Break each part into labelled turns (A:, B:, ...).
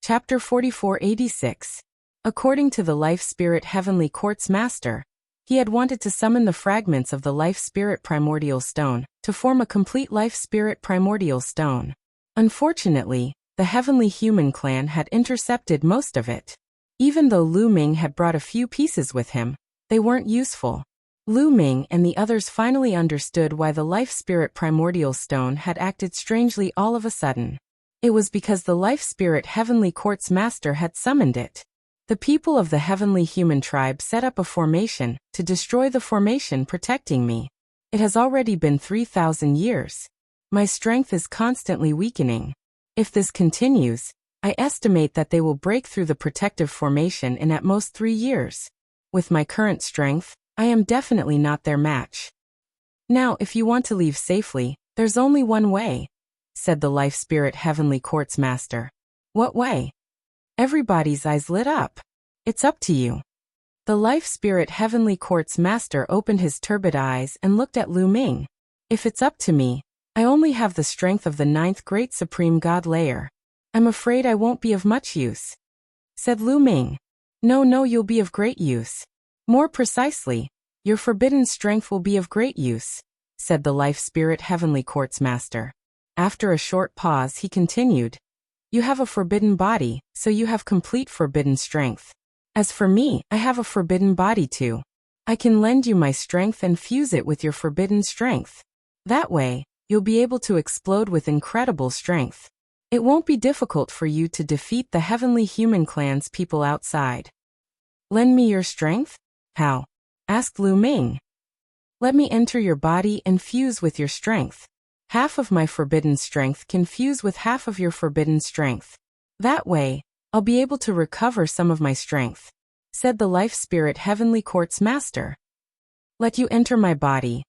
A: Chapter 4486. According to the Life Spirit Heavenly Court's Master, he had wanted to summon the fragments of the Life Spirit Primordial Stone to form a complete Life Spirit Primordial Stone. Unfortunately, the Heavenly Human clan had intercepted most of it. Even though Lu Ming had brought a few pieces with him, they weren't useful. Lu Ming and the others finally understood why the Life Spirit Primordial Stone had acted strangely all of a sudden. It was because the Life Spirit Heavenly Court's Master had summoned it. The people of the Heavenly Human tribe set up a formation to destroy the formation protecting me. It has already been 3,000 years. My strength is constantly weakening. If this continues, I estimate that they will break through the protective formation in at most 3 years. With my current strength, I am definitely not their match. Now, if you want to leave safely, there's only one way, said the Life Spirit Heavenly Court's Master. What way? Everybody's eyes lit up. It's up to you. The Life Spirit Heavenly Court's Master opened his turbid eyes and looked at Lu Ming. If it's up to me, I only have the strength of the 9th Great Supreme God Layer. I'm afraid I won't be of much use, said Lu Ming. No, you'll be of great use. More precisely, your forbidden strength will be of great use, said the Life Spirit Heavenly Court's Master. After a short pause, he continued. You have a forbidden body, so you have complete forbidden strength. As for me, I have a forbidden body too. I can lend you my strength and fuse it with your forbidden strength. That way, you'll be able to explode with incredible strength. It won't be difficult for you to defeat the Heavenly Human clan's people outside. Lend me your strength? How? Asked Lu Ming. Let me enter your body and fuse with your strength. Half of my forbidden strength can fuse with half of your forbidden strength. That way, I'll be able to recover some of my strength, said the Life Spirit Heavenly Court's Master. Let you enter my body.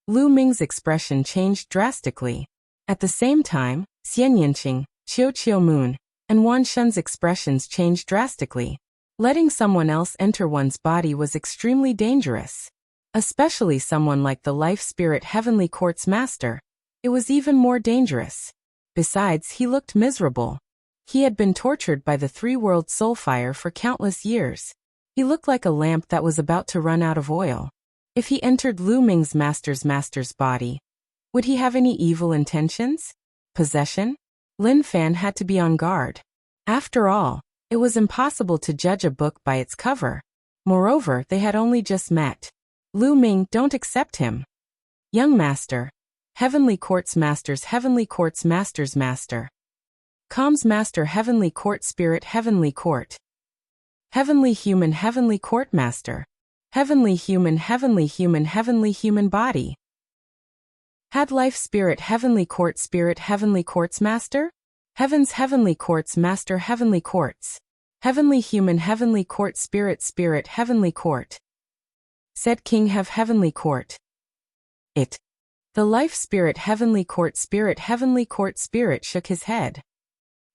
A: Lu Ming's expression changed drastically. At the same time, Xian Yinqing, Qiu Moon, and Wan Shun's expressions changed drastically. Letting someone else enter one's body was extremely dangerous. Especially someone like the Life Spirit Heavenly Court's Master. It was even more dangerous. Besides, he looked miserable. He had been tortured by the 3-world soul fire for countless years. He looked like a lamp that was about to run out of oil. If he entered Lu Ming's master's body, would he have any evil intentions? Possession? Lin Fan had to be on guard. After all, it was impossible to judge a book by its cover. Moreover, they had only just met. Lu Ming, don't accept him. Young Master. Heavenly Court's Master's Heavenly Court's Master's Master. Comms Master Heavenly Court Spirit Heavenly Court. Heavenly Human Heavenly Court Master. Heavenly Human Heavenly Human Heavenly Human Body. Had Life Spirit Heavenly Court Spirit Heavenly Court's Master? Heaven's Heavenly Court's Master Heavenly Courts. Heavenly Human Heavenly Court Spirit Spirit Heavenly Court. Said King Have Heavenly Court. It. The Life Spirit Heavenly Court Spirit Heavenly Court Spirit shook his head.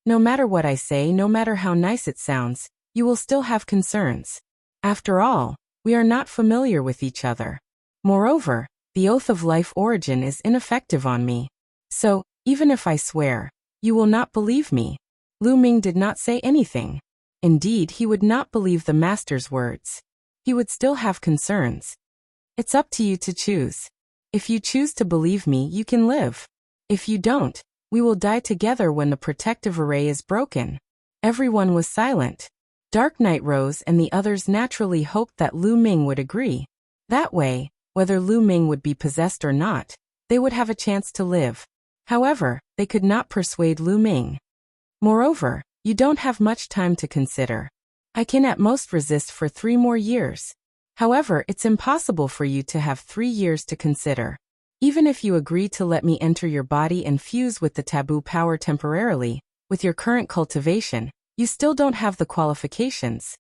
A: No matter what I say, no matter how nice it sounds, you will still have concerns. After all, we are not familiar with each other. Moreover, the oath of life origin is ineffective on me. So, even if I swear, you will not believe me. Lu Ming did not say anything. Indeed, he would not believe the Master's words. He would still have concerns. It's up to you to choose. If you choose to believe me, you can live. If you don't, we will die together when the protective array is broken. Everyone was silent. Dark Night rose and the others naturally hoped that Lu Ming would agree. That way, whether Lu Ming would be possessed or not, they would have a chance to live. However, they could not persuade Lu Ming. Moreover, you don't have much time to consider. I can at most resist for 3 more years. However, it's impossible for you to have 3 years to consider. Even if you agree to let me enter your body and fuse with the taboo power temporarily, with your current cultivation, you still don't have the qualifications.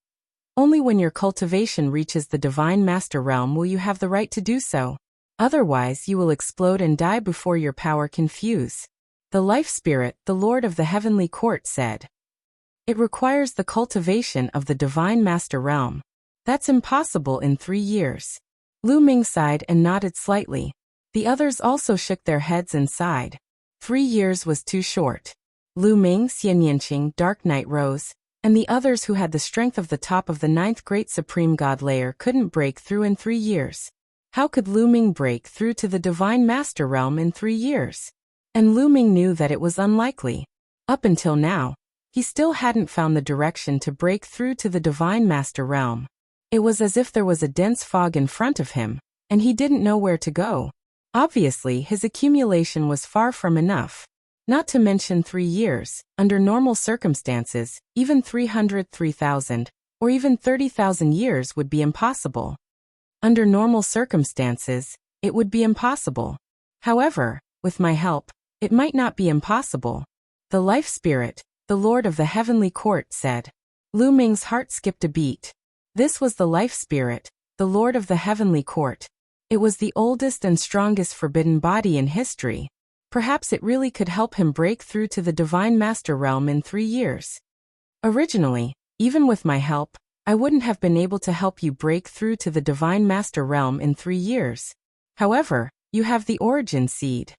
A: Only when your cultivation reaches the Divine Master realm will you have the right to do so. Otherwise, you will explode and die before your power can fuse. The Life Spirit, the Lord of the Heavenly Court, said. It requires the cultivation of the Divine Master realm. That's impossible in 3 years. Lu Ming sighed and nodded slightly. The others also shook their heads and sighed. 3 years was too short. Lu Ming, Xianyanqing, Dark Knight Rose, and the others who had the strength of the top of the ninth great supreme god layer couldn't break through in 3 years. How could Lu Ming break through to the Divine Master Realm in 3 years? And Lu Ming knew that it was unlikely. Up until now, he still hadn't found the direction to break through to the Divine Master Realm. It was as if there was a dense fog in front of him, and he didn't know where to go. Obviously, his accumulation was far from enough. Not to mention 3 years, under normal circumstances, even 303,000, or even 30,000 years would be impossible. Under normal circumstances, it would be impossible. However, with my help, it might not be impossible. The Life Spirit, the Lord of the Heavenly Court, said. Lu Ming's heart skipped a beat. This was the Life Spirit, the Lord of the Heavenly Court. It was the oldest and strongest forbidden body in history. Perhaps it really could help him break through to the Divine Master Realm in 3 years. Originally, even with my help, I wouldn't have been able to help you break through to the Divine Master Realm in 3 years. However, you have the Origin Seed.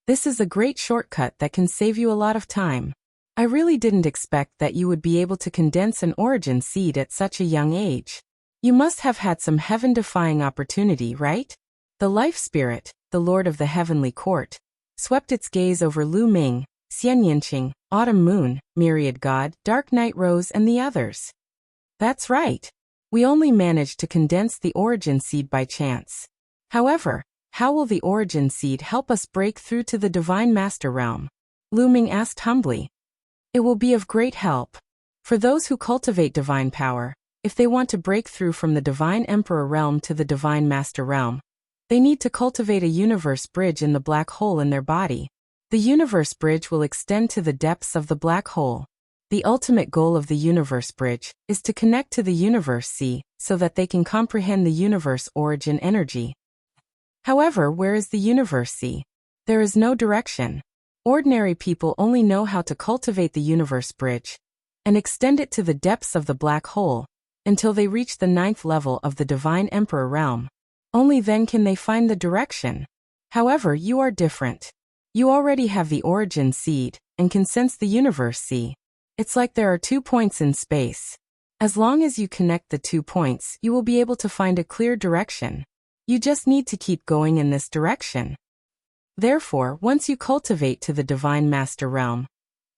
A: This is a great shortcut that can save you a lot of time. I really didn't expect that you would be able to condense an Origin Seed at such a young age. You must have had some heaven-defying opportunity, right? The Life Spirit, the Lord of the Heavenly Court, swept its gaze over Lu Ming, Xianyanqing, Autumn Moon, Myriad God, Dark Knight Rose, and the others. That's right. We only managed to condense the Origin Seed by chance. However, how will the Origin Seed help us break through to the Divine Master Realm? Lu Ming asked humbly. It will be of great help. For those who cultivate divine power, if they want to break through from the Divine Emperor Realm to the Divine Master Realm, they need to cultivate a universe bridge in the black hole in their body. The universe bridge will extend to the depths of the black hole. The ultimate goal of the universe bridge is to connect to the universe sea so that they can comprehend the universe origin energy. However, where is the universe sea? There is no direction. Ordinary people only know how to cultivate the universe bridge and extend it to the depths of the black hole until they reach the 9th level of the Divine Emperor Realm. Only then can they find the direction. However, you are different. You already have the Origin Seed and can sense the universe sea. It's like there are 2 points in space. As long as you connect the 2 points, you will be able to find a clear direction. You just need to keep going in this direction. Therefore, once you cultivate to the Divine Master Realm,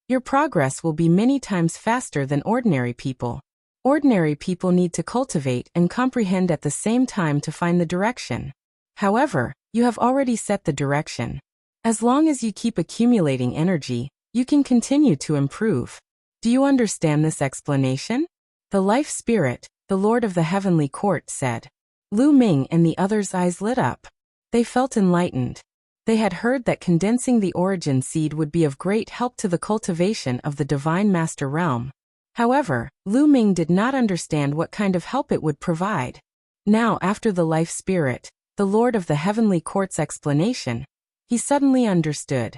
A: your progress will be many times faster than ordinary people. Ordinary people need to cultivate and comprehend at the same time to find the direction. However, you have already set the direction. As long as you keep accumulating energy, you can continue to improve. Do you understand this explanation? The Life Spirit, the Lord of the Heavenly Court, said. Lu Ming and the others' eyes lit up. They felt enlightened. They had heard that condensing the Origin Seed would be of great help to the cultivation of the Divine Master Realm. However, Lu Ming did not understand what kind of help it would provide. Now, after the Life Spirit, the Lord of the Heavenly Court's explanation, he suddenly understood.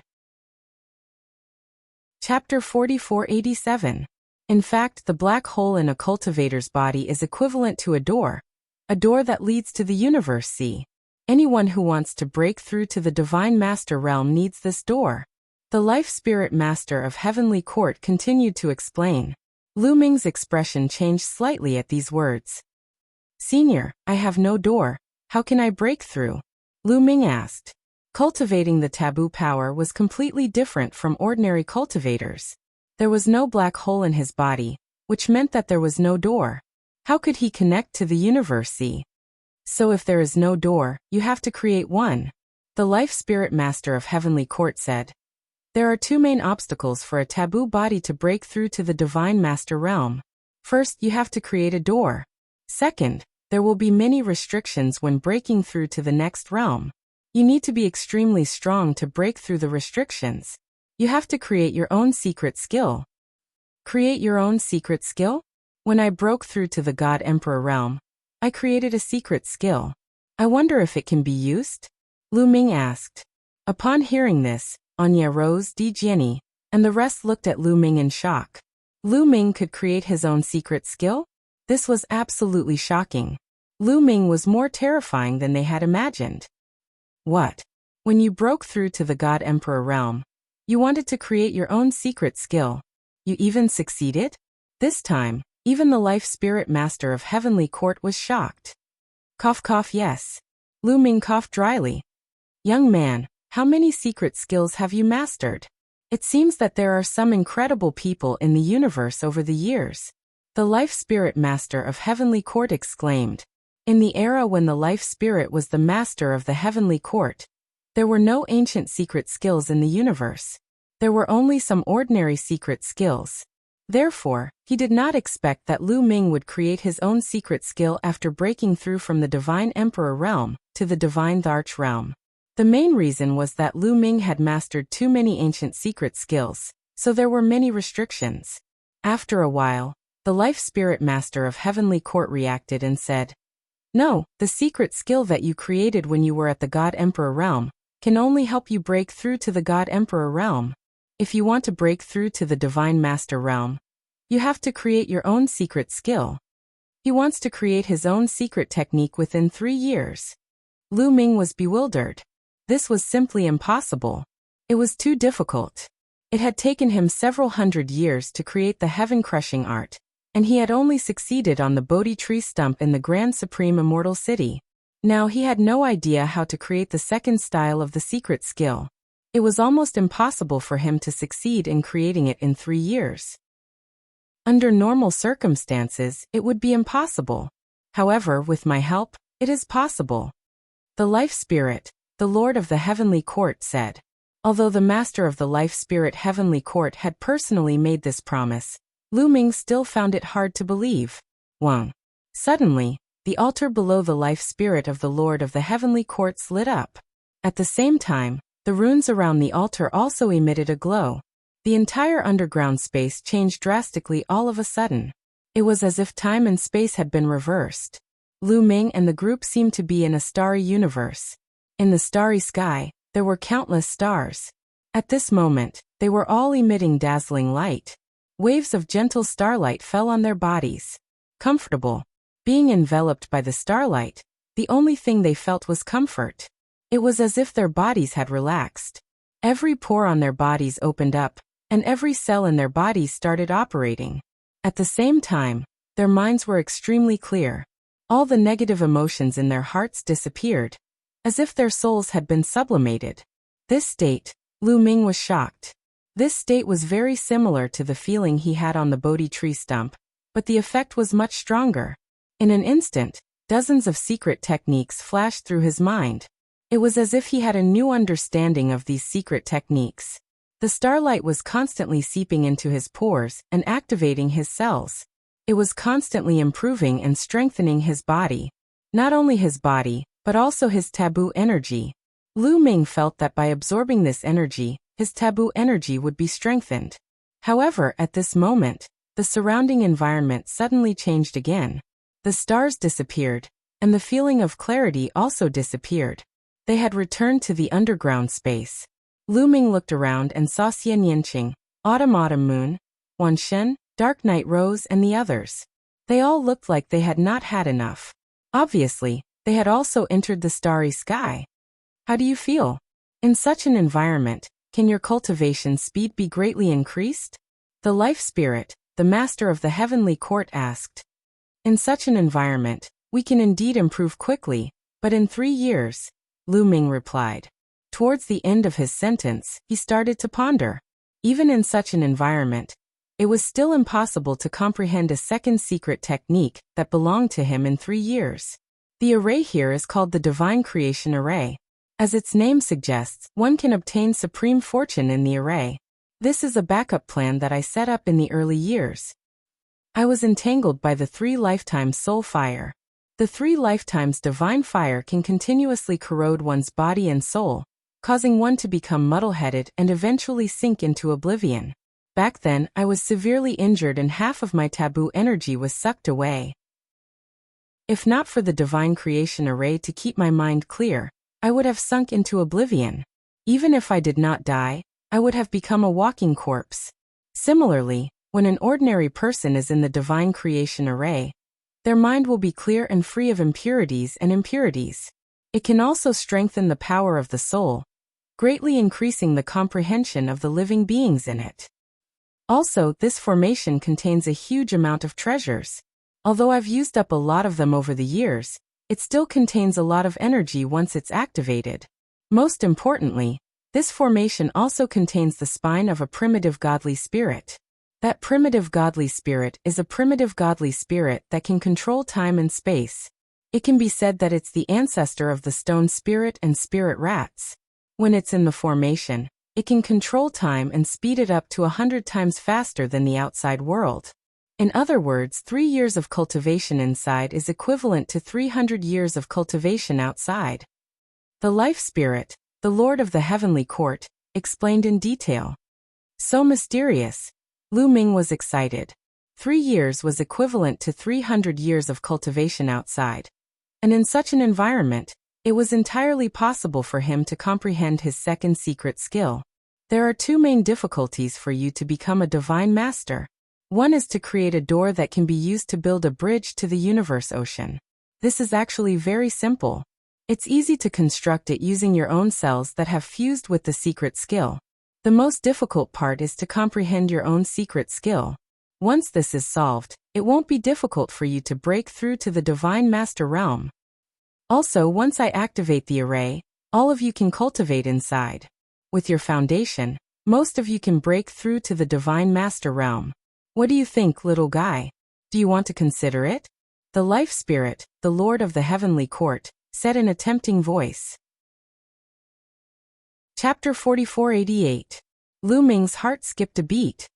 A: Chapter 4487. In fact, the black hole in a cultivator's body is equivalent to a door that leads to the universe sea. Anyone who wants to break through to the Divine Master Realm needs this door. The Life Spirit Master of Heavenly Court continued to explain. Lu Ming's expression changed slightly at these words. Senior, I have no door. How can I break through? Lu Ming asked. Cultivating the taboo power was completely different from ordinary cultivators. There was no black hole in his body, which meant that there was no door. How could he connect to the universe sea? So if there is no door, you have to create one. The Life Spirit Master of Heavenly Court said. There are 2 main obstacles for a taboo body to break through to the Divine Master Realm. First, you have to create a door. Second, there will be many restrictions when breaking through to the next realm. You need to be extremely strong to break through the restrictions. You have to create your own secret skill. Create your own secret skill? When I broke through to the God Emperor Realm, I created a secret skill. I wonder if it can be used? Lu Ming asked. Upon hearing this, Anya Rose, Di Jianni, and the rest looked at Lu Ming in shock. Lu Ming could create his own secret skill? This was absolutely shocking. Lu Ming was more terrifying than they had imagined. What? When you broke through to the God Emperor Realm, You wanted to create your own secret skill. You even succeeded? This time, even the life spirit master of Heavenly Court was shocked. Cough cough yes. Lu Ming coughed dryly. Young man, how many secret skills have you mastered? It seems that there are some incredible people in the universe over the years. The life spirit master of Heavenly Court exclaimed. In the era when the life spirit was the master of the Heavenly Court, there were no ancient secret skills in the universe. There were only some ordinary secret skills. Therefore, he did not expect that Lu Ming would create his own secret skill after breaking through from the Divine Emperor realm to the Divine Tharch realm. The main reason was that Lu Ming had mastered too many ancient secret skills, so there were many restrictions. After a while, the life spirit master of Heavenly Court reacted and said, No, the secret skill that you created when you were at the God Emperor realm can only help you break through to the God Emperor realm. If you want to break through to the Divine Master realm, you have to create your own secret skill. He wants to create his own secret technique within 3 years. Lu Ming was bewildered. This was simply impossible. It was too difficult. It had taken him several hundred years to create the heaven-crushing art, and he had only succeeded on the Bodhi tree stump in the Grand Supreme Immortal City. Now he had no idea how to create the second style of the secret skill. It was almost impossible for him to succeed in creating it in 3 years. Under normal circumstances, it would be impossible. However, with my help, it is possible. The Life Spirit, the Lord of the Heavenly Court, said. Although the Master of the Life Spirit Heavenly Court had personally made this promise, Lu Ming still found it hard to believe. 1. Suddenly, the altar below the Life Spirit of the Lord of the Heavenly Courts lit up. At the same time, the runes around the altar also emitted a glow. The entire underground space changed drastically all of a sudden. It was as if time and space had been reversed. Lu Ming and the group seemed to be in a starry universe. In the starry sky, there were countless stars. At this moment, they were all emitting dazzling light. Waves of gentle starlight fell on their bodies. Comfortable. Being enveloped by the starlight, the only thing they felt was comfort. It was as if their bodies had relaxed. Every pore on their bodies opened up, and every cell in their bodies started operating. At the same time, their minds were extremely clear. All the negative emotions in their hearts disappeared, as if their souls had been sublimated. This state, Lu Ming was shocked. This state was very similar to the feeling he had on the Bodhi tree stump, but the effect was much stronger. In an instant, dozens of secret techniques flashed through his mind. It was as if he had a new understanding of these secret techniques. The starlight was constantly seeping into his pores and activating his cells. It was constantly improving and strengthening his body. Not only his body, but also his taboo energy. Lu Ming felt that by absorbing this energy, his taboo energy would be strengthened. However, at this moment, the surrounding environment suddenly changed again. The stars disappeared, and the feeling of clarity also disappeared. They had returned to the underground space. Lu Ming looked around and saw Xian Yinqing, Autumn Moon, Wan Shen, Dark Night Rose and the others. They all looked like they had not had enough. Obviously, they had also entered the starry sky. How do you feel? In such an environment, can your cultivation speed be greatly increased? The Life Spirit, the Master of the Heavenly Court, asked. In such an environment, we can indeed improve quickly, but in 3 years, Lu Ming replied. Towards the end of his sentence, he started to ponder. Even in such an environment, it was still impossible to comprehend a second secret technique that belonged to him in 3 years. The array here is called the Divine Creation Array. As its name suggests, one can obtain supreme fortune in the array. This is a backup plan that I set up in the early years. I was entangled by the 3 lifetimes soul fire. The 3 lifetimes divine fire can continuously corrode one's body and soul, causing one to become muddle-headed and eventually sink into oblivion. Back then, I was severely injured and half of my taboo energy was sucked away. If not for the Divine Creation Array to keep my mind clear, I would have sunk into oblivion. Even if I did not die, I would have become a walking corpse. Similarly, when an ordinary person is in the Divine Creation Array, their mind will be clear and free of impurities and impurities. It can also strengthen the power of the soul. greatly increasing the comprehension of the living beings in it. Also, this formation contains a huge amount of treasures. Although I've used up a lot of them over the years, it still contains a lot of energy once it's activated. Most importantly, this formation also contains the spine of a primitive godly spirit. That primitive godly spirit is a primitive godly spirit that can control time and space. It can be said that it's the ancestor of the stone spirit and spirit rats. When it's in the formation, it can control time and speed it up to 100 times faster than the outside world. In other words, 3 years of cultivation inside is equivalent to 300 years of cultivation outside. The life spirit, the Lord of the Heavenly Court, explained in detail. So mysterious. Lu Ming was excited. 3 years was equivalent to 300 years of cultivation outside. And in such an environment, it was entirely possible for him to comprehend his second secret skill. There are 2 main difficulties for you to become a divine master. One is to create a door that can be used to build a bridge to the universe ocean. This is actually very simple. It's easy to construct it using your own cells that have fused with the secret skill. The most difficult part is to comprehend your own secret skill. Once this is solved, it won't be difficult for you to break through to the divine master realm. Also, once I activate the array, all of you can cultivate inside. With your foundation, most of you can break through to the divine master realm. What do you think, little guy? Do you want to consider it? The life spirit, the Lord of the Heavenly Court, said in a tempting voice. Chapter 4488. Lu Ming's heart skipped a beat.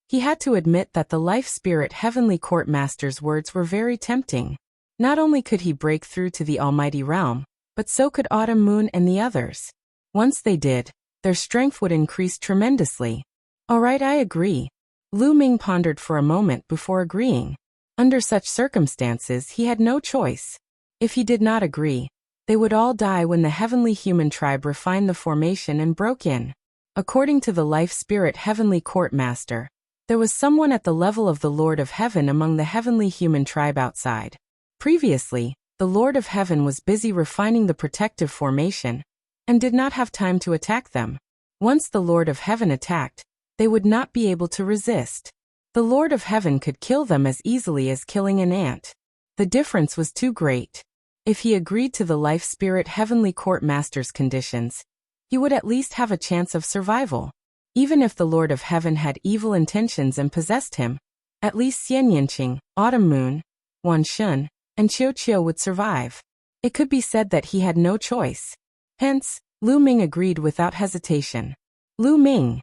A: He had to admit that the life spirit Heavenly Court Master's words were very tempting. Not only could he break through to the Almighty Realm, but so could Autumn Moon and the others. Once they did, their strength would increase tremendously. Alright, I agree. Lu Ming pondered for a moment before agreeing. Under such circumstances, he had no choice. If he did not agree, they would all die when the heavenly human tribe refined the formation and broke in. According to the life spirit Heavenly Court Master, there was someone at the level of the Lord of Heaven among the heavenly human tribe outside. Previously, the Lord of Heaven was busy refining the protective formation and did not have time to attack them. Once the Lord of Heaven attacked, they would not be able to resist. The Lord of Heaven could kill them as easily as killing an ant. The difference was too great. If he agreed to the life spirit Heavenly Court Master's conditions, he would at least have a chance of survival. Even if the Lord of Heaven had evil intentions and possessed him, at least Xian Yinqing, Autumn Moon, Wan Shun, and Qiu Qiu would survive. It could be said that he had no choice. Hence, Lu Ming agreed without hesitation. Lu Ming.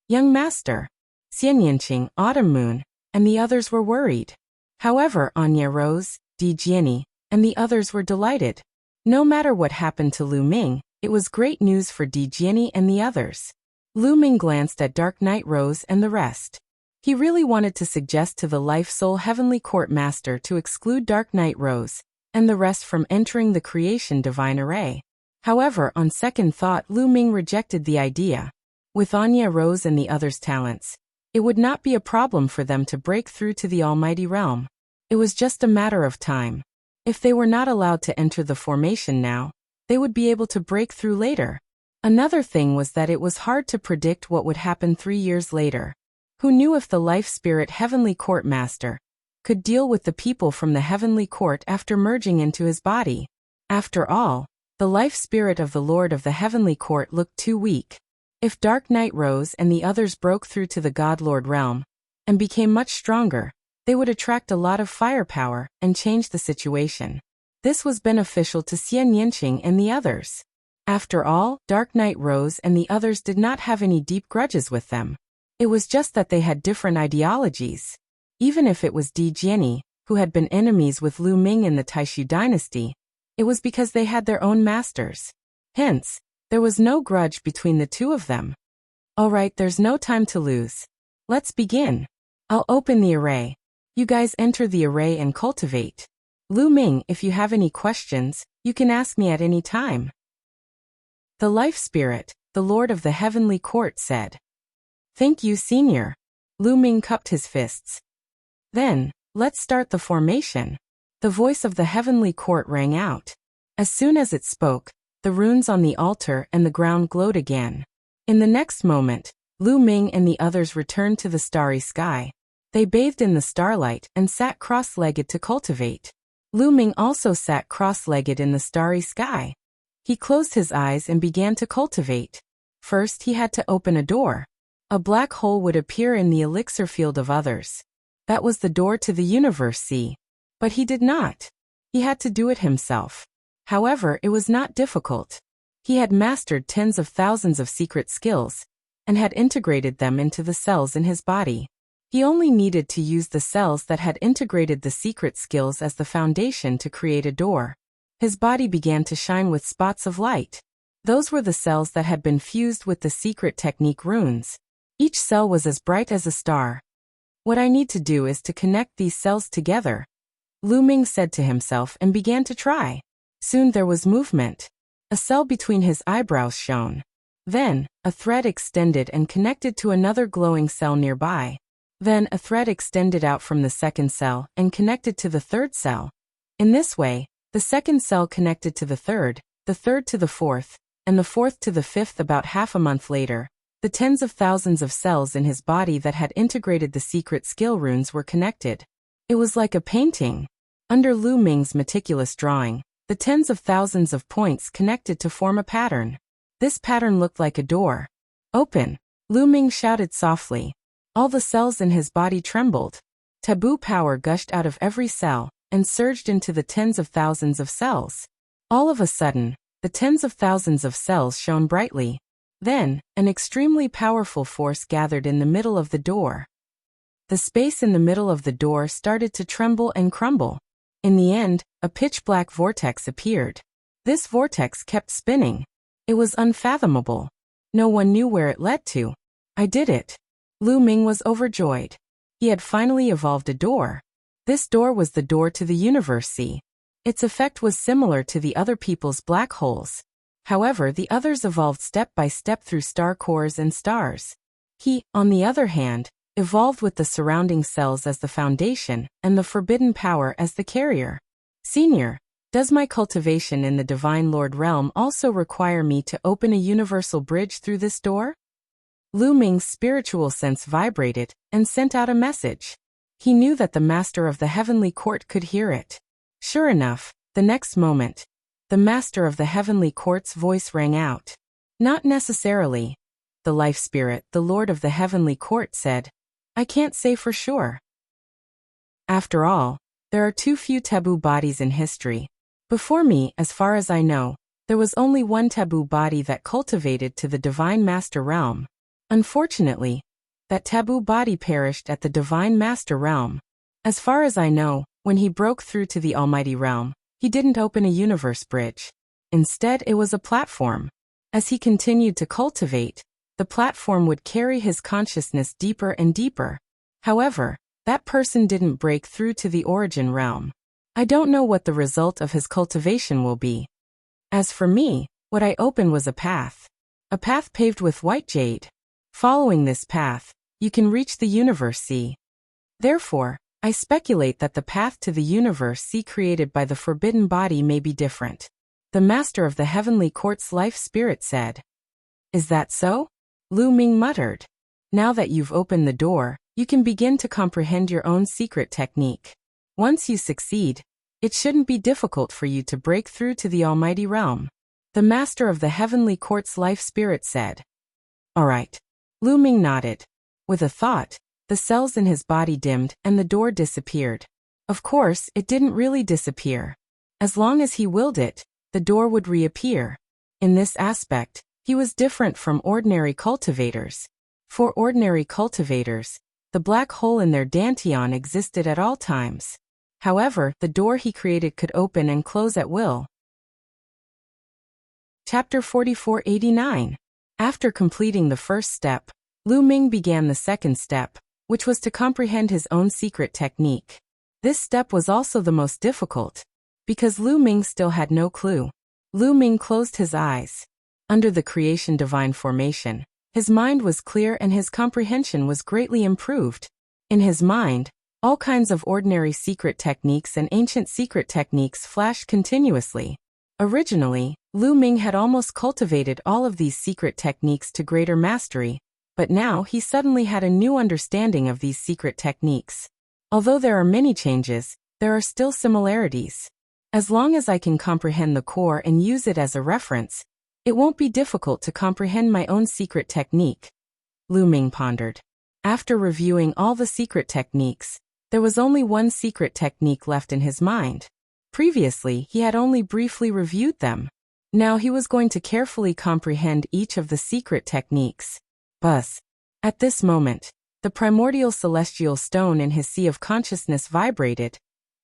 A: Young Master. Xian Yinqing, Autumn Moon, and the others were worried. However, Anya Rose, Di Jiani, and the others were delighted. No matter what happened to Lu Ming, it was great news for Di Jiani and the others. Lu Ming glanced at Dark Knight Rose and the rest. He really wanted to suggest to the Life Soul Heavenly Court Master to exclude Dark Knight Rose and the rest from entering the Creation Divine Array. However, on second thought, Lu Ming rejected the idea. With Anya Rose and the others' talents, it would not be a problem for them to break through to the Almighty Realm. It was just a matter of time. If they were not allowed to enter the formation now, they would be able to break through later. Another thing was that it was hard to predict what would happen 3 years later. Who knew if the Life Spirit Heavenly Court Master could deal with the people from the Heavenly Court after merging into his body? After all, the Life Spirit of the Lord of the Heavenly Court looked too weak. If Dark Knight Rose and the others broke through to the God Lord realm and became much stronger, they would attract a lot of firepower and change the situation. This was beneficial to Xian Yinqing and the others. After all, Dark Knight Rose and the others did not have any deep grudges with them. It was just that they had different ideologies. Even if it was Di Jiani, who had been enemies with Lu Ming in the Taishu dynasty, it was because they had their own masters. Hence, there was no grudge between the two of them. Alright, there's no time to lose. Let's begin. I'll open the array. You guys enter the array and cultivate. Lu Ming, if you have any questions, you can ask me at any time. The Life Spirit, the Lord of the Heavenly Court, said. Thank you, Senior. Lu Ming cupped his fists. Then, let's start the formation. The voice of the Heavenly Court rang out. As soon as it spoke, the the runes on the altar and the ground glowed again. In the next moment, Lu Ming and the others returned to the starry sky. They bathed in the starlight and sat cross-legged to cultivate. Lu Ming also sat cross-legged in the starry sky. He closed his eyes and began to cultivate. First, he had to open a door. A black hole would appear in the elixir field of others. That was the door to the universe sea. But he did not. He had to do it himself. However, it was not difficult. He had mastered tens of thousands of secret skills, and had integrated them into the cells in his body. He only needed to use the cells that had integrated the secret skills as the foundation to create a door. His body began to shine with spots of light. Those were the cells that had been fused with the secret technique runes. Each cell was as bright as a star. What I need to do is to connect these cells together, Lu Ming said to himself and began to try. Soon there was movement. A cell between his eyebrows shone. Then, a thread extended and connected to another glowing cell nearby. Then a thread extended out from the second cell and connected to the third cell. In this way, the second cell connected to the third to the fourth, and the fourth to the fifth. About half a month later, the tens of thousands of cells in his body that had integrated the secret skill runes were connected. It was like a painting. Under Lu Ming's meticulous drawing, the tens of thousands of points connected to form a pattern. This pattern looked like a door. Open! Lu Ming shouted softly. All the cells in his body trembled. Taboo power gushed out of every cell and surged into the tens of thousands of cells. All of a sudden, the tens of thousands of cells shone brightly. Then, an extremely powerful force gathered in the middle of the door. The space in the middle of the door started to tremble and crumble. In the end, a pitch-black vortex appeared. This vortex kept spinning. It was unfathomable. No one knew where it led to. I did it. Lu Ming was overjoyed. He had finally evolved a door. This door was the door to the universe sea. Its effect was similar to the other people's black holes. However, the others evolved step by step through star cores and stars. He, on the other hand, evolved with the surrounding cells as the foundation and the forbidden power as the carrier. Senior, does my cultivation in the Divine Lord realm also require me to open a universal bridge through this door? Lu Ming's spiritual sense vibrated and sent out a message. He knew that the master of the heavenly court could hear it. Sure enough, the next moment, the master of the heavenly court's voice rang out. Not necessarily. The life spirit, the lord of the heavenly court, said, I can't say for sure. After all, there are too few taboo bodies in history. Before me, as far as I know, there was only one taboo body that cultivated to the Divine Master realm. Unfortunately, that taboo body perished at the Divine Master realm. As far as I know, when he broke through to the Almighty realm, he didn't open a universe bridge. Instead, it was a platform. As he continued to cultivate, the platform would carry his consciousness deeper and deeper. However, that person didn't break through to the origin realm. I don't know what the result of his cultivation will be. As for me, what I opened was a path. A path paved with white jade. Following this path, you can reach the universe sea. Therefore, I speculate that the path to the universe sea created by the forbidden body may be different. The master of the heavenly court's life spirit said. Is that so? Lu Ming muttered. Now that you've opened the door, you can begin to comprehend your own secret technique. Once you succeed, it shouldn't be difficult for you to break through to the Almighty realm. The master of the heavenly court's life spirit said. All right. Lu Ming nodded. With a thought, the cells in his body dimmed and the door disappeared. Of course, it didn't really disappear. As long as he willed it, the door would reappear. In this aspect, he was different from ordinary cultivators. For ordinary cultivators, the black hole in their dantian existed at all times. However, the door he created could open and close at will. Chapter 4489. After completing the first step, Lu Ming began the second step, which was to comprehend his own secret technique. This step was also the most difficult, because Lu Ming still had no clue. Lu Ming closed his eyes. Under the creation divine formation, his mind was clear and his comprehension was greatly improved. In his mind, all kinds of ordinary secret techniques and ancient secret techniques flashed continuously. Originally, Lu Ming had almost cultivated all of these secret techniques to greater mastery, but now he suddenly had a new understanding of these secret techniques. Although there are many changes, there are still similarities. As long as I can comprehend the core and use it as a reference, it won't be difficult to comprehend my own secret technique, Lu Ming pondered. After reviewing all the secret techniques, there was only one secret technique left in his mind. Previously, he had only briefly reviewed them. Now he was going to carefully comprehend each of the secret techniques. Buzz. At this moment, the primordial celestial stone in his sea of consciousness vibrated,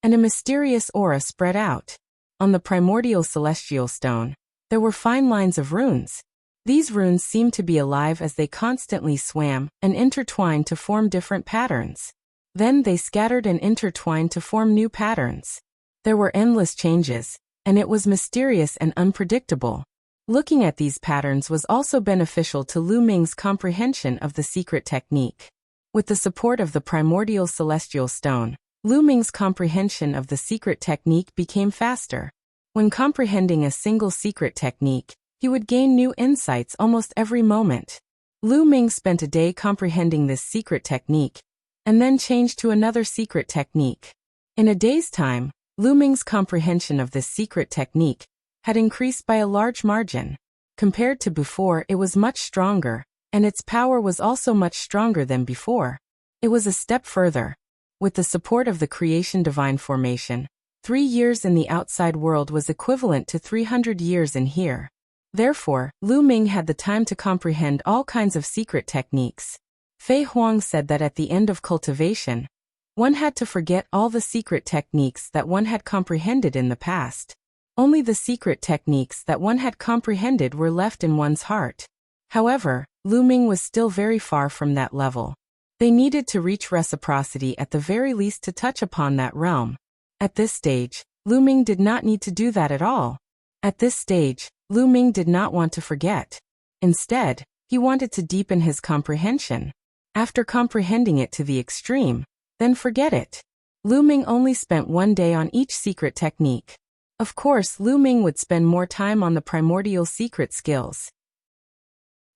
A: and a mysterious aura spread out. On the primordial celestial stone, there were fine lines of runes. These runes seemed to be alive as they constantly swam and intertwined to form different patterns. Then they scattered and intertwined to form new patterns. There were endless changes, and it was mysterious and unpredictable. Looking at these patterns was also beneficial to Lu Ming's comprehension of the secret technique. With the support of the primordial celestial stone, Lu Ming's comprehension of the secret technique became faster. When comprehending a single secret technique, he would gain new insights almost every moment. Lu Ming spent a day comprehending this secret technique, and then changed to another secret technique. In a day's time, Lu Ming's comprehension of this secret technique had increased by a large margin. Compared to before, it was much stronger, and its power was also much stronger than before. It was a step further. With the support of the creation divine formation, 3 years in the outside world was equivalent to 300 years in here. Therefore, Lu Ming had the time to comprehend all kinds of secret techniques. Fei Huang said that at the end of cultivation, one had to forget all the secret techniques that one had comprehended in the past. Only the secret techniques that one had comprehended were left in one's heart. However, Lu Ming was still very far from that level. They needed to reach reciprocity at the very least to touch upon that realm. At this stage, Lu Ming did not need to do that at all. At this stage, Lu Ming did not want to forget. Instead, he wanted to deepen his comprehension. After comprehending it to the extreme, then forget it. Lu Ming only spent 1 day on each secret technique. Of course, Lu Ming would spend more time on the primordial secret skills.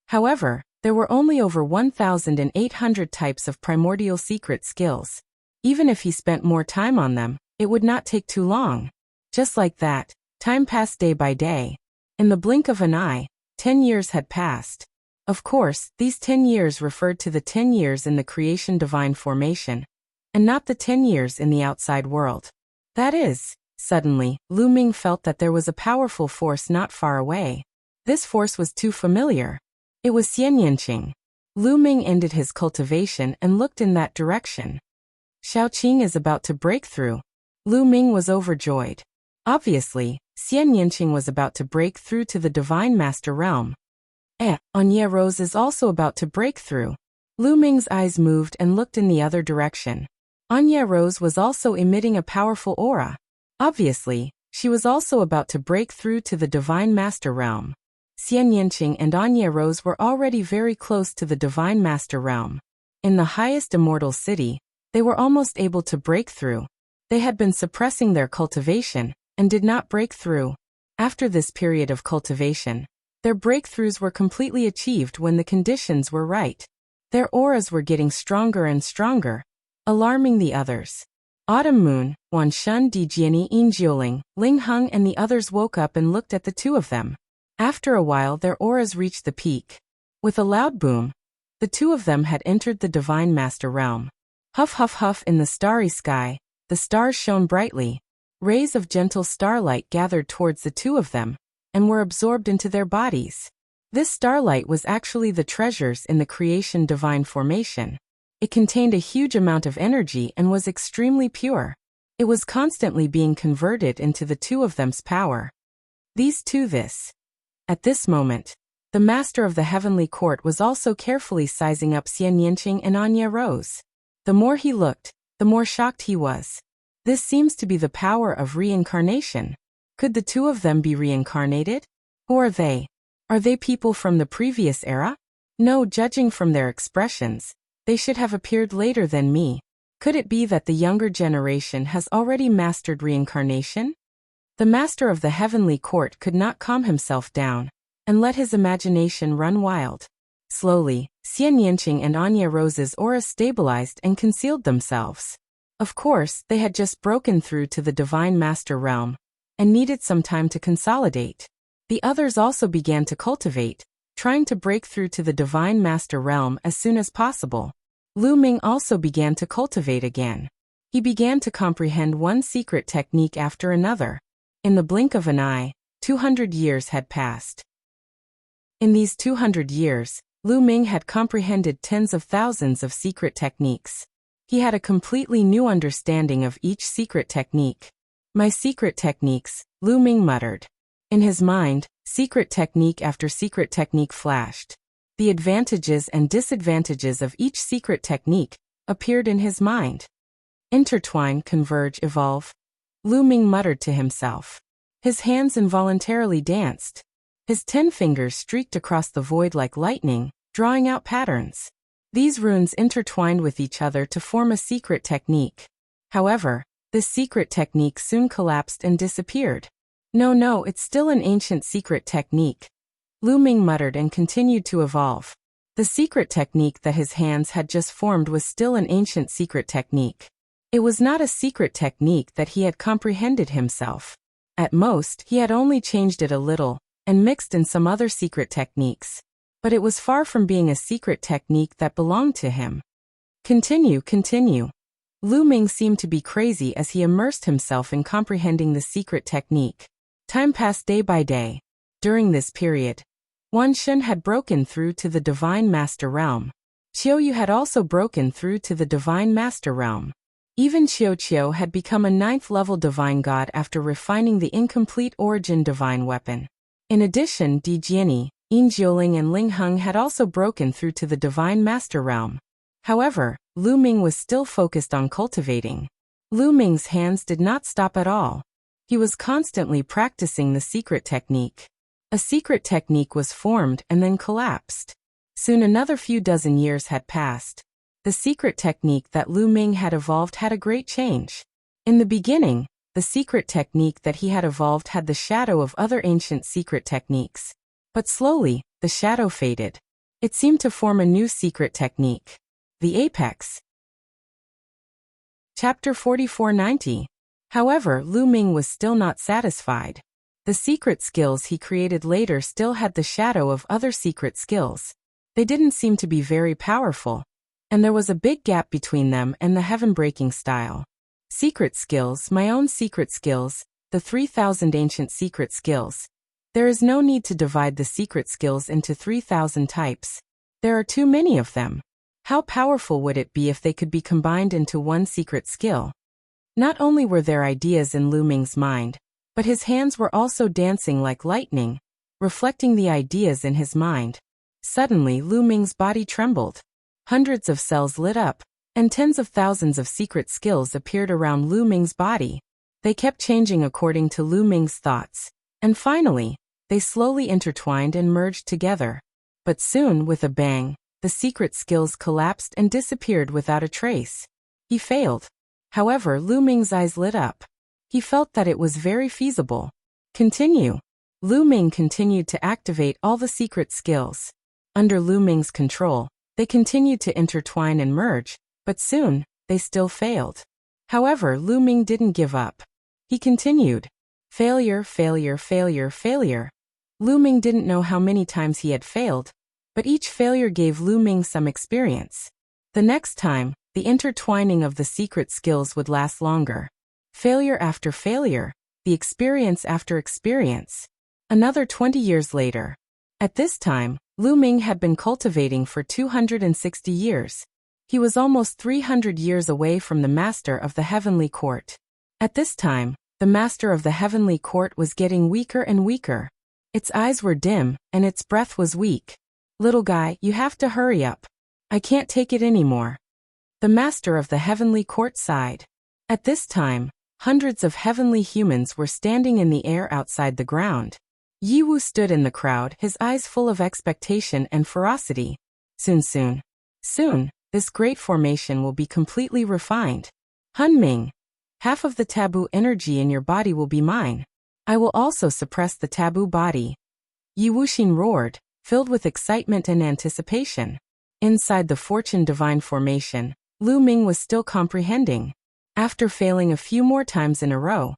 A: However, there were only over 1,800 types of primordial secret skills. Even if he spent more time on them, it would not take too long. Just like that, time passed day by day. In the blink of an eye, 10 years had passed. Of course, these 10 years referred to the 10 years in the creation divine formation, and not the 10 years in the outside world. That is, suddenly, Lu Ming felt that there was a powerful force not far away. This force was too familiar. It was Xianyanqing. Lu Ming ended his cultivation and looked in that direction. Shaoqing is about to break through. Lu Ming was overjoyed. Obviously, Xianyanqing was about to break through to the Divine Master Realm. Anya Rose is also about to break through. Lu Ming's eyes moved and looked in the other direction. Anya Rose was also emitting a powerful aura. Obviously, she was also about to break through to the Divine Master Realm. Xianyanqing and Anya Rose were already very close to the Divine Master Realm. In the highest immortal city, they were almost able to break through. They had been suppressing their cultivation, and did not break through. After this period of cultivation, their breakthroughs were completely achieved when the conditions were right. Their auras were getting stronger and stronger, alarming the others. Autumn Moon, Wan Shun, Dijiani, Injioling, Ling Heng and the others woke up and looked at the two of them. After a while their auras reached the peak. With a loud boom, the two of them had entered the Divine Master Realm. Huff huff huff in the starry sky, the stars shone brightly. Rays of gentle starlight gathered towards the two of them, and were absorbed into their bodies. This starlight was actually the treasures in the creation divine formation. It contained a huge amount of energy and was extremely pure. It was constantly being converted into the two of them's power. These two this. At this moment, the master of the heavenly court was also carefully sizing up Xianyanqing and Anya Rose. The more he looked, the more shocked he was. This seems to be the power of reincarnation. Could the two of them be reincarnated? Who are they? Are they people from the previous era? No, judging from their expressions, they should have appeared later than me. Could it be that the younger generation has already mastered reincarnation? The master of the heavenly court could not calm himself down and let his imagination run wild. Slowly, Xian Yanqing and Anya Rose's auras stabilized and concealed themselves. Of course, they had just broken through to the Divine Master realm and needed some time to consolidate. The others also began to cultivate, trying to break through to the Divine Master realm as soon as possible. Lu Ming also began to cultivate again. He began to comprehend one secret technique after another. In the blink of an eye, 200 years had passed. In these 200 years, Lu Ming had comprehended tens of thousands of secret techniques. He had a completely new understanding of each secret technique. My secret techniques, Lu Ming muttered. In his mind, secret technique after secret technique flashed. The advantages and disadvantages of each secret technique appeared in his mind. Intertwine, converge, evolve. Lu Ming muttered to himself. His hands involuntarily danced. His 10 fingers streaked across the void like lightning, drawing out patterns. These runes intertwined with each other to form a secret technique. However, this secret technique soon collapsed and disappeared. No, it's still an ancient secret technique. Lu Ming muttered and continued to evolve. The secret technique that his hands had just formed was still an ancient secret technique. It was not a secret technique that he had comprehended himself. At most, he had only changed it a little and mixed in some other secret techniques. But it was far from being a secret technique that belonged to him. Continue. Lu Ming seemed to be crazy as he immersed himself in comprehending the secret technique. Time passed day by day. During this period, Wan Shun had broken through to the Divine Master realm. Qiu Yu had also broken through to the Divine Master realm. Even Qiu had become a 9th-level divine god after refining the incomplete origin divine weapon. In addition, Di Jiani, Yin Jiuling and Ling Heng had also broken through to the Divine Master realm. However, Lu Ming was still focused on cultivating. Lu Ming's hands did not stop at all. He was constantly practicing the secret technique. A secret technique was formed and then collapsed. Soon another few dozen years had passed. The secret technique that Lu Ming had evolved had a great change. In the beginning, the secret technique that he had evolved had the shadow of other ancient secret techniques. But slowly, the shadow faded. It seemed to form a new secret technique. The Apex. Chapter 4490. However, Lu Ming was still not satisfied. The secret skills he created later still had the shadow of other secret skills. They didn't seem to be very powerful, and there was a big gap between them and the heaven-breaking style. Secret skills, my own secret skills, the 3,000 ancient secret skills. There is no need to divide the secret skills into 3,000 types. There are too many of them. How powerful would it be if they could be combined into one secret skill? Not only were there ideas in Lu Ming's mind, but his hands were also dancing like lightning, reflecting the ideas in his mind. Suddenly, Lu Ming's body trembled. Hundreds of cells lit up, and tens of thousands of secret skills appeared around Lu Ming's body. They kept changing according to Lu Ming's thoughts, and finally, they slowly intertwined and merged together. But soon, with a bang, the secret skills collapsed and disappeared without a trace. He failed. However, Lu Ming's eyes lit up. He felt that it was very feasible. Continue. Lu Ming continued to activate all the secret skills. Under Lu Ming's control, they continued to intertwine and merge, but soon, they still failed. However, Lu Ming didn't give up. He continued. Failure. Lu Ming didn't know how many times he had failed, but each failure gave Lu Ming some experience. The next time, the intertwining of the secret skills would last longer. Failure after failure, the experience after experience. Another 20 years later. At this time, Lu Ming had been cultivating for 260 years. He was almost 300 years away from the master of the heavenly court. At this time, the master of the heavenly court was getting weaker and weaker. Its eyes were dim, and its breath was weak. Little guy, you have to hurry up. I can't take it anymore. The master of the heavenly court sighed. At this time, hundreds of heavenly humans were standing in the air outside the ground. Yi Wu stood in the crowd, his eyes full of expectation and ferocity. Soon, this great formation will be completely refined. Hun Ming, half of the taboo energy in your body will be mine. I will also suppress the taboo body. Yi Wuxin roared, filled with excitement and anticipation. Inside the Fortune Divine Formation, Lu Ming was still comprehending. After failing a few more times in a row.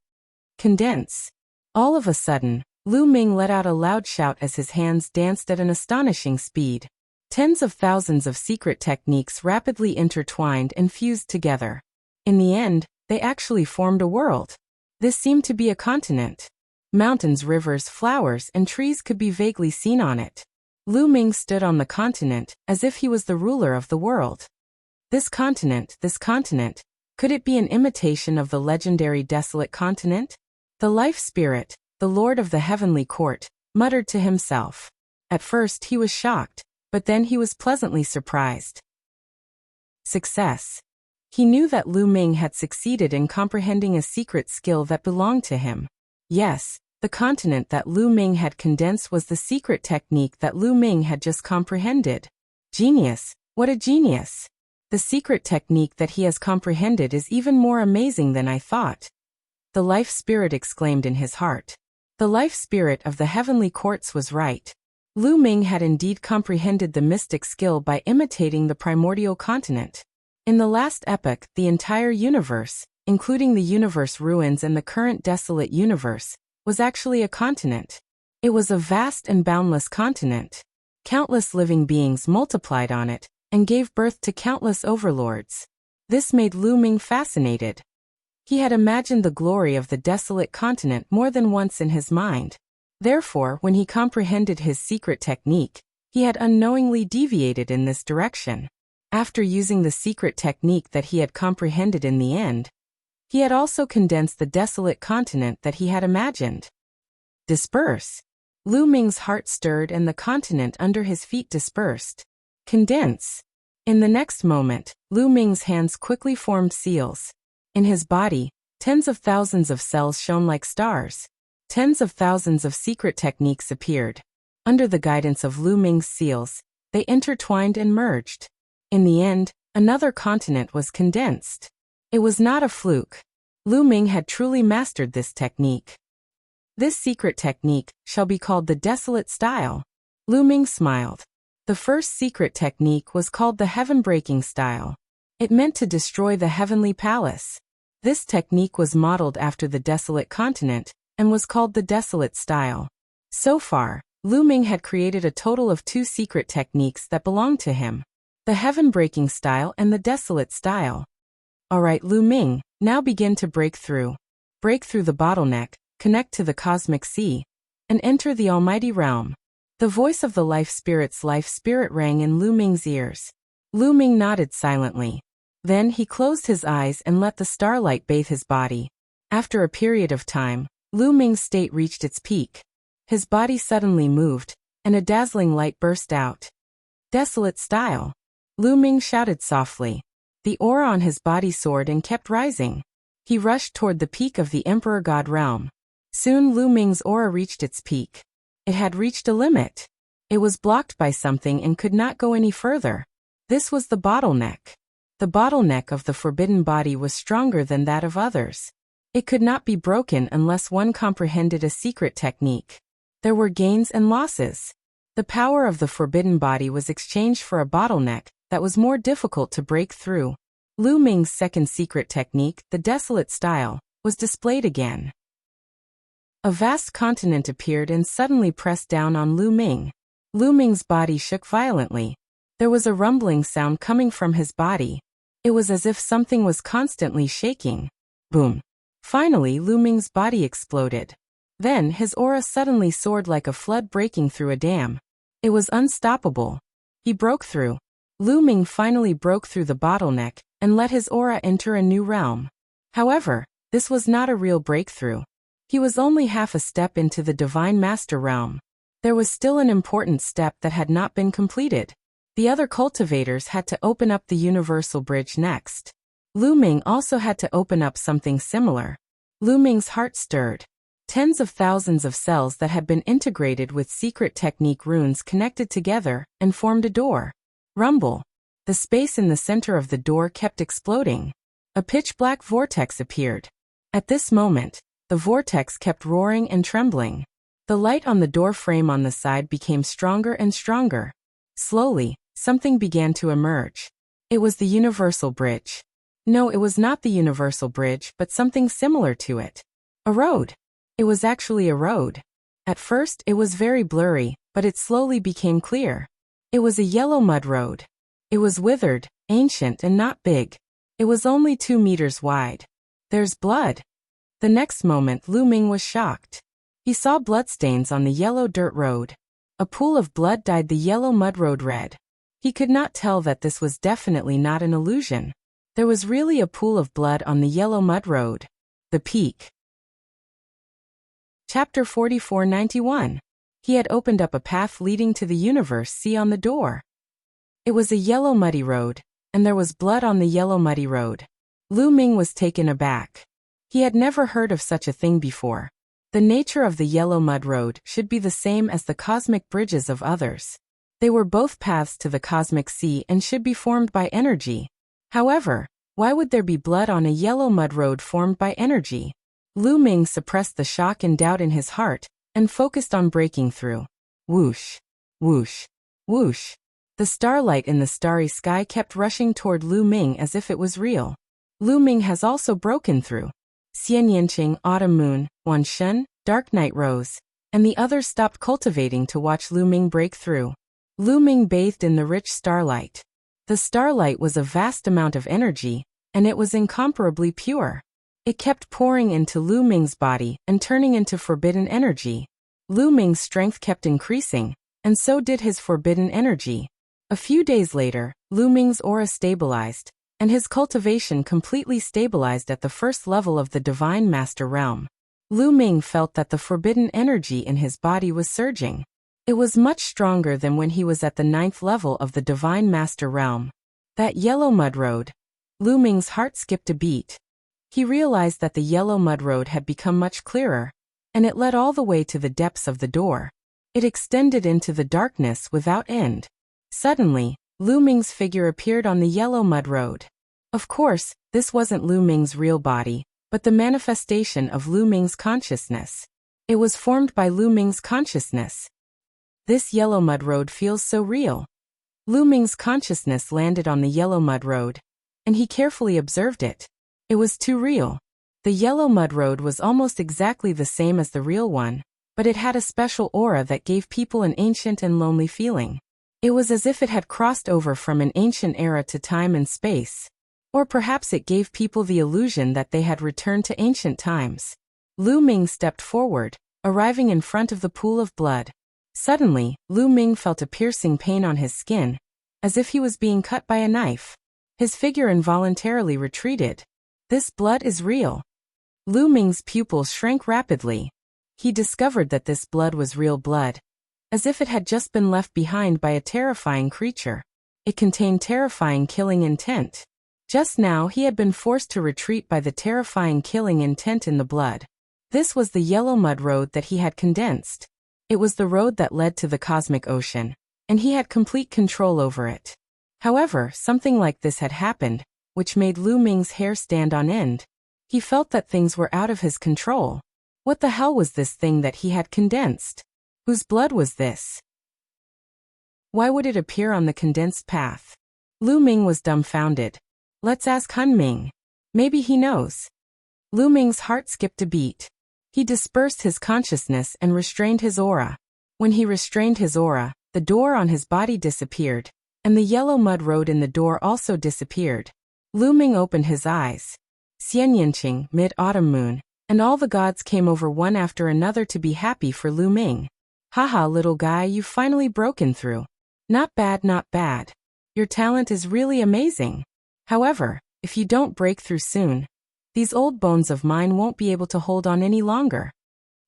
A: Condense. All of a sudden, Lu Ming let out a loud shout as his hands danced at an astonishing speed. Tens of thousands of secret techniques rapidly intertwined and fused together. In the end, they actually formed a world. This seemed to be a continent. Mountains, rivers, flowers, and trees could be vaguely seen on it. Lu Ming stood on the continent, as if he was the ruler of the world. This continent, could it be an imitation of the legendary desolate continent? The life spirit, the lord of the heavenly court, muttered to himself. At first he was shocked, but then he was pleasantly surprised. Success. He knew that Lu Ming had succeeded in comprehending a secret skill that belonged to him. Yes, the continent that Lu Ming had condensed was the secret technique that Lu Ming had just comprehended. Genius, what a genius! The secret technique that he has comprehended is even more amazing than I thought. The life spirit exclaimed in his heart. The life spirit of the heavenly courts was right. Lu Ming had indeed comprehended the mystic skill by imitating the primordial continent. In the last epoch, the entire universe, including the universe ruins and the current desolate universe, was actually a continent. It was a vast and boundless continent. Countless living beings multiplied on it, and gave birth to countless overlords. This made Lu Ming fascinated. He had imagined the glory of the desolate continent more than once in his mind. Therefore, when he comprehended his secret technique, he had unknowingly deviated in this direction. After using the secret technique that he had comprehended in the end, he had also condensed the desolate continent that he had imagined. Disperse. Lu Ming's heart stirred and the continent under his feet dispersed. Condense. In the next moment, Lu Ming's hands quickly formed seals. In his body, tens of thousands of cells shone like stars. Tens of thousands of secret techniques appeared. Under the guidance of Lu Ming's seals, they intertwined and merged. In the end, another continent was condensed. It was not a fluke. Lu Ming had truly mastered this technique. This secret technique shall be called the desolate style. Lu Ming smiled. The first secret technique was called the heaven-breaking style. It meant to destroy the heavenly palace. This technique was modeled after the desolate continent, and was called the desolate style. So far, Lu Ming had created a total of 2 secret techniques that belonged to him. The heaven-breaking style and the desolate style. Alright Lu Ming, now begin to break through. Break through the bottleneck, connect to the cosmic sea, and enter the almighty realm. The voice of the life spirit rang in Lu Ming's ears. Lu Ming nodded silently. Then he closed his eyes and let the starlight bathe his body. After a period of time, Lu Ming's state reached its peak. His body suddenly moved, and a dazzling light burst out. Desolate style. Lu Ming shouted softly. The aura on his body soared and kept rising. He rushed toward the peak of the Emperor God realm. Soon Lu Ming's aura reached its peak. It had reached a limit. It was blocked by something and could not go any further. This was the bottleneck. The bottleneck of the forbidden body was stronger than that of others. It could not be broken unless one comprehended a secret technique. There were gains and losses. The power of the forbidden body was exchanged for a bottleneck that was more difficult to break through. Lu Ming's second secret technique, the desolate style, was displayed again. A vast continent appeared and suddenly pressed down on Lu Ming. Lu Ming's body shook violently. There was a rumbling sound coming from his body. It was as if something was constantly shaking. Boom. Finally, Lu Ming's body exploded. Then his aura suddenly soared like a flood breaking through a dam. It was unstoppable. He broke through. Lu Ming finally broke through the bottleneck and let his aura enter a new realm. However, this was not a real breakthrough. He was only half a step into the Divine Master realm. There was still an important step that had not been completed. The other cultivators had to open up the universal bridge next. Lu Ming also had to open up something similar. Lu Ming's heart stirred. Tens of thousands of cells that had been integrated with secret technique runes connected together and formed a door. Rumble. The space in the center of the door kept exploding. A pitch-black vortex appeared. At this moment, The vortex kept roaring and trembling. The light on the door frame on the side became stronger and stronger. Slowly, something began to emerge. It was the universal bridge. No, it was not the universal bridge, but something similar to it. A road. It was actually a road. At first, it was very blurry, but it slowly became clear. It was a yellow mud road. It was withered, ancient and not big. It was only 2 meters wide. There's blood. The next moment Lu Ming was shocked. He saw bloodstains on the yellow dirt road. A pool of blood dyed the yellow mud road red. He could not tell that this was definitely not an illusion. There was really a pool of blood on the yellow mud road. The peak. Chapter 4491. He had opened up a path leading to the universe. See on the door. It was a yellow muddy road, and there was blood on the yellow muddy road. Lu Ming was taken aback. He had never heard of such a thing before. The nature of the yellow mud road should be the same as the cosmic bridges of others. They were both paths to the cosmic sea and should be formed by energy. However, why would there be blood on a yellow mud road formed by energy? Lu Ming suppressed the shock and doubt in his heart, and focused on breaking through. Whoosh, whoosh, whoosh. The starlight in the starry sky kept rushing toward Lu Ming as if it was real. Lu Ming has also broken through. Xianyanqing, autumn moon, Wanshun, dark night rose, and the others stopped cultivating to watch Lu Ming break through. Lu Ming bathed in the rich starlight. The starlight was a vast amount of energy, and it was incomparably pure. It kept pouring into Lu Ming's body and turning into forbidden energy. Lu Ming's strength kept increasing, and so did his forbidden energy. A few days later, Lu Ming's aura stabilized, and his cultivation completely stabilized at the first level of the Divine Master Realm. Lu Ming felt that the forbidden energy in his body was surging. It was much stronger than when he was at the 9th level of the Divine Master Realm. That yellow mud road. Lu Ming's heart skipped a beat. He realized that the yellow mud road had become much clearer, and it led all the way to the depths of the door. It extended into the darkness without end. Suddenly, Lu Ming's figure appeared on the yellow mud road. Of course, this wasn't Lu Ming's real body, but the manifestation of Lu Ming's consciousness. It was formed by Lu Ming's consciousness. This yellow mud road feels so real. Lu Ming's consciousness landed on the yellow mud road, and he carefully observed it. It was too real. The yellow mud road was almost exactly the same as the real one, but it had a special aura that gave people an ancient and lonely feeling. It was as if it had crossed over from an ancient era to time and space. Or perhaps it gave people the illusion that they had returned to ancient times. Lu Ming stepped forward, arriving in front of the pool of blood. Suddenly, Lu Ming felt a piercing pain on his skin, as if he was being cut by a knife. His figure involuntarily retreated. This blood is real. Lu Ming's pupils shrank rapidly. He discovered that this blood was real blood, as if it had just been left behind by a terrifying creature. It contained terrifying killing intent. Just now he had been forced to retreat by the terrifying killing intent in the blood. This was the yellow mud road that he had condensed. It was the road that led to the cosmic ocean, and he had complete control over it. However, something like this had happened, which made Lu Ming's hair stand on end. He felt that things were out of his control. What the hell was this thing that he had condensed? Whose blood was this? Why would it appear on the condensed path? Lu Ming was dumbfounded. Let's ask Han Ming. Maybe he knows. Lu Ming's heart skipped a beat. He dispersed his consciousness and restrained his aura. When he restrained his aura, the door on his body disappeared, and the yellow mud road in the door also disappeared. Lu Ming opened his eyes. Xianyanqing, mid-autumn moon, and all the gods came over one after another to be happy for Lu Ming. Haha, little guy, you've finally broken through. Not bad, not bad. Your talent is really amazing. However, if you don't break through soon, these old bones of mine won't be able to hold on any longer.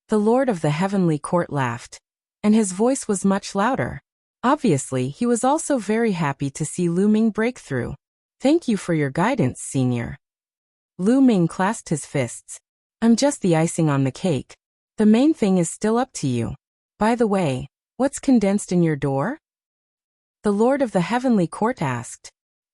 A: The Lord of the Heavenly Court laughed, and his voice was much louder. Obviously, he was also very happy to see Lu Ming break through. Thank you for your guidance, Senior. Lu Ming clasped his fists. I'm just the icing on the cake. The main thing is still up to you. By the way, what's condensed in your door? The Lord of the Heavenly Court asked.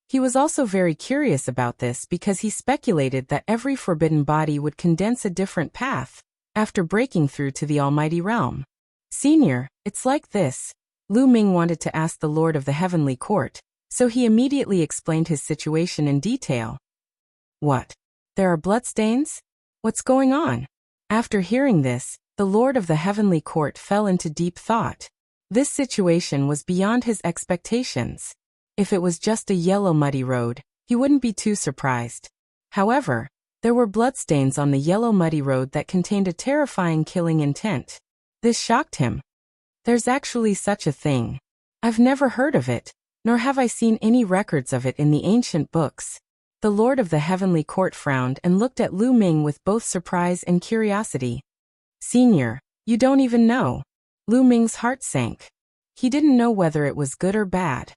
A: He was also very curious about this because he speculated that every forbidden body would condense a different path after breaking through to the Almighty Realm. Senior, it's like this. Lu Ming wanted to ask the Lord of the Heavenly Court, so he immediately explained his situation in detail. What? There are bloodstains? What's going on? After hearing this, the Lord of the Heavenly Court fell into deep thought. This situation was beyond his expectations. If it was just a yellow muddy road, he wouldn't be too surprised. However, there were bloodstains on the yellow muddy road that contained a terrifying killing intent. This shocked him. There's actually such a thing. I've never heard of it, nor have I seen any records of it in the ancient books. The Lord of the Heavenly Court frowned and looked at Lu Ming with both surprise and curiosity. Senior, you don't even know. Lu Ming's heart sank. He didn't know whether it was good or bad.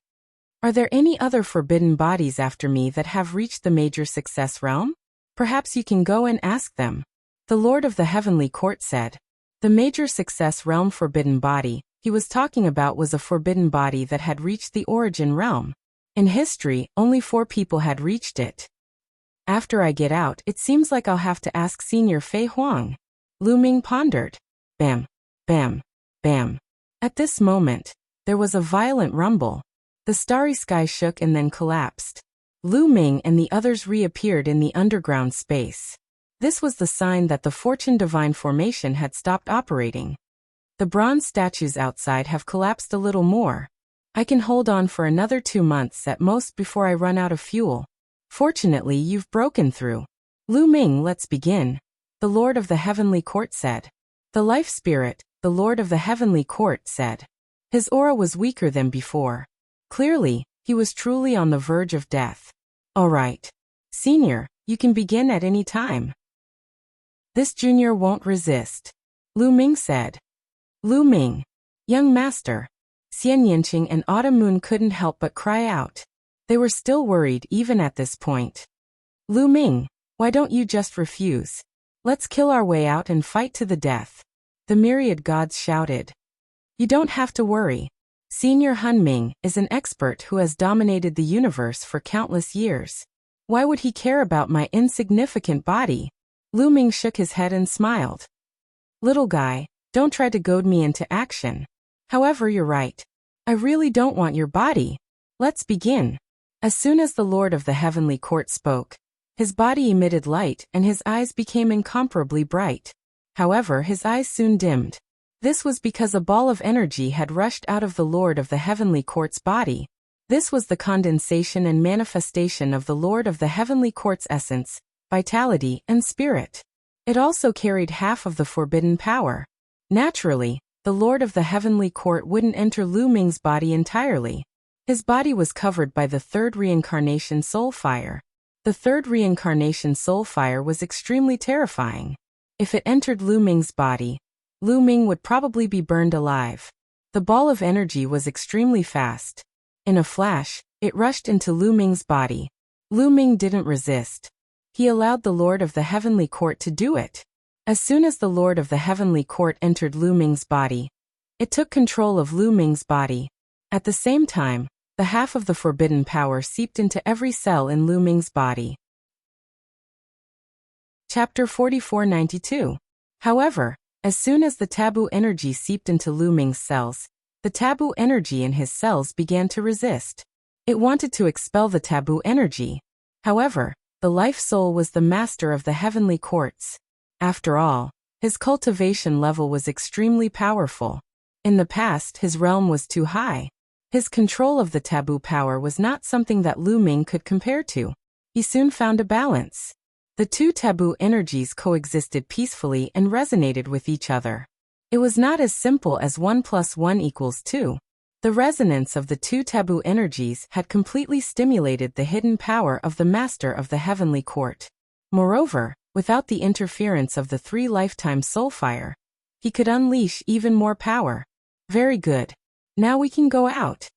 A: Are there any other forbidden bodies after me that have reached the major success realm? Perhaps you can go and ask them. The Lord of the Heavenly Court said. The major success realm forbidden body he was talking about was a forbidden body that had reached the origin realm. In history, only 4 people had reached it. After I get out, it seems like I'll have to ask Senior Fei Huang. Lu Ming pondered. Bam, bam, bam. At this moment, there was a violent rumble. The starry sky shook and then collapsed. Lu Ming and the others reappeared in the underground space. This was the sign that the Fortune Divine Formation had stopped operating. The bronze statues outside have collapsed a little more. I can hold on for another 2 months at most before I run out of fuel. Fortunately, you've broken through. Lu Ming, let's begin. The Lord of the Heavenly Court said. The Life Spirit, the Lord of the Heavenly Court said. His aura was weaker than before. Clearly, he was truly on the verge of death. All right. Senior, you can begin at any time. This junior won't resist. Lu Ming said. Lu Ming. Young master. Xian Yinqing and Autumn Moon couldn't help but cry out. They were still worried even at this point. Lu Ming, why don't you just refuse? Let's kill our way out and fight to the death. The myriad gods shouted. You don't have to worry. Senior Han Ming is an expert who has dominated the universe for countless years. Why would he care about my insignificant body? Lu Ming shook his head and smiled. Little guy, don't try to goad me into action. However, you're right. I really don't want your body. Let's begin. As soon as the Lord of the Heavenly Court spoke, his body emitted light and his eyes became incomparably bright. However, his eyes soon dimmed. This was because a ball of energy had rushed out of the Lord of the Heavenly Court's body. This was the condensation and manifestation of the Lord of the Heavenly Court's essence, vitality, and spirit. It also carried half of the forbidden power. Naturally, the Lord of the Heavenly Court wouldn't enter Lu Ming's body entirely. His body was covered by the third reincarnation soul fire. The third reincarnation soul fire was extremely terrifying. If it entered Lu Ming's body, Lu Ming would probably be burned alive. The ball of energy was extremely fast. In a flash, it rushed into Lu Ming's body. Lu Ming didn't resist. He allowed the Lord of the Heavenly Court to do it. As soon as the Lord of the Heavenly Court entered Lu Ming's body, it took control of Lu Ming's body. At the same time, the half of the forbidden power seeped into every cell in Lu Ming's body. Chapter 4492. However, as soon as the taboo energy seeped into Lu Ming's cells, the taboo energy in his cells began to resist. It wanted to expel the taboo energy. However, the life soul was the master of the heavenly courts. After all, his cultivation level was extremely powerful. In the past, his realm was too high. His control of the taboo power was not something that Lu Ming could compare to. He soon found a balance. The two taboo energies coexisted peacefully and resonated with each other. It was not as simple as 1 + 1 = 2. The resonance of the two taboo energies had completely stimulated the hidden power of the master of the heavenly court. Moreover, without the interference of the 3 lifetime soul fire, he could unleash even more power. Very good. Now we can go out.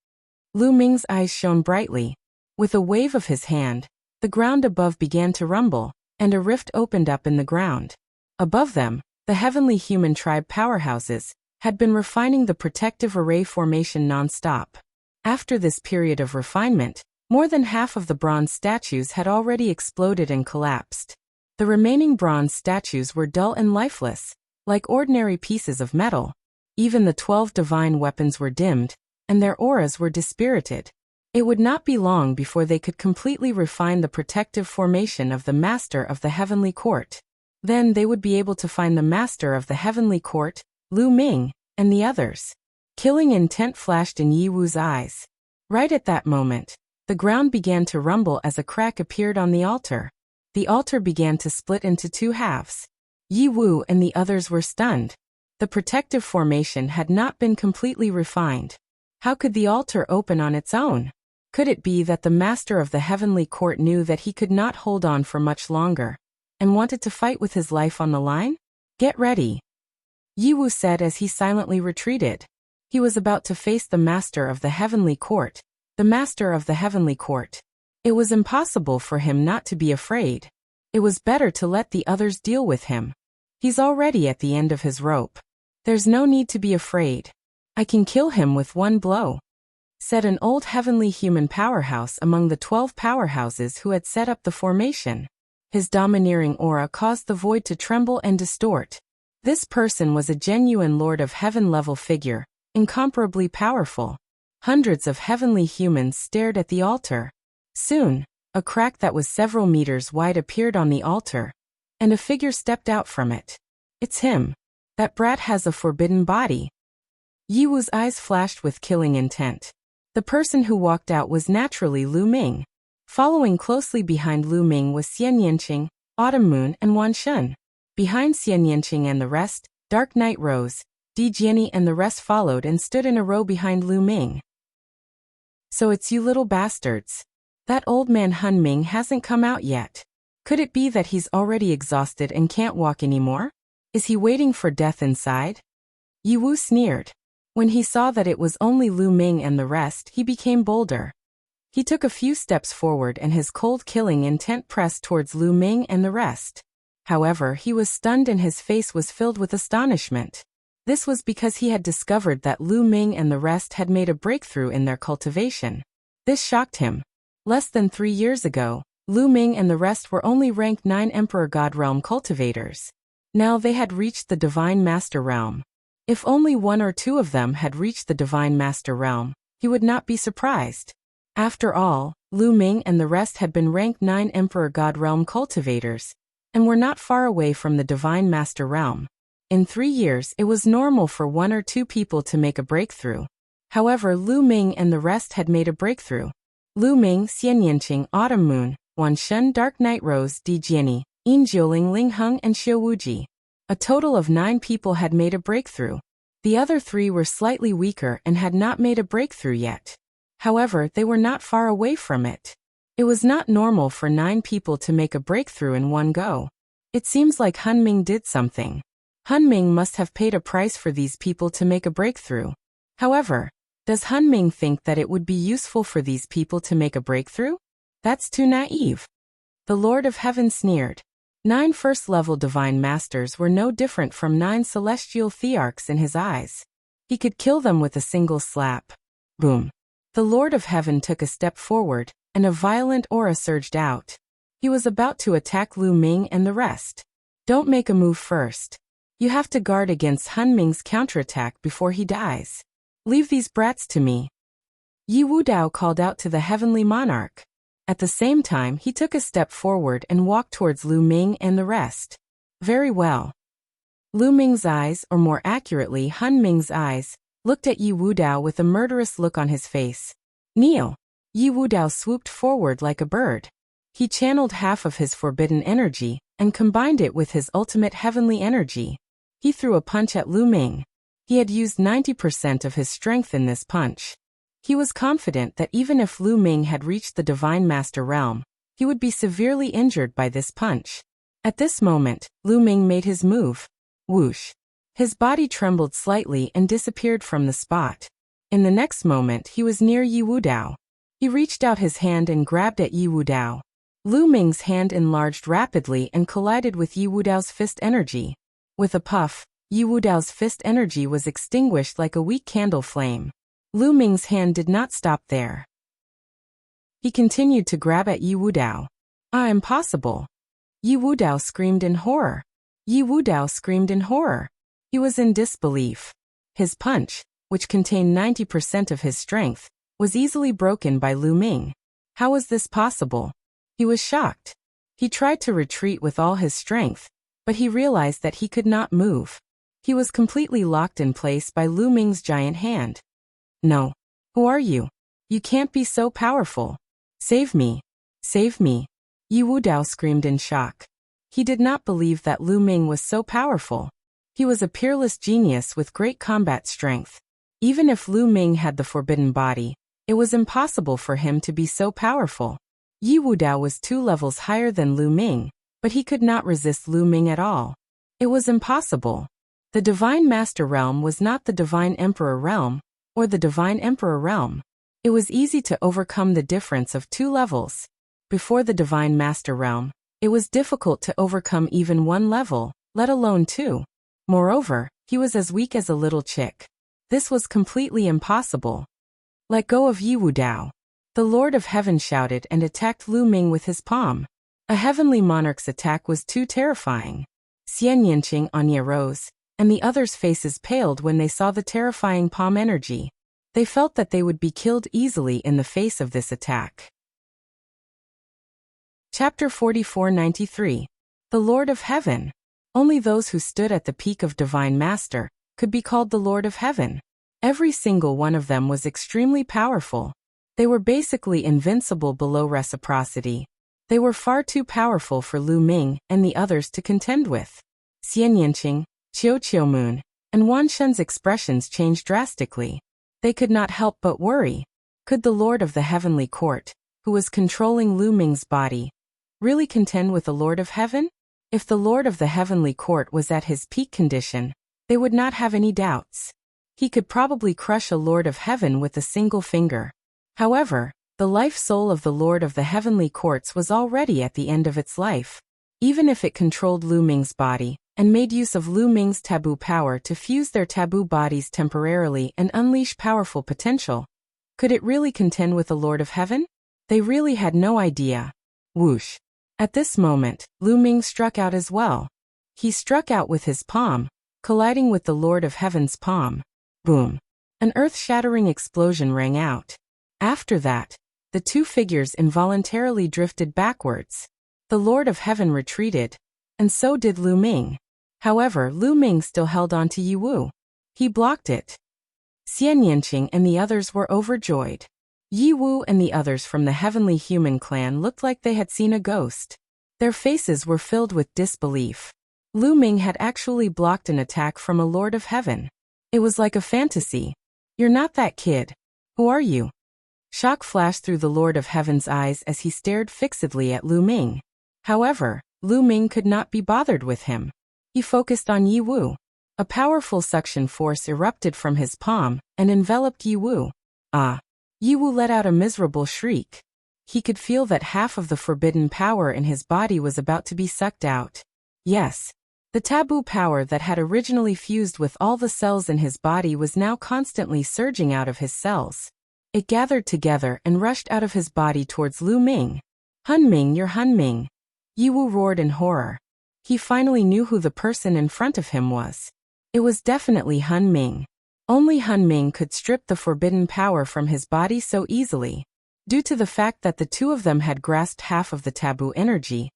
A: Lu Ming's eyes shone brightly. With a wave of his hand, the ground above began to rumble, and a rift opened up in the ground. Above them, the heavenly human tribe powerhouses had been refining the protective array formation non-stop. After this period of refinement, More than half of the bronze statues had already exploded and collapsed. The remaining bronze statues were dull and lifeless, like ordinary pieces of metal. Even the 12 divine weapons were dimmed, and their auras were dispirited. It would not be long before they could completely refine the protective formation of the Master of the Heavenly Court. Then they would be able to find the Master of the Heavenly Court, Lu Ming, and the others. Killing intent flashed in Yi Wu's eyes. Right at that moment, the ground began to rumble as a crack appeared on the altar. The altar began to split into 2 halves. Yi Wu and the others were stunned. The protective formation had not been completely refined. How could the altar open on its own? Could it be that the Master of the Heavenly Court knew that he could not hold on for much longer, and wanted to fight with his life on the line? Get ready, Yi Wu said as he silently retreated. He was about to face the Master of the Heavenly Court. The Master of the Heavenly Court. It was impossible for him not to be afraid. It was better to let the others deal with him. He's already at the end of his rope. There's no need to be afraid. I can kill him with one blow, said an old heavenly human powerhouse among the 12 powerhouses who had set up the formation. His domineering aura caused the void to tremble and distort. This person was a genuine Lord of Heaven-level figure, incomparably powerful. Hundreds of heavenly humans stared at the altar. Soon, a crack that was several meters wide appeared on the altar, and a figure stepped out from it. It's him. That brat has a forbidden body. Yi Wu's eyes flashed with killing intent. The person who walked out was naturally Lu Ming. Following closely behind Lu Ming was Xian Yanqing, Autumn Moon, and Wan Shun. Behind Xian Yanqing and the rest, Dark Night Rose, Di Jianni and the rest followed and stood in a row behind Lu Ming. So it's you little bastards. That old man Han Ming hasn't come out yet. Could it be that he's already exhausted and can't walk anymore? Is he waiting for death inside? Yi Wu sneered. When he saw that it was only Lu Ming and the rest, he became bolder. He took a few steps forward and his cold killing intent pressed towards Lu Ming and the rest. However, he was stunned and his face was filled with astonishment. This was because he had discovered that Lu Ming and the rest had made a breakthrough in their cultivation. This shocked him. Less than 3 years ago, Lu Ming and the rest were only ranked 9 Emperor God Realm cultivators. Now they had reached the Divine Master Realm. If only 1 or 2 of them had reached the Divine Master Realm, he would not be surprised. After all, Lu Ming and the rest had been ranked 9 Emperor God Realm cultivators, and were not far away from the Divine Master Realm. In 3 years, it was normal for 1 or 2 people to make a breakthrough. However, Lu Ming and the rest had made a breakthrough. Lu Ming, Xian Yanqing, Autumn Moon, Wan Shun, Dark Night Rose, Di Jianni, Yin Jiuling, Ling Heng, and Xiu Wuji. A total of 9 people had made a breakthrough. The other 3 were slightly weaker and had not made a breakthrough yet. However, they were not far away from it. It was not normal for 9 people to make a breakthrough in one go. It seems like Han Ming did something. Han Ming must have paid a price for these people to make a breakthrough. However, does Han Ming think that it would be useful for these people to make a breakthrough? That's too naive. The Lord of Heaven sneered. 9 first-level divine masters were no different from 9 celestial thearchs in his eyes. He could kill them with a single slap. Boom. The Lord of Heaven took a step forward, and a violent aura surged out. He was about to attack Lu Ming and the rest. Don't make a move first. You have to guard against Han Ming's counterattack before he dies. Leave these brats to me. Yi Wu Dao called out to the heavenly monarch. At the same time, he took a step forward and walked towards Lu Ming and the rest. Very well. Lu Ming's eyes, or more accurately Han Ming's eyes, looked at Yi Wu Dao with a murderous look on his face. Kneel. Yi Wu Dao swooped forward like a bird. He channeled half of his forbidden energy, and combined it with his ultimate heavenly energy. He threw a punch at Lu Ming. He had used 90% of his strength in this punch. He was confident that even if Lu Ming had reached the Divine Master Realm, he would be severely injured by this punch. At this moment, Lu Ming made his move. Whoosh. His body trembled slightly and disappeared from the spot. In the next moment, he was near Yi Wu Dao. He reached out his hand and grabbed at Yi Wu Dao. Lu Ming's hand enlarged rapidly and collided with Yi Wu Dao's fist energy. With a puff, Yi Wu Dao's fist energy was extinguished like a weak candle flame. Lu Ming's hand did not stop there. He continued to grab at Yi Wudao. Ah, impossible. Yi Wudao screamed in horror. Yi Wudao screamed in horror. He was in disbelief. His punch, which contained 90% of his strength, was easily broken by Lu Ming. How was this possible? He was shocked. He tried to retreat with all his strength, but he realized that he could not move. He was completely locked in place by Lu Ming's giant hand. No. Who are you? You can't be so powerful. Save me. Save me. Yi Wudao screamed in shock. He did not believe that Lu Ming was so powerful. He was a peerless genius with great combat strength. Even if Lu Ming had the forbidden body, it was impossible for him to be so powerful. Yi Wudao was 2 levels higher than Lu Ming, but he could not resist Lu Ming at all. It was impossible. The Divine Master Realm was not the Divine Emperor Realm, or the Divine Emperor Realm. It was easy to overcome the difference of 2 levels. Before the Divine Master Realm, it was difficult to overcome even 1 level, let alone 2. Moreover, he was as weak as a little chick. This was completely impossible. Let go of Yi Wudao. The Lord of Heaven shouted and attacked Lu Ming with his palm. A heavenly monarch's attack was too terrifying. Xian Yinqing Anya rose, and the others' faces paled when they saw the terrifying palm energy. They felt that they would be killed easily in the face of this attack. Chapter 4493. The Lord of Heaven. Only those who stood at the peak of Divine Master could be called the Lord of Heaven. Every single one of them was extremely powerful. They were basically invincible below reciprocity. They were far too powerful for Lu Ming and the others to contend with. Xian Yinqing, Qiu Qiumun, and Wan Shun's expressions changed drastically. They could not help but worry. Could the Lord of the Heavenly Court, who was controlling Lu Ming's body, really contend with the Lord of Heaven? If the Lord of the Heavenly Court was at his peak condition, they would not have any doubts. He could probably crush a Lord of Heaven with a single finger. However, the life soul of the Lord of the Heavenly Courts was already at the end of its life. Even if it controlled Lu Ming's body, and made use of Lu Ming's taboo power to fuse their taboo bodies temporarily and unleash powerful potential, could it really contend with the Lord of Heaven? They really had no idea. Whoosh. At this moment, Lu Ming struck out as well. He struck out with his palm, colliding with the Lord of Heaven's palm. Boom. An earth-shattering explosion rang out. After that, the 2 figures involuntarily drifted backwards. The Lord of Heaven retreated, and so did Lu Ming. However, Lu Ming still held on to Yi Wu. He blocked it. Xian Yinqing and the others were overjoyed. Yi Wu and the others from the Heavenly Human clan looked like they had seen a ghost. Their faces were filled with disbelief. Lu Ming had actually blocked an attack from a Lord of Heaven. It was like a fantasy. You're not that kid. Who are you? Shock flashed through the Lord of Heaven's eyes as he stared fixedly at Lu Ming. However, Lu Ming could not be bothered with him. He focused on Yi Wu. A powerful suction force erupted from his palm and enveloped Yi Wu. Ah! Yi Wu let out a miserable shriek. He could feel that half of the forbidden power in his body was about to be sucked out. Yes. The taboo power that had originally fused with all the cells in his body was now constantly surging out of his cells. It gathered together and rushed out of his body towards Lu Ming. Hun Ming, you're Hun Ming. Yi Wu roared in horror. He finally knew who the person in front of him was. It was definitely Hun Ming. Only Hun Ming could strip the forbidden power from his body so easily. Due to the fact that the 2 of them had grasped half of the taboo energy,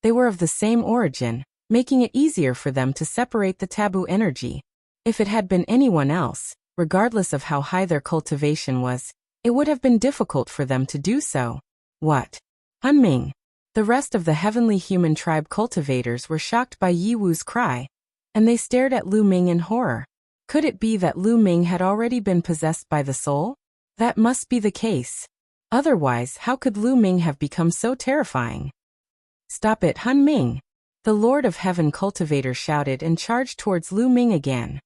A: they were of the same origin, making it easier for them to separate the taboo energy. If it had been anyone else, regardless of how high their cultivation was, it would have been difficult for them to do so. What? Hun Ming. The rest of the Heavenly Human Tribe cultivators were shocked by Yi Wu's cry, and they stared at Lu Ming in horror. Could it be that Lu Ming had already been possessed by the soul? That must be the case. Otherwise, how could Lu Ming have become so terrifying? Stop it, Hun Ming! The Lord of Heaven cultivator shouted and charged towards Lu Ming again.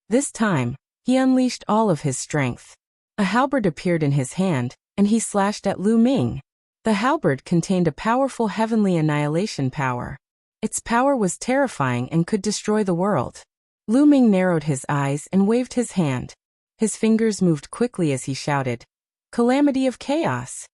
A: This time, he unleashed all of his strength. A halberd appeared in his hand, and he slashed at Lu Ming. The halberd contained a powerful heavenly annihilation power. Its power was terrifying and could destroy the world. Lu Ming narrowed his eyes and waved his hand. His fingers moved quickly as he shouted, "Calamity of chaos!"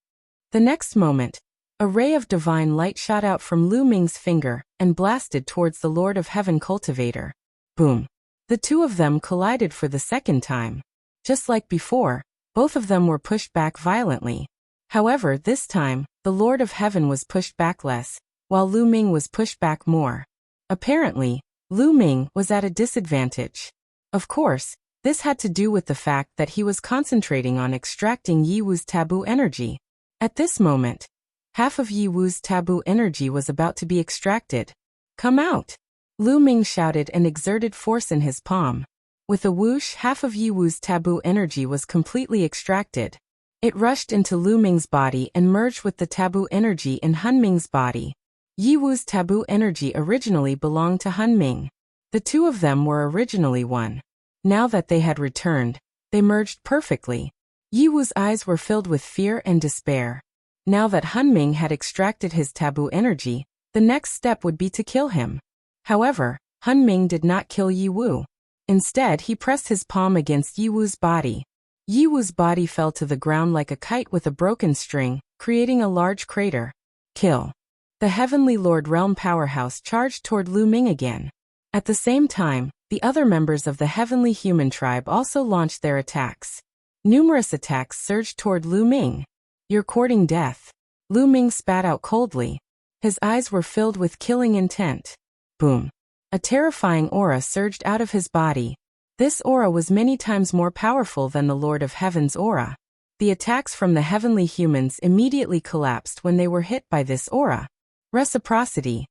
A: The next moment, a ray of divine light shot out from Lu Ming's finger and blasted towards the Lord of Heaven cultivator. Boom! The two of them collided for the second time. Just like before, both of them were pushed back violently. However, this time, the Lord of Heaven was pushed back less, while Lu Ming was pushed back more. Apparently, Lu Ming was at a disadvantage. Of course, this had to do with the fact that he was concentrating on extracting Yi Wu's taboo energy. At this moment, half of Yi Wu's taboo energy was about to be extracted. Come out! Lu Ming shouted and exerted force in his palm. With a whoosh, half of Yi Wu's taboo energy was completely extracted. It rushed into Lu Ming's body and merged with the taboo energy in Han Ming's body. Yi Wu's taboo energy originally belonged to Han Ming. The two of them were originally one. Now that they had returned, they merged perfectly. Yi Wu's eyes were filled with fear and despair. Now that Han Ming had extracted his taboo energy, the next step would be to kill him. However, Han Ming did not kill Yi Wu. Instead, he pressed his palm against Yi Wu's body. Yi Wu's body fell to the ground like a kite with a broken string, creating a large crater. Kill. The Heavenly Lord Realm Powerhouse charged toward Lu Ming again. At the same time, the other members of the Heavenly Human Tribe also launched their attacks. Numerous attacks surged toward Lu Ming. You're courting death. Lu Ming spat out coldly. His eyes were filled with killing intent. Boom. A terrifying aura surged out of his body. This aura was many times more powerful than the Lord of Heaven's aura. The attacks from the heavenly humans immediately collapsed when they were hit by this aura. Reciprocity.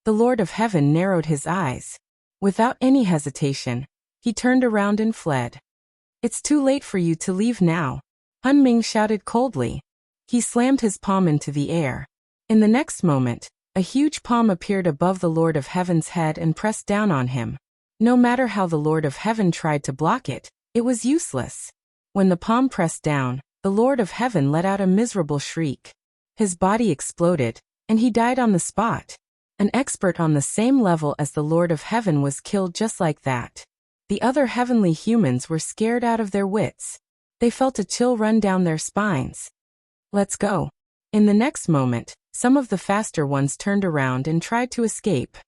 A: The Lord of Heaven narrowed his eyes. Without any hesitation, he turned around and fled. It's too late for you to leave now. Han Ming shouted coldly. He slammed his palm into the air. In the next moment, a huge palm appeared above the Lord of Heaven's head and pressed down on him. No matter how the Lord of Heaven tried to block it, it was useless. When the palm pressed down, the Lord of Heaven let out a miserable shriek. His body exploded, and he died on the spot. An expert on the same level as the Lord of Heaven was killed just like that. The other heavenly humans were scared out of their wits. They felt a chill run down their spines. Let's go. In the next moment, some of the faster ones turned around and tried to escape.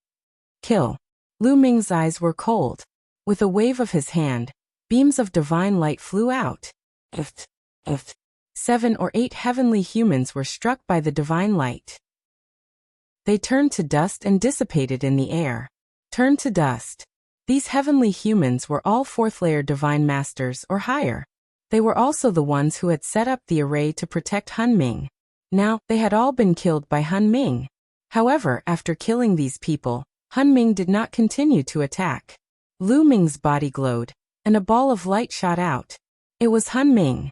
A: Kill. Lu Ming's eyes were cold. With a wave of his hand, beams of divine light flew out. 7 or 8 heavenly humans were struck by the divine light. They turned to dust and dissipated in the air. Turned to dust. These heavenly humans were all 4th-layer divine masters or higher. They were also the ones who had set up the array to protect Han Ming. Now, they had all been killed by Han Ming. However, after killing these people, Han Ming did not continue to attack. Lu Ming's body glowed, and a ball of light shot out. It was Han Ming.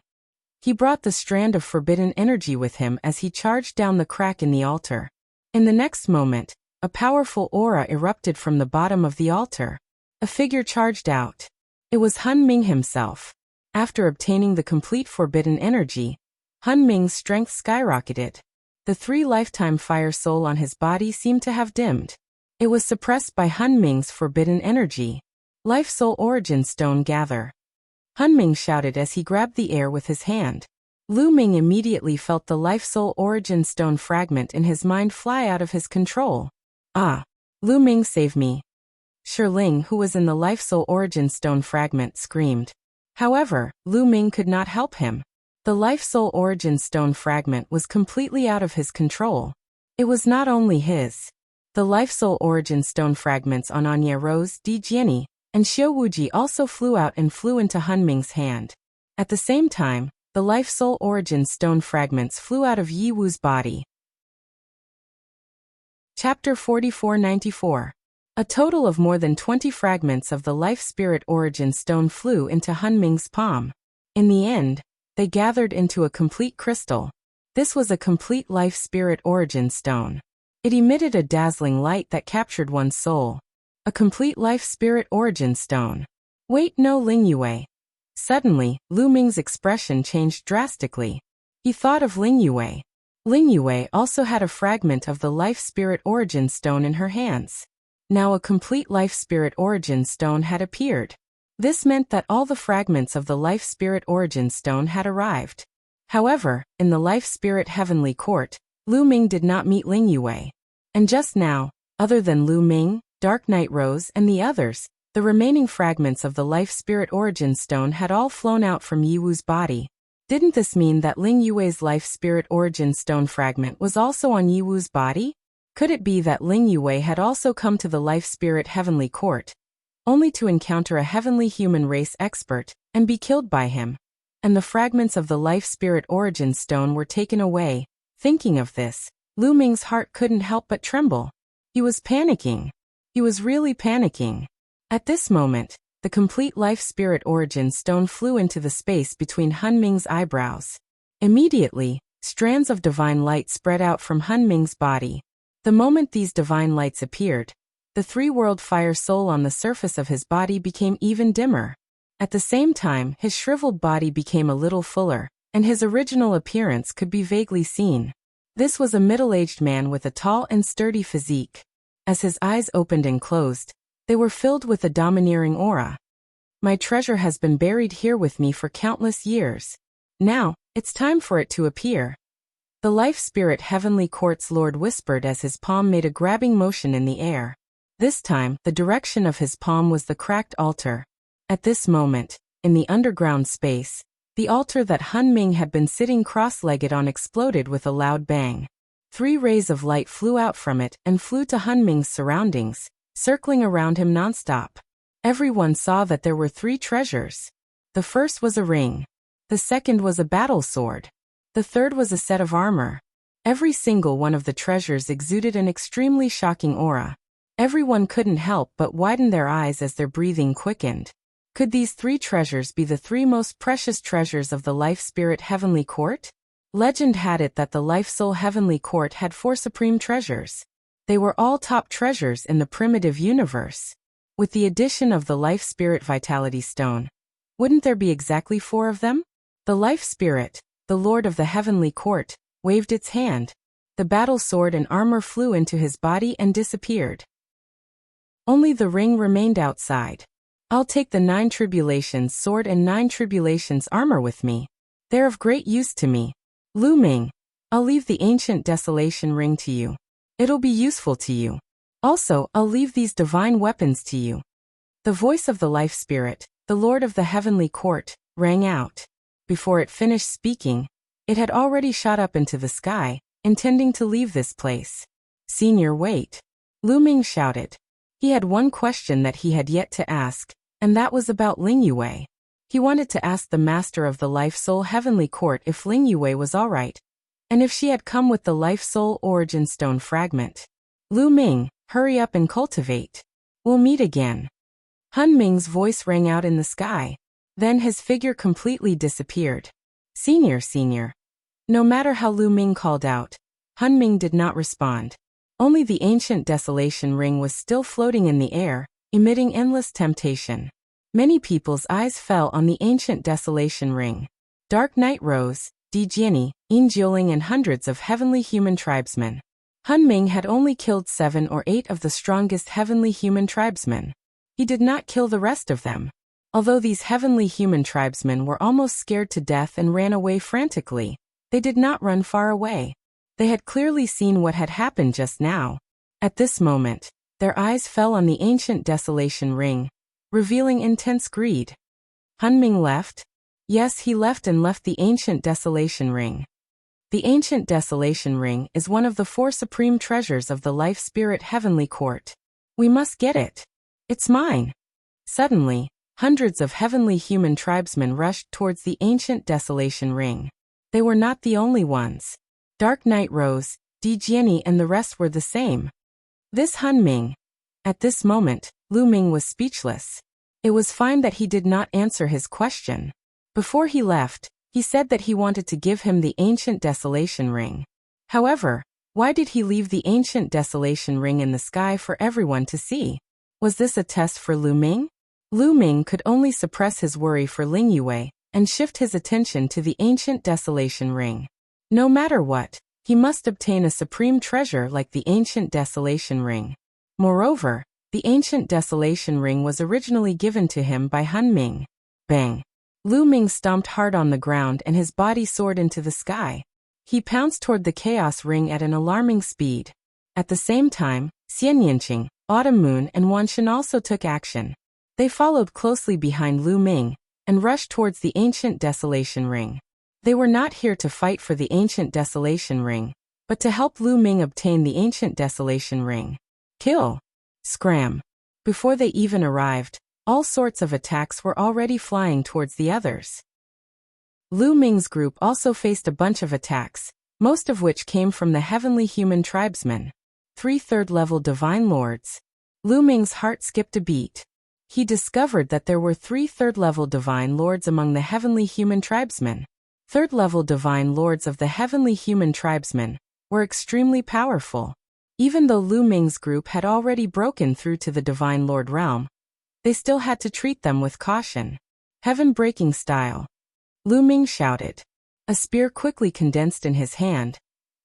A: He brought the strand of forbidden energy with him as he charged down the crack in the altar. In the next moment, a powerful aura erupted from the bottom of the altar. A figure charged out. It was Han Ming himself. After obtaining the complete forbidden energy, Han Ming's strength skyrocketed. The 3 lifetime fire soul on his body seemed to have dimmed. It was suppressed by Han Ming's forbidden energy. Life Soul Origin Stone gather. Han Ming shouted as he grabbed the air with his hand. Lu Ming immediately felt the Life Soul Origin Stone fragment in his mind fly out of his control. Ah! Lu Ming, save me! Shiling, who was in the Life Soul Origin Stone fragment, screamed. However, Lu Ming could not help him. The Life Soul Origin Stone fragment was completely out of his control. It was not only his. The Life Soul Origin Stone fragments on Anya Rose, Di Jiani, and Xiao Wuji also flew out and flew into Han Ming's hand. At the same time, the Life Soul Origin Stone fragments flew out of Yi Wu's body. Chapter 4494. A total of more than 20 fragments of the Life Spirit Origin Stone flew into Han Ming's palm. In the end, they gathered into a complete crystal. This was a complete Life Spirit Origin Stone. It emitted a dazzling light that captured one's soul. A complete Life Spirit Origin Stone. Wait, no, Ling Yue. Suddenly, Lu Ming's expression changed drastically. He thought of Ling Yue. Ling Yue also had a fragment of the Life Spirit Origin Stone in her hands. Now a complete Life Spirit Origin Stone had appeared. This meant that all the fragments of the Life Spirit Origin Stone had arrived. However, in the Life Spirit Heavenly Court, Lu Ming did not meet Ling Yue. And just now, other than Lu Ming, Dark Knight Rose, and the others, the remaining fragments of the Life Spirit Origin Stone had all flown out from Yiwu's body. Didn't this mean that Ling Yue's Life Spirit Origin Stone fragment was also on Yiwu's body? Could it be that Ling Yue had also come to the Life Spirit Heavenly Court, only to encounter a heavenly human race expert, and be killed by him? And the fragments of the Life Spirit Origin Stone were taken away. Thinking of this, Lu Ming's heart couldn't help but tremble. He was panicking. He was really panicking. At this moment, the complete Life Spirit Origin Stone flew into the space between Han Ming's eyebrows. Immediately, strands of divine light spread out from Han Ming's body. The moment these divine lights appeared, the three-world fire soul on the surface of his body became even dimmer. At the same time, his shriveled body became a little fuller, and his original appearance could be vaguely seen. This was a middle-aged man with a tall and sturdy physique. As his eyes opened and closed, they were filled with a domineering aura. My treasure has been buried here with me for countless years. Now, it's time for it to appear. The Life Spirit Heavenly Court's Lord whispered as his palm made a grabbing motion in the air. This time, the direction of his palm was the cracked altar. At this moment, in the underground space, the altar that Han Ming had been sitting cross-legged on exploded with a loud bang. 3 rays of light flew out from it and flew to Han Ming's surroundings, circling around him nonstop. Everyone saw that there were 3 treasures. The first was a ring. The second was a battle sword. The third was a set of armor. Every single one of the treasures exuded an extremely shocking aura. Everyone couldn't help but widen their eyes as their breathing quickened. Could these 3 treasures be the 3 most precious treasures of the Life Spirit Heavenly Court? Legend had it that the Life Soul Heavenly Court had 4 supreme treasures. They were all top treasures in the primitive universe. With the addition of the Life Spirit Vitality Stone, wouldn't there be exactly 4 of them? The Life Spirit, the Lord of the Heavenly Court, waved its hand. The battle sword and armor flew into his body and disappeared. Only the ring remained outside. I'll take the 9 Tribulations sword and 9 Tribulations armor with me. They're of great use to me. Lu Ming, I'll leave the Ancient Desolation ring to you. It'll be useful to you. Also, I'll leave these divine weapons to you. The voice of the Life Spirit, the Lord of the Heavenly Court, rang out. Before it finished speaking, it had already shot up into the sky, intending to leave this place. Senior, wait. Lu Ming shouted. He had one question that he had yet to ask, and that was about Ling Yue. He wanted to ask the Master of the Life Soul Heavenly Court if Ling Yue was alright, and if she had come with the Life Soul Origin Stone fragment. Lu Ming, hurry up and cultivate. We'll meet again. Han Ming's voice rang out in the sky. Then his figure completely disappeared. Senior. No matter how Lu Ming called out, Han Ming did not respond. Only the Ancient Desolation ring was still floating in the air, emitting endless temptation. Many people's eyes fell on the Ancient Desolation ring. Dark Knight Rose, Di Jiani, Yin Jioling and hundreds of heavenly human tribesmen. Han Ming had only killed 7 or 8 of the strongest heavenly human tribesmen. He did not kill the rest of them. Although these heavenly human tribesmen were almost scared to death and ran away frantically, they did not run far away. They had clearly seen what had happened just now. At this moment, their eyes fell on the Ancient Desolation ring, revealing intense greed. Han Ming left? Yes, he left and left the Ancient Desolation ring. The Ancient Desolation ring is one of the 4 supreme treasures of the Life Spirit Heavenly Court. We must get it. It's mine. Suddenly, hundreds of heavenly human tribesmen rushed towards the Ancient Desolation ring. They were not the only ones. Dark Knight Rose, Di Jiani and the rest were the same. This Han Ming. At this moment, Lu Ming was speechless. It was fine that he did not answer his question. Before he left, he said that he wanted to give him the Ancient Desolation ring. However, why did he leave the Ancient Desolation ring in the sky for everyone to see? Was this a test for Lu Ming? Lu Ming could only suppress his worry for Ling Yue and shift his attention to the Ancient Desolation ring. No matter what, he must obtain a supreme treasure like the Ancient Desolation ring. Moreover, the Ancient Desolation ring was originally given to him by Han Ming. Bang! Lu Ming stomped hard on the ground and his body soared into the sky. He pounced toward the chaos ring at an alarming speed. At the same time, Xian Yinqing, Autumn Moon and Wanshan also took action. They followed closely behind Lu Ming and rushed towards the ancient Desolation Ring. They were not here to fight for the ancient Desolation Ring, but to help Lu Ming obtain the ancient Desolation Ring. Kill! Scram! Before they even arrived, all sorts of attacks were already flying towards the others. Lu Ming's group also faced a bunch of attacks, most of which came from the heavenly human tribesmen. 3 third-level divine lords. Lu Ming's heart skipped a beat. He discovered that there were 3 third-level divine lords among the heavenly human tribesmen. Third-level divine lords of the heavenly human tribesmen were extremely powerful. Even though Lu Ming's group had already broken through to the divine lord realm, they still had to treat them with caution. Heaven-breaking style. Lu Ming shouted. A spear quickly condensed in his hand,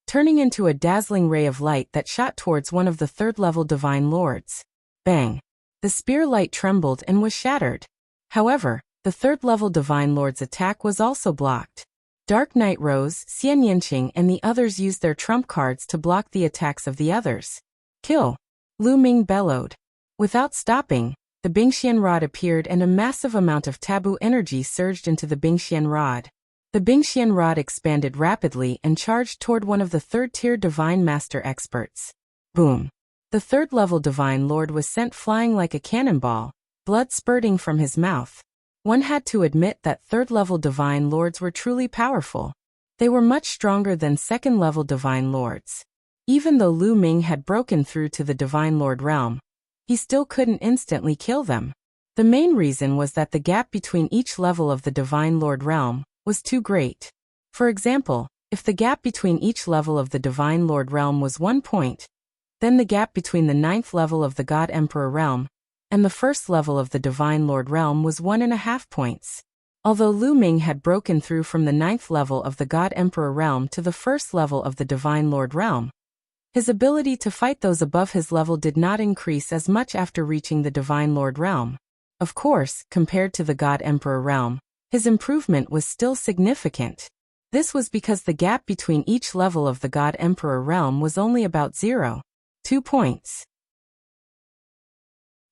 A: turning into a dazzling ray of light that shot towards one of the third-level divine lords. Bang! The spear light trembled and was shattered. However, the third-level divine lord's attack was also blocked. Dark Knight Rose, Xian Yinqing and the others used their trump cards to block the attacks of the others. Kill! Lu Ming bellowed. Without stopping, the Bingxian Rod appeared and a massive amount of taboo energy surged into the Bingxian Rod. The Bingxian Rod expanded rapidly and charged toward one of the third-tier Divine Master experts. Boom! The third-level Divine Lord was sent flying like a cannonball, blood spurting from his mouth. One had to admit that third-level Divine Lords were truly powerful. They were much stronger than second-level Divine Lords. Even though Lu Ming had broken through to the Divine Lord realm, he still couldn't instantly kill them. The main reason was that the gap between each level of the Divine Lord realm was too great. For example, if the gap between each level of the Divine Lord realm was 1 point, then the gap between the 9th level of the God Emperor realm and the 1st level of the Divine Lord realm was 1.5 points. Although Lu Ming had broken through from the 9th level of the God Emperor realm to the 1st level of the Divine Lord realm, his ability to fight those above his level did not increase as much after reaching the Divine Lord realm. Of course, compared to the God Emperor realm, his improvement was still significant. This was because the gap between each level of the God Emperor realm was only about 0.2 points.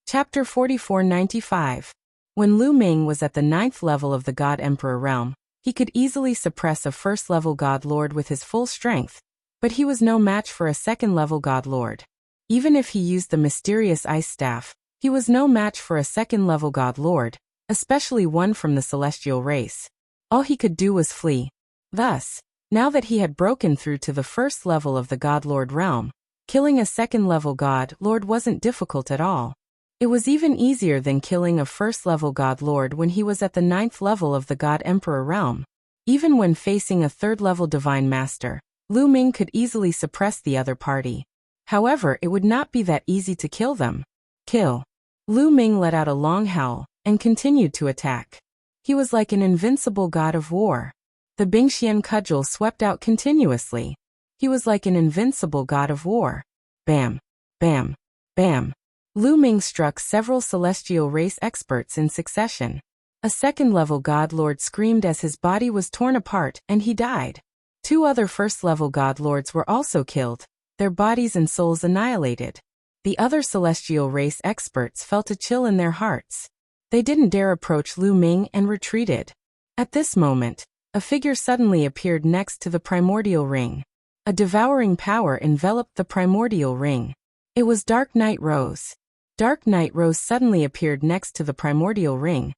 A: Chapter 4495. When Lu Ming was at the 9th level of the God Emperor realm, he could easily suppress a 1st-level God Lord with his full strength, but he was no match for a 2nd-level God Lord. Even if he used the mysterious ice staff, he was no match for a 2nd-level God Lord, especially one from the celestial race. All he could do was flee. Thus, now that he had broken through to the 1st level of the God Lord realm, killing a 2nd-level God Lord wasn't difficult at all. It was even easier than killing a 1st-level God Lord when he was at the 9th level of the God Emperor realm. Even when facing a 3rd-level Divine Master, Lu Ming could easily suppress the other party. However, it would not be that easy to kill them. Kill! Lu Ming let out a long howl and continued to attack. He was like an invincible god of war. The Bingxian cudgel swept out continuously. He was like an invincible god of war. Bam! Bam! Bam! Lu Ming struck several celestial race experts in succession. A 2nd-level God Lord screamed as his body was torn apart and he died. 2 other 1st-level God Lords were also killed, their bodies and souls annihilated. The other celestial race experts felt a chill in their hearts. They didn't dare approach Lu Ming and retreated. At this moment, a figure suddenly appeared next to the primordial ring. A devouring power enveloped the primordial ring. It was Dark Knight Rose. Dark Knight Rose suddenly appeared next to the primordial ring,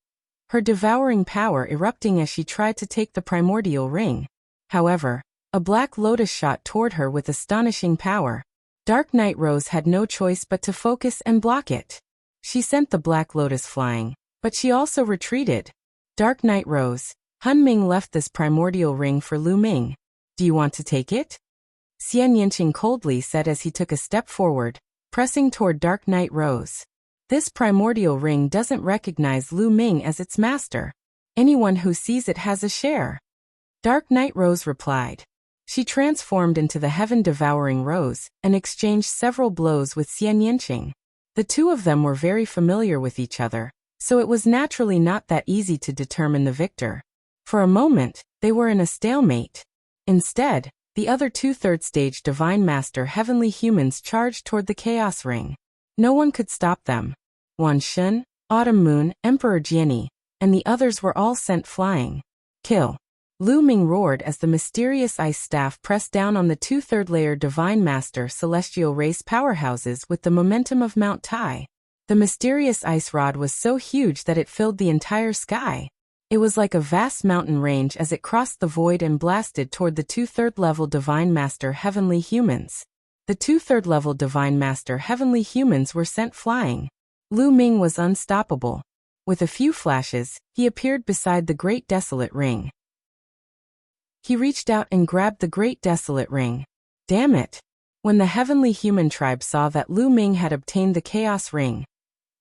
A: her devouring power erupting as she tried to take the primordial ring. However, a black lotus shot toward her with astonishing power. Dark Knight Rose had no choice but to focus and block it. She sent the black lotus flying, but she also retreated. Dark Knight Rose, Han Ming left this primordial ring for Lu Ming. Do you want to take it? Xian Yinqing coldly said as he took a step forward, pressing toward Dark Knight Rose. This primordial ring doesn't recognize Lu Ming as its master. Anyone who sees it has a share. Dark Knight Rose replied. She transformed into the heaven-devouring rose and exchanged several blows with Xian Yinqing. The two of them were very familiar with each other, so it was naturally not that easy to determine the victor. For a moment, they were in a stalemate. Instead, the other two-third stage Divine Master Heavenly Humans charged toward the Chaos Ring. No one could stop them. Wan Shun, Autumn Moon, Emperor Jiani, and the others were all sent flying. Kill! Lu Ming roared as the mysterious ice staff pressed down on the two-third layer Divine Master Celestial Race powerhouses with the momentum of Mount Tai. The mysterious ice rod was so huge that it filled the entire sky. It was like a vast mountain range as it crossed the void and blasted toward the two-third level Divine Master Heavenly Humans. The two-third level Divine Master Heavenly Humans were sent flying. Lu Ming was unstoppable. With a few flashes, he appeared beside the Great Desolate Ring. He reached out and grabbed the Great Desolate Ring. Damn it! When the Heavenly Human tribe saw that Lu Ming had obtained the Chaos Ring,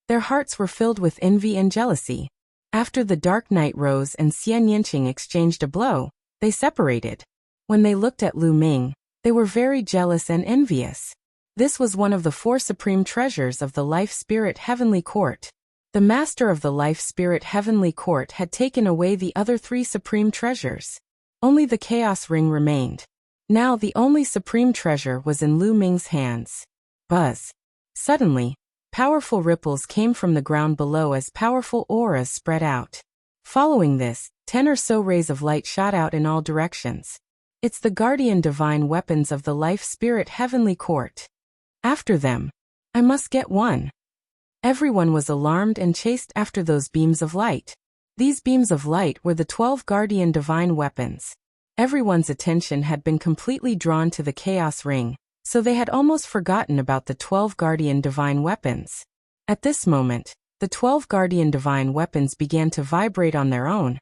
A: their hearts were filled with envy and jealousy. After the Dark Knight rose and Xian Yanqing exchanged a blow, they separated. When they looked at Lu Ming, they were very jealous and envious. This was one of the 4 supreme treasures of the Life Spirit Heavenly Court. The master of the Life Spirit Heavenly Court had taken away the other 3 supreme treasures. Only the Chaos Ring remained. Now the only supreme treasure was in Lu Ming's hands. Buzz! Suddenly, powerful ripples came from the ground below as powerful auras spread out. Following this, 10 or so rays of light shot out in all directions. It's the guardian divine weapons of the Life Spirit Heavenly Court. After them, I must get one. Everyone was alarmed and chased after those beams of light. These beams of light were the 12 guardian divine weapons. Everyone's attention had been completely drawn to the Chaos Ring, so they had almost forgotten about the 12 guardian divine weapons. At this moment, the 12 guardian divine weapons began to vibrate on their own,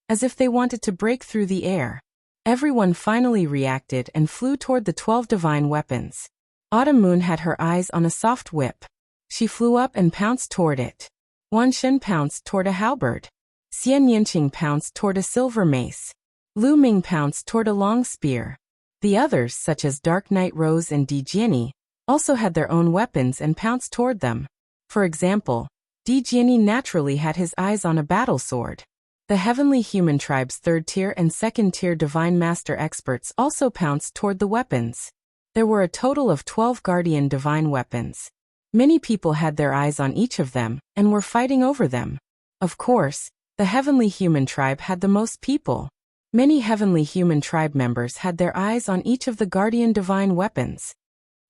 A: as if they wanted to break through the air. Everyone finally reacted and flew toward the 12 divine weapons. Autumn Moon had her eyes on a soft whip. She flew up and pounced toward it. Wan Shun pounced toward a halberd. Xian Yanqing pounced toward a silver mace. Lu Ming pounced toward a long spear. The others, such as Dark Knight Rose and Di Jiani, also had their own weapons and pounced toward them. For example, Di Jiani naturally had his eyes on a battle sword. The Heavenly Human Tribe's 3rd tier and 2nd tier Divine Master experts also pounced toward the weapons. There were a total of 12 guardian divine weapons. Many people had their eyes on each of them and were fighting over them. Of course, the Heavenly Human Tribe had the most people. Many Heavenly Human Tribe members had their eyes on each of the guardian divine weapons.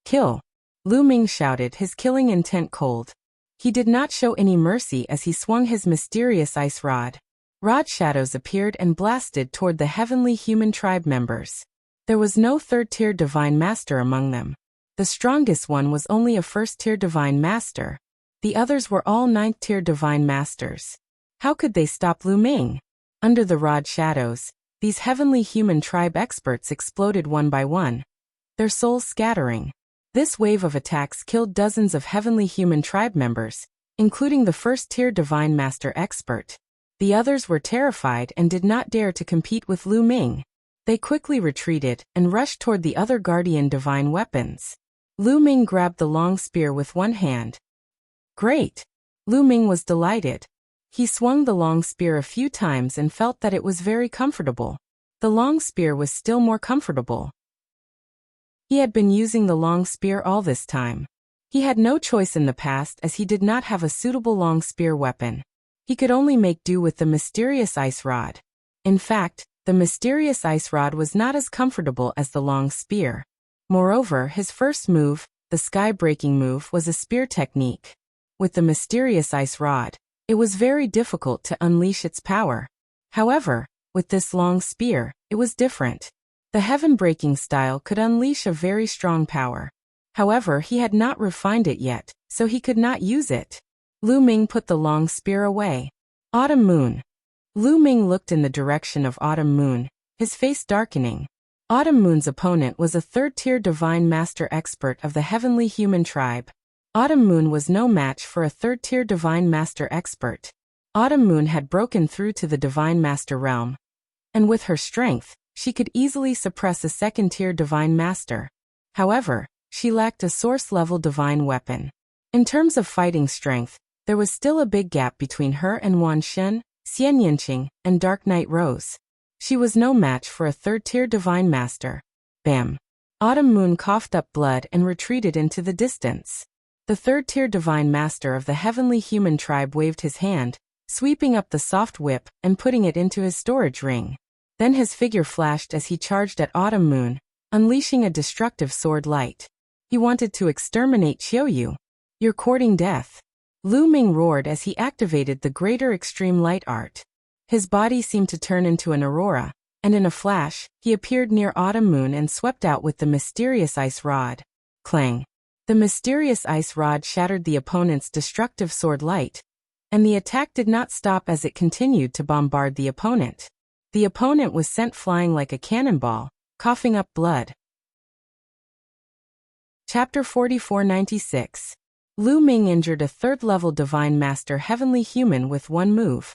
A: Kill! Lu Ming shouted, his killing intent cold. He did not show any mercy as he swung his mysterious ice rod. Rod shadows appeared and blasted toward the Heavenly Human Tribe members. There was no 3rd tier Divine Master among them. The strongest one was only a 1st tier Divine Master. The others were all 9th tier Divine Masters. How could they stop Lu Ming? Under the rod shadows, these Heavenly Human Tribe experts exploded one by one, their souls scattering. This wave of attacks killed dozens of Heavenly Human Tribe members, including the 1st tier Divine Master expert. The others were terrified and did not dare to compete with Lu Ming. They quickly retreated and rushed toward the other guardian divine weapons. Lu Ming grabbed the long spear with one hand. Great! Lu Ming was delighted. He swung the long spear a few times and felt that it was very comfortable. The long spear was still more comfortable. He had been using the long spear all this time. He had no choice in the past as he did not have a suitable long spear weapon. He could only make do with the mysterious ice rod. In fact, the mysterious ice rod was not as comfortable as the long spear. Moreover, his first move, the sky-breaking move, was a spear technique. With the mysterious ice rod, it was very difficult to unleash its power. However, with this long spear, it was different. The heaven-breaking style could unleash a very strong power. However, he had not refined it yet, so he could not use it. Lu Ming put the long spear away. Autumn Moon. Lu Ming looked in the direction of Autumn Moon, his face darkening. Autumn Moon's opponent was a 3rd tier Divine Master expert of the Heavenly Human Tribe. Autumn Moon was no match for a 3rd tier Divine Master expert. Autumn Moon had broken through to the Divine Master realm, and with her strength, she could easily suppress a 2nd tier Divine Master. However, she lacked a source-level divine weapon. In terms of fighting strength, There was still a big gap between her and Wan Shen, Xian Yinqing, and Dark Knight Rose. She was no match for a third-tier divine master. Bam! Autumn Moon coughed up blood and retreated into the distance. The third-tier divine master of the heavenly human tribe waved his hand, sweeping up the soft whip and putting it into his storage ring. Then his figure flashed as he charged at Autumn Moon, unleashing a destructive sword light. He wanted to exterminate Qiuyu. You're courting death. Lu Ming roared as he activated the greater extreme light art. His body seemed to turn into an aurora, and in a flash, he appeared near Autumn Moon and swept out with the mysterious ice rod. Clang! The mysterious ice rod shattered the opponent's destructive sword light, and the attack did not stop as it continued to bombard the opponent. The opponent was sent flying like a cannonball, coughing up blood. Chapter 4496. Lu Ming injured a third-level divine master heavenly human with one move.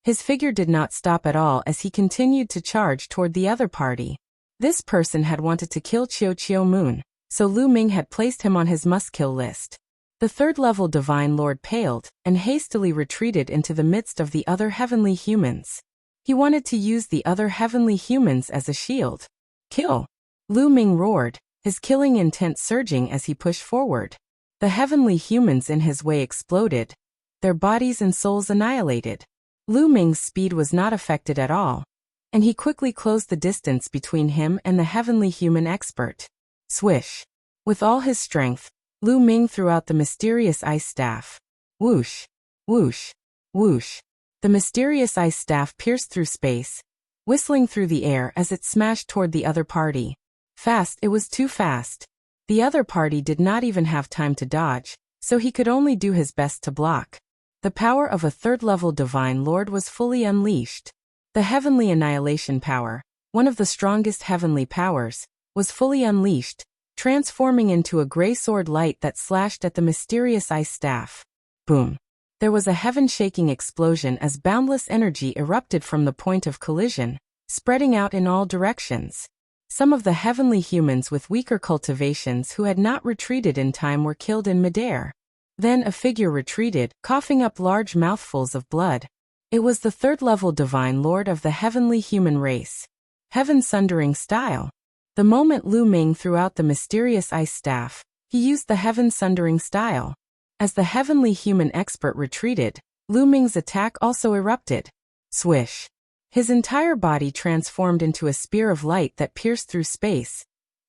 A: His figure did not stop at all as he continued to charge toward the other party. This person had wanted to kill Qiu Moon, so Lu Ming had placed him on his must-kill list. The third-level divine lord paled and hastily retreated into the midst of the other heavenly humans. He wanted to use the other heavenly humans as a shield. Kill! Lu Ming roared, his killing intent surging as he pushed forward. The heavenly humans in his way exploded, their bodies and souls annihilated. Lu Ming's speed was not affected at all, and he quickly closed the distance between him and the heavenly human expert. Swish! With all his strength, Lu Ming threw out the mysterious ice staff. Whoosh! Whoosh! Whoosh! The mysterious ice staff pierced through space, whistling through the air as it smashed toward the other party. Fast, it was too fast. The other party did not even have time to dodge, so he could only do his best to block. The power of a third-level divine lord was fully unleashed. The heavenly annihilation power, one of the strongest heavenly powers, was fully unleashed, transforming into a gray sword light that slashed at the mysterious ice staff. Boom! There was a heaven-shaking explosion as boundless energy erupted from the point of collision, spreading out in all directions. Some of the heavenly humans with weaker cultivations who had not retreated in time were killed in midair. Then a figure retreated, coughing up large mouthfuls of blood. It was the third-level divine lord of the heavenly human race. Heaven-sundering style. The moment Lu Ming threw out the mysterious ice staff, he used the heaven-sundering style. As the heavenly human expert retreated, Lu Ming's attack also erupted. Swish! His entire body transformed into a spear of light that pierced through space,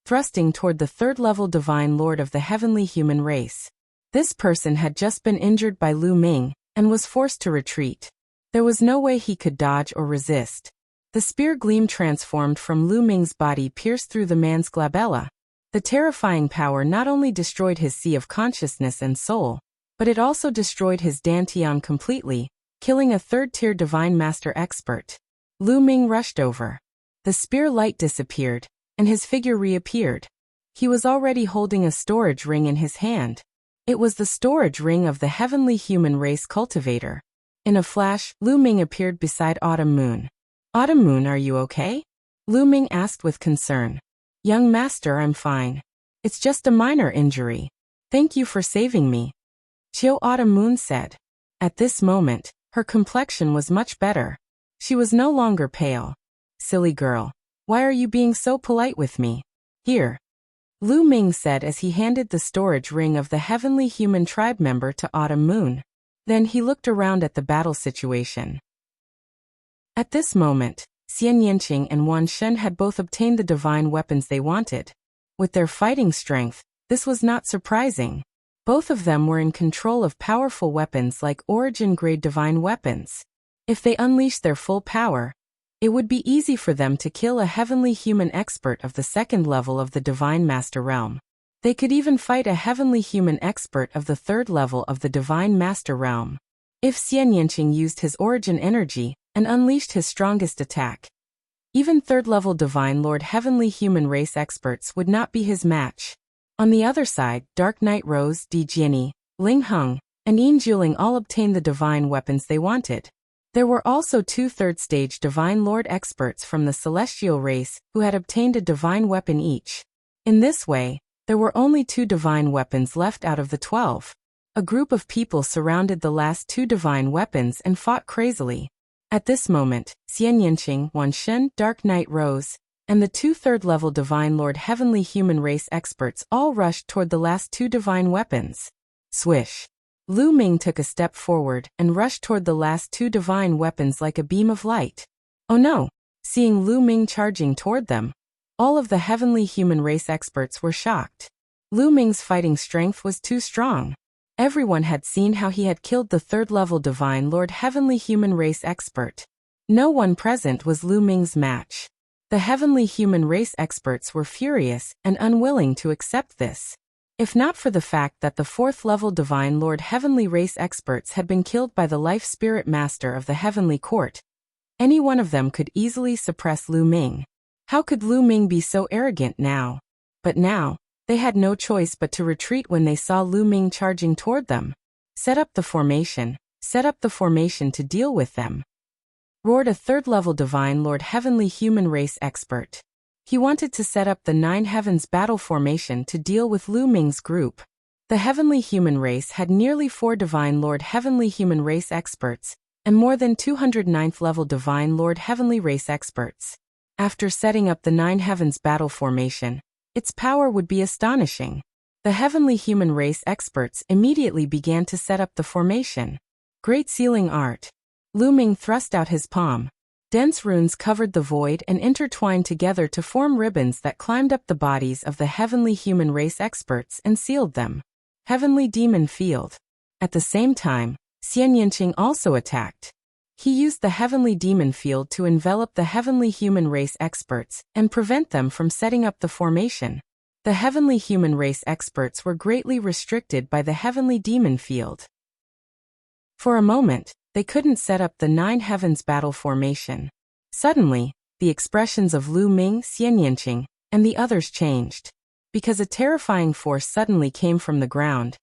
A: thrusting toward the third-level divine lord of the heavenly human race. This person had just been injured by Lu Ming, and was forced to retreat. There was no way he could dodge or resist. The spear gleam transformed from Lu Ming's body pierced through the man's glabella. The terrifying power not only destroyed his sea of consciousness and soul, but it also destroyed his dantian completely, killing a third-tier divine master expert. Lu Ming rushed over. The spear light disappeared, and his figure reappeared. He was already holding a storage ring in his hand. It was the storage ring of the heavenly human race cultivator. In a flash, Lu Ming appeared beside Autumn Moon. Autumn Moon, are you okay? Lu Ming asked with concern. Young master, I'm fine. It's just a minor injury. Thank you for saving me. Autumn Moon said. At this moment, her complexion was much better. She was no longer pale. Silly girl. Why are you being so polite with me? Here. Lu Ming said as he handed the storage ring of the heavenly human tribe member to Autumn Moon. Then he looked around at the battle situation. At this moment, Xian Yinqing and Wan Shen had both obtained the divine weapons they wanted. With their fighting strength, this was not surprising. Both of them were in control of powerful weapons like origin-grade divine weapons. If they unleashed their full power, it would be easy for them to kill a heavenly human expert of the second level of the Divine Master Realm. They could even fight a heavenly human expert of the third level of the Divine Master Realm. If Xian Yinqing used his origin energy and unleashed his strongest attack, even third-level Divine Lord heavenly human race experts would not be his match. On the other side, Dark Knight Rose, Di Jianyi, Ling Heng, and Yin Juling all obtained the divine weapons they wanted. There were also two third-stage Divine Lord experts from the celestial race who had obtained a divine weapon each. In this way, there were only 2 divine weapons left out of the 12. A group of people surrounded the last two divine weapons and fought crazily. At this moment, Xianyanqing, Wanshen, Dark Knight rose, and the two third-level Divine Lord Heavenly Human Race experts all rushed toward the last two divine weapons. Swish! Lu Ming took a step forward and rushed toward the last two divine weapons like a beam of light. Oh no! Seeing Lu Ming charging toward them, all of the Heavenly Human Race experts were shocked. Lu Ming's fighting strength was too strong. Everyone had seen how he had killed the third-level Divine Lord Heavenly Human Race expert. No one present was Lu Ming's match. The Heavenly Human Race experts were furious and unwilling to accept this. If not for the fact that the fourth-level Divine Lord Heavenly Race experts had been killed by the Life Spirit Master of the Heavenly Court, any one of them could easily suppress Lu Ming. How could Lu Ming be so arrogant now? But now, they had no choice but to retreat when they saw Lu Ming charging toward them. Set up the formation to deal with them, roared a third-level Divine Lord Heavenly Human Race expert. He wanted to set up the Nine Heavens battle formation to deal with Lu Ming's group. The Heavenly Human Race had nearly 4 Divine Lord Heavenly Human Race experts, and more than 209th-level Divine Lord Heavenly Race experts. After setting up the Nine Heavens battle formation, its power would be astonishing. The Heavenly Human Race experts immediately began to set up the formation. Great Sealing Art. Lu Ming thrust out his palm. Dense runes covered the void and intertwined together to form ribbons that climbed up the bodies of the Heavenly Human Race experts and sealed them. Heavenly Demon Field. At the same time, Xianyanqing also attacked. He used the Heavenly Demon Field to envelop the Heavenly Human Race experts and prevent them from setting up the formation. The Heavenly Human Race experts were greatly restricted by the Heavenly Demon Field. For a moment, they couldn't set up the Nine Heavens battle formation. Suddenly, the expressions of Lu Ming, Xianyanqing, and the others changed. Because a terrifying force suddenly came from the ground,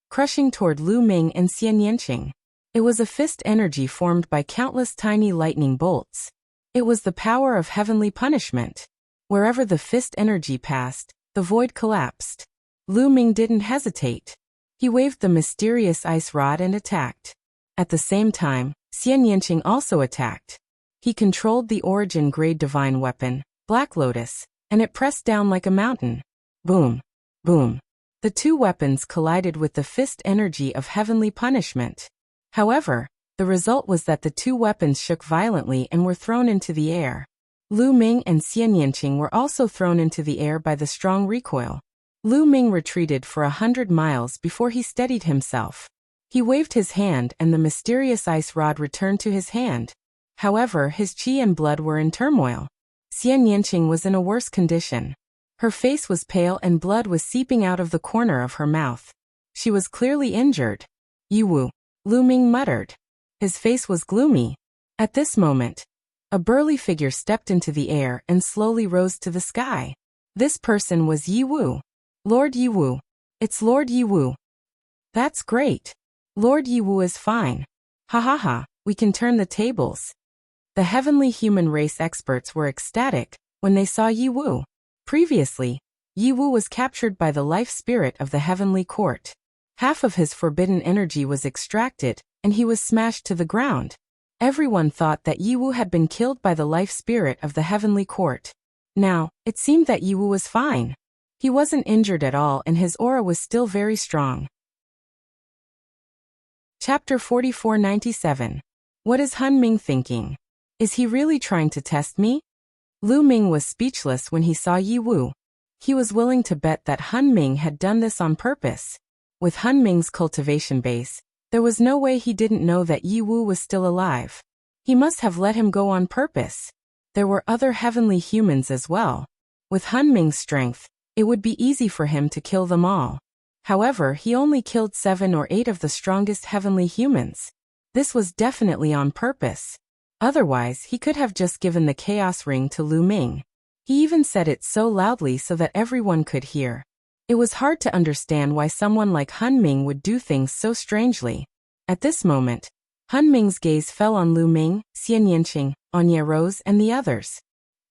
A: crushing toward Lu Ming and Xianyanqing. It was a fist energy formed by countless tiny lightning bolts. It was the power of heavenly punishment. Wherever the fist energy passed, the void collapsed. Lu Ming didn't hesitate. He waved the mysterious ice rod and attacked. At the same time, Xianyanqing also attacked. He controlled the origin-grade divine weapon, Black Lotus, and it pressed down like a mountain. Boom! Boom! The two weapons collided with the fist energy of heavenly punishment. However, the result was that the two weapons shook violently and were thrown into the air. Lu Ming and Xianyanqing were also thrown into the air by the strong recoil. Lu Ming retreated for 100 miles before he steadied himself. He waved his hand and the mysterious ice rod returned to his hand. However, his qi and blood were in turmoil. Xianyanqing was in a worse condition. Her face was pale and blood was seeping out of the corner of her mouth. She was clearly injured. Yiwu, Lu Ming muttered. His face was gloomy. At this moment, a burly figure stepped into the air and slowly rose to the sky. This person was Yiwu. Lord Yiwu. It's Lord Yiwu. That's great. Lord Yiwu is fine. Ha ha ha, we can turn the tables. The Heavenly Human Race experts were ecstatic when they saw Yiwu. Previously, Yiwu was captured by the life spirit of the Heavenly Court. Half of his forbidden energy was extracted, and he was smashed to the ground. Everyone thought that Yiwu had been killed by the life spirit of the Heavenly Court. Now, it seemed that Yiwu was fine. He wasn't injured at all and his aura was still very strong. Chapter 4497. What is Han Ming thinking? Is he really trying to test me? Lu Ming was speechless when he saw Yiwu. He was willing to bet that Han Ming had done this on purpose. With Han Ming's cultivation base, there was no way he didn't know that Yiwu was still alive. He must have let him go on purpose. There were other heavenly humans as well. With Han Ming's strength, it would be easy for him to kill them all. However, he only killed 7 or 8 of the strongest heavenly humans. This was definitely on purpose. Otherwise, he could have just given the Chaos Ring to Lu Ming. He even said it so loudly so that everyone could hear. It was hard to understand why someone like Han Ming would do things so strangely. At this moment, Han Ming's gaze fell on Lu Ming, Xianyanqing, Anya Rose, and the others.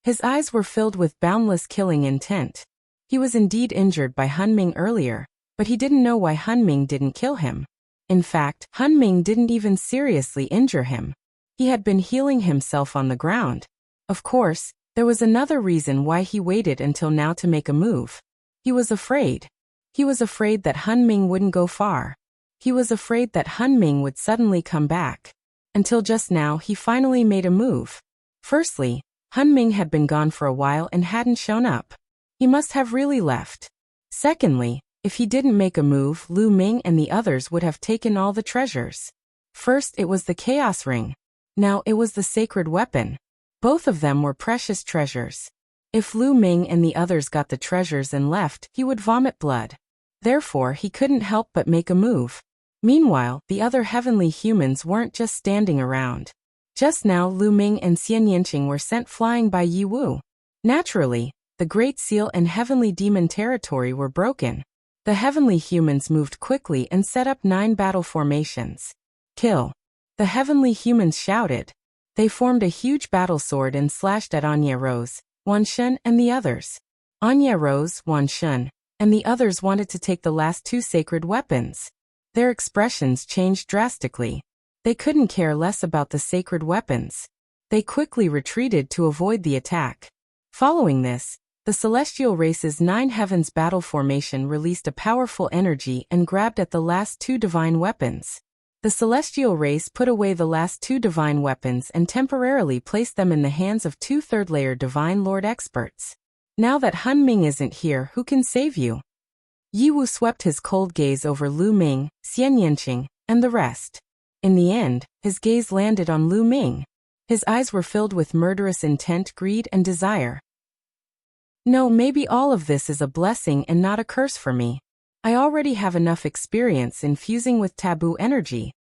A: His eyes were filled with boundless killing intent. He was indeed injured by Han Ming earlier, but he didn't know why Han Ming didn't kill him. In fact, Hunming didn't even seriously injure him. He had been healing himself on the ground. Of course, there was another reason why he waited until now to make a move. He was afraid. He was afraid that Hunming wouldn't go far. He was afraid that Hunming would suddenly come back. Until just now he finally made a move. Firstly, Hunming had been gone for a while and hadn't shown up. He must have really left. Secondly, if he didn't make a move, Lu Ming and the others would have taken all the treasures. First it was the Chaos Ring. Now it was the sacred weapon. Both of them were precious treasures. If Lu Ming and the others got the treasures and left, he would vomit blood. Therefore he couldn't help but make a move. Meanwhile, the other heavenly humans weren't just standing around. Just now Lu Ming and Xian Yanqing were sent flying by Yi Wu. Naturally, the Great Seal and Heavenly Demon territory were broken. The heavenly humans moved quickly and set up 9 battle formations. Kill! The heavenly humans shouted. They formed a huge battle sword and slashed at Anya Rose, Wan Shun and the others. Anya Rose, Wan Shun, and the others wanted to take the last 2 sacred weapons. Their expressions changed drastically. They couldn't care less about the sacred weapons. They quickly retreated to avoid the attack. Following this, the celestial race's 9 heavens battle formation released a powerful energy and grabbed at the last 2 divine weapons. The celestial race put away the last 2 divine weapons and temporarily placed them in the hands of 2 third-layer divine lord experts. Now that Hunming isn't here, who can save you? Yi Wu swept his cold gaze over Lu Ming, Xian Yanqing, and the rest. In the end, his gaze landed on Lu Ming. His eyes were filled with murderous intent, greed, and desire. No, maybe all of this is a blessing and not a curse for me. I already have enough experience in fusing with taboo energy.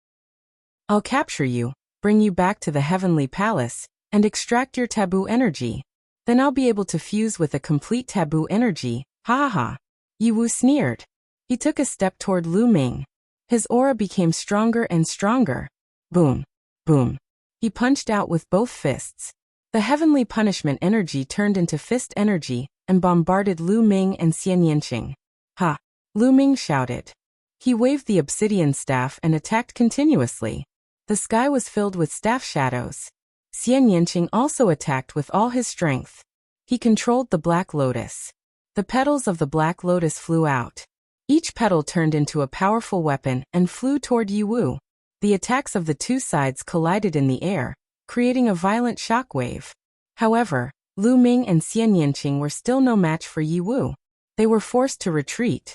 A: I'll capture you, bring you back to the heavenly palace, and extract your taboo energy. Then I'll be able to fuse with a complete taboo energy, ha ha ha. Yi Wu sneered. He took a step toward Lu Ming. His aura became stronger and stronger. Boom, boom. He punched out with both fists. The heavenly punishment energy turned into fist energy and bombarded Lu Ming and Xian Yanqing. Ha! Lu Ming shouted. He waved the obsidian staff and attacked continuously. The sky was filled with staff shadows. Xian Yanqing also attacked with all his strength. He controlled the Black Lotus. The petals of the Black Lotus flew out. Each petal turned into a powerful weapon and flew toward Yi Wu. The attacks of the 2 sides collided in the air, creating a violent shockwave. However, Lu Ming and Xian Yanqing were still no match for Yi Wu. They were forced to retreat.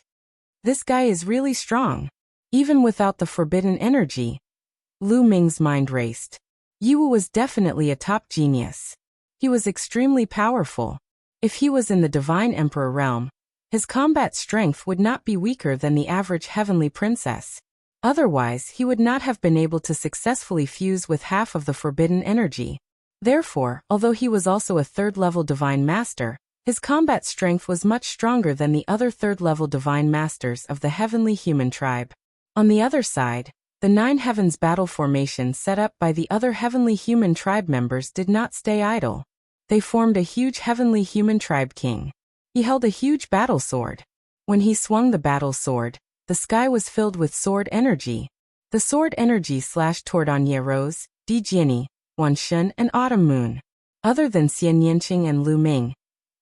A: This guy is really strong. Even without the forbidden energy. Lu Ming's mind raced. Yi Wu was definitely a top genius. He was extremely powerful. If he was in the Divine Emperor realm, his combat strength would not be weaker than the average heavenly princess. Otherwise, he would not have been able to successfully fuse with half of the forbidden energy. Therefore, although he was also a 3rd-level divine master, his combat strength was much stronger than the other 3rd-level divine masters of the heavenly human tribe. On the other side, the 9 heavens battle formation set up by the other heavenly human tribe members did not stay idle. They formed a huge heavenly human tribe king. He held a huge battle sword. When he swung the battle sword, the sky was filled with sword energy. The sword energy slashed toward Anya Rose, Di Jiani, Wan Shun, and Autumn Moon. Other than Xian Yanqing and Lu Ming,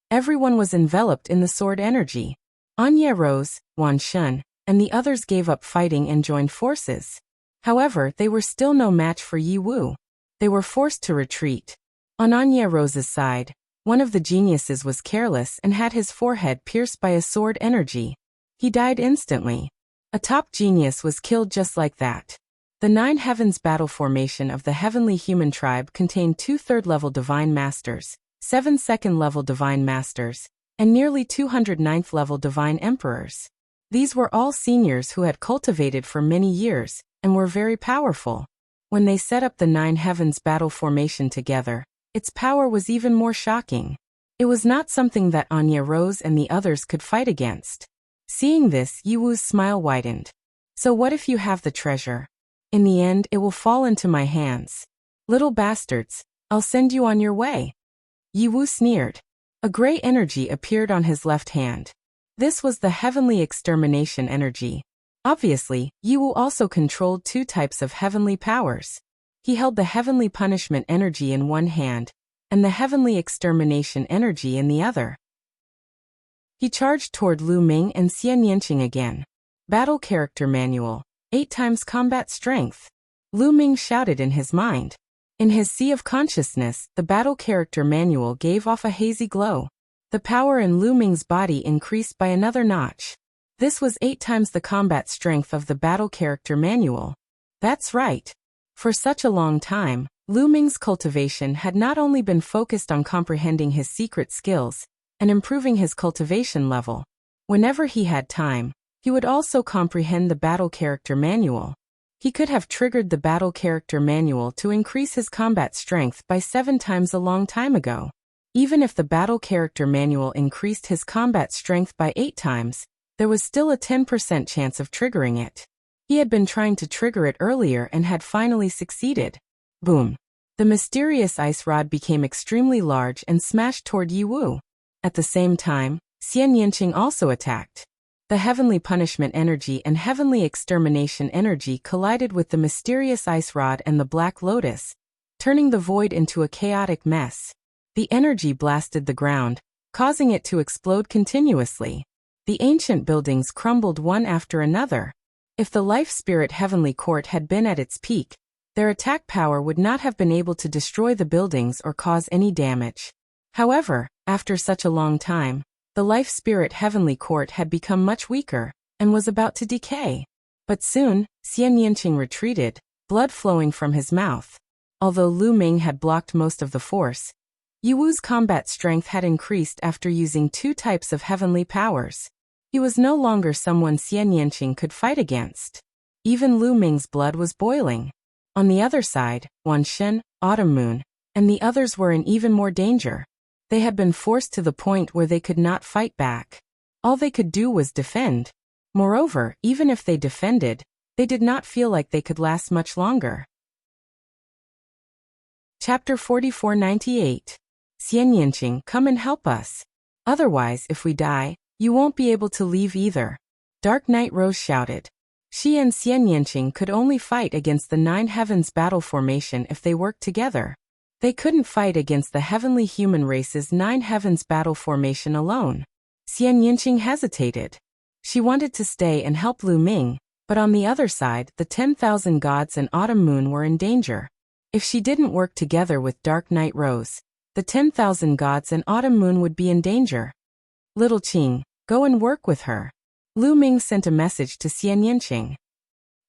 A: everyone was enveloped in the sword energy. Anya Rose, Wan Shun, and the others gave up fighting and joined forces. However, they were still no match for Yi Wu. They were forced to retreat. On Anya Rose's side, one of the geniuses was careless and had his forehead pierced by a sword energy. He died instantly. A top genius was killed just like that. The 9 heavens battle formation of the heavenly human tribe contained 2 3rd-level divine masters, 7 2nd-level divine masters, and nearly 200 9th-level divine emperors. These were all seniors who had cultivated for many years and were very powerful. When they set up the 9 heavens battle formation together, its power was even more shocking. It was not something that Anya Rose and the others could fight against. Seeing this, Yi Wu's smile widened. So what if you have the treasure? In the end, it will fall into my hands. Little bastards, I'll send you on your way. Yi Wu sneered. A gray energy appeared on his left hand. This was the heavenly extermination energy. Obviously, Yiwu also controlled two types of heavenly powers. He held the heavenly punishment energy in one hand, and the heavenly extermination energy in the other. He charged toward Lu Ming and Xian Yanqing again. Battle Character Manual, 8 times Combat Strength. Lu Ming shouted in his mind. In his sea of consciousness, the Battle Character Manual gave off a hazy glow. The power in Lu Ming's body increased by another notch. This was 8 times the combat strength of the Battle Character Manual. That's right. For such a long time, Lu Ming's cultivation had not only been focused on comprehending his secret skills and improving his cultivation level. Whenever he had time, he would also comprehend the Battle Character Manual. He could have triggered the Battle Character Manual to increase his combat strength by 7 times a long time ago. Even if the Battle Character Manual increased his combat strength by 8 times, there was still a 10% chance of triggering it. He had been trying to trigger it earlier and had finally succeeded. Boom. The mysterious ice rod became extremely large and smashed toward Yiwu. At the same time, Xian Yanqing also attacked. The heavenly punishment energy and heavenly extermination energy collided with the mysterious ice rod and the black lotus, turning the void into a chaotic mess. The energy blasted the ground, causing it to explode continuously. The ancient buildings crumbled one after another. If the Life Spirit Heavenly Court had been at its peak, their attack power would not have been able to destroy the buildings or cause any damage. However, after such a long time, the Life Spirit Heavenly Court had become much weaker and was about to decay. But soon, Xian Yanqing retreated, blood flowing from his mouth. Although Lu Ming had blocked most of the force, Yiwu's combat strength had increased after using 2 types of heavenly powers. He was no longer someone Xian Yanqing could fight against. Even Lu Ming's blood was boiling. On the other side, Wan Shen, Autumn Moon, and the others were in even more danger. They had been forced to the point where they could not fight back. All they could do was defend. Moreover, even if they defended, they did not feel like they could last much longer. Chapter 4498. Xian Yanqing, come and help us. Otherwise, if we die, you won't be able to leave either. Dark Knight Rose shouted. She and Xian Yanqing could only fight against the 9 Heavens battle formation if they worked together. They couldn't fight against the heavenly human race's 9 Heavens battle formation alone. Xian Yanqing hesitated. She wanted to stay and help Lu Ming, but on the other side, the 10,000 gods and Autumn Moon were in danger. If she didn't work together with Dark Knight Rose, the 10,000 gods and Autumn Moon would be in danger. Little Qing, go and work with her. Lu Ming sent a message to Xian Yanqing.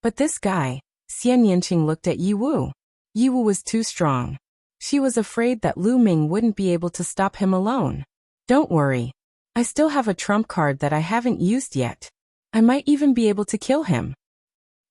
A: But this guy, Xian Yanqing looked at Yiwu. Yiwu was too strong. She was afraid that Lu Ming wouldn't be able to stop him alone. Don't worry. I still have a trump card that I haven't used yet. I might even be able to kill him.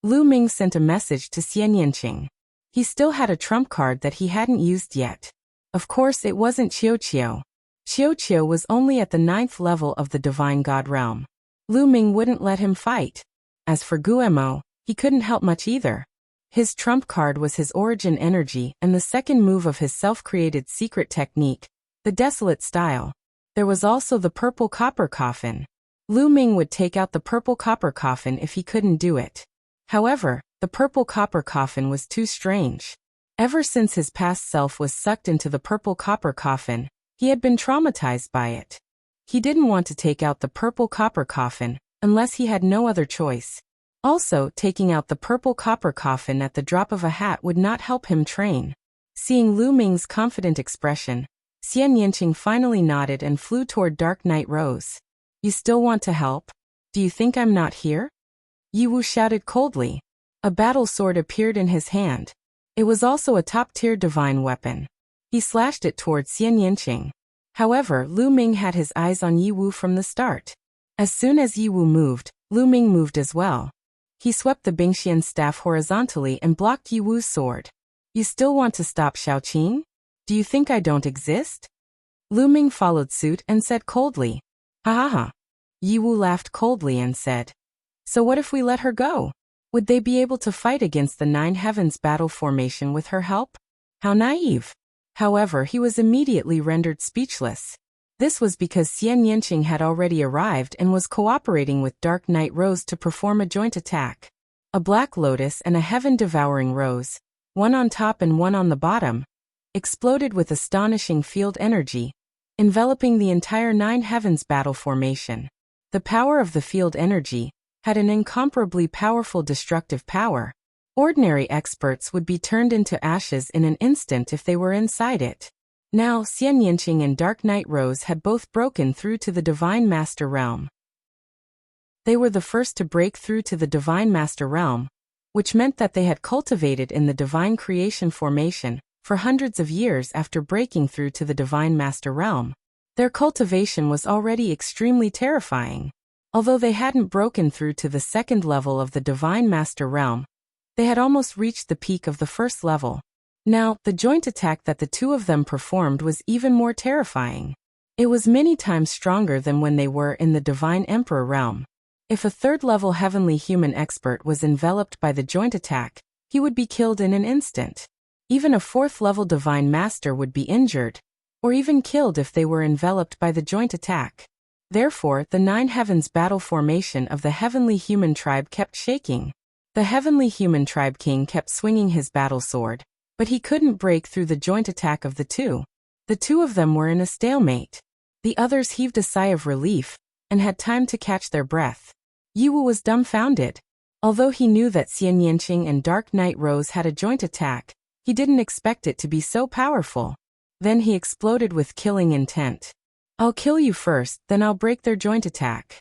A: Lu Ming sent a message to Xian Yanqing. He still had a trump card that he hadn't used yet. Of course, it wasn't Qiuqiu. Qiuqiu was only at the 9th level of the Divine God realm. Lu Ming wouldn't let him fight. As for Guemo, he couldn't help much either. His trump card was his origin energy and the second move of his self-created secret technique, the Desolate Style. There was also the Purple Copper Coffin. Lu Ming would take out the Purple Copper Coffin if he couldn't do it. However, the Purple Copper Coffin was too strange. Ever since his past self was sucked into the Purple Copper Coffin, he had been traumatized by it. He didn't want to take out the Purple Copper Coffin unless he had no other choice. Also, taking out the Purple Copper Coffin at the drop of a hat would not help him train. Seeing Lu Ming's confident expression, Xian Yanqing finally nodded and flew toward Dark Knight Rose. You still want to help? Do you think I'm not here? Yiwu shouted coldly. A battle sword appeared in his hand. It was also a top-tier divine weapon. He slashed it toward Xian Yanqing. However, Lu Ming had his eyes on Yiwu from the start. As soon as Yiwu moved, Lu Ming moved as well. He swept the Bingxian staff horizontally and blocked Yiwu's sword. You still want to stop Xiaoqing? Do you think I don't exist? Lu Ming followed suit and said coldly. Ha ha ha. Yiwu laughed coldly and said. So what if we let her go? Would they be able to fight against the 9 Heavens battle formation with her help? How naive. However, he was immediately rendered speechless. This was because Xian Yanqing had already arrived and was cooperating with Dark Knight Rose to perform a joint attack. A black lotus and a heaven-devouring rose, one on top and one on the bottom, exploded with astonishing field energy, enveloping the entire Nine Heavens battle formation. The power of the field energy had an incomparably powerful destructive power. Ordinary experts would be turned into ashes in an instant if they were inside it. Now, Xian Yanqing and Dark Knight Rose had both broken through to the Divine Master Realm. They were the first to break through to the Divine Master Realm, which meant that they had cultivated in the Divine Creation formation for hundreds of years after breaking through to the Divine Master Realm. Their cultivation was already extremely terrifying. Although they hadn't broken through to the second level of the Divine Master Realm, they had almost reached the peak of the first level. Now, the joint attack that the two of them performed was even more terrifying. It was many times stronger than when they were in the Divine Emperor realm. If a third-level heavenly human expert was enveloped by the joint attack, he would be killed in an instant. Even a fourth-level Divine Master would be injured, or even killed if they were enveloped by the joint attack. Therefore, the Nine Heavens battle formation of the heavenly human tribe kept shaking. The heavenly human tribe king kept swinging his battle sword, but he couldn't break through the joint attack of the two. The two of them were in a stalemate. The others heaved a sigh of relief and had time to catch their breath. Yiwu was dumbfounded. Although he knew that Xian Yanqing and Dark Knight Rose had a joint attack, he didn't expect it to be so powerful. Then he exploded with killing intent. "I'll kill you first, then I'll break their joint attack."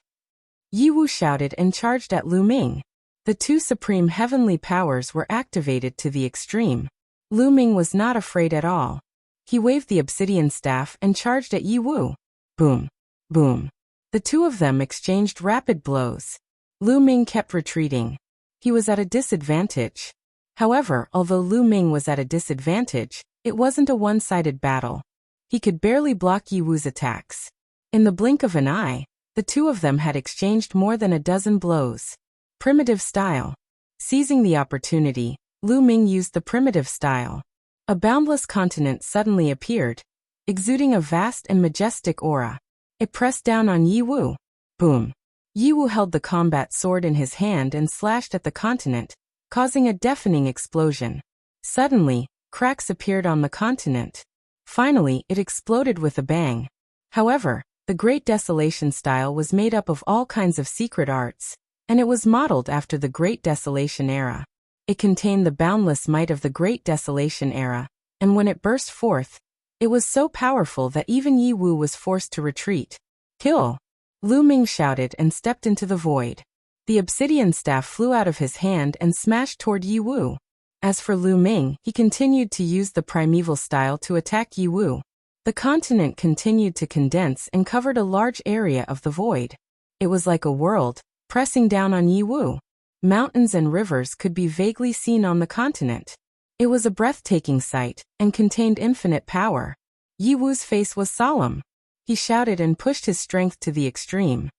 A: Yiwu shouted and charged at Lu Ming. The two supreme heavenly powers were activated to the extreme. Lu Ming was not afraid at all. He waved the obsidian staff and charged at Yiwu. Boom. Boom. The two of them exchanged rapid blows. Lu Ming kept retreating. He was at a disadvantage. However, although Lu Ming was at a disadvantage, it wasn't a one-sided battle. He could barely block Yiwu's attacks. In the blink of an eye, the two of them had exchanged more than a dozen blows. Primitive style. Seizing the opportunity, Lu Ming used the primitive style. A boundless continent suddenly appeared, exuding a vast and majestic aura. It pressed down on Yiwu. Boom. Yiwu held the combat sword in his hand and slashed at the continent, causing a deafening explosion. Suddenly, cracks appeared on the continent. Finally, it exploded with a bang. However, the Great Desolation style was made up of all kinds of secret arts, and it was modeled after the Great Desolation era. It contained the boundless might of the Great Desolation era, and when it burst forth, it was so powerful that even Yiwu was forced to retreat. "Kill!" Lu Ming shouted and stepped into the void. The obsidian staff flew out of his hand and smashed toward Yiwu. As for Lu Ming, he continued to use the primeval style to attack Yiwu. The continent continued to condense and covered a large area of the void. It was like a world, pressing down on Yiwu. Mountains and rivers could be vaguely seen on the continent. It was a breathtaking sight, and contained infinite power. Yiwu's face was solemn. He shouted and pushed his strength to the extreme.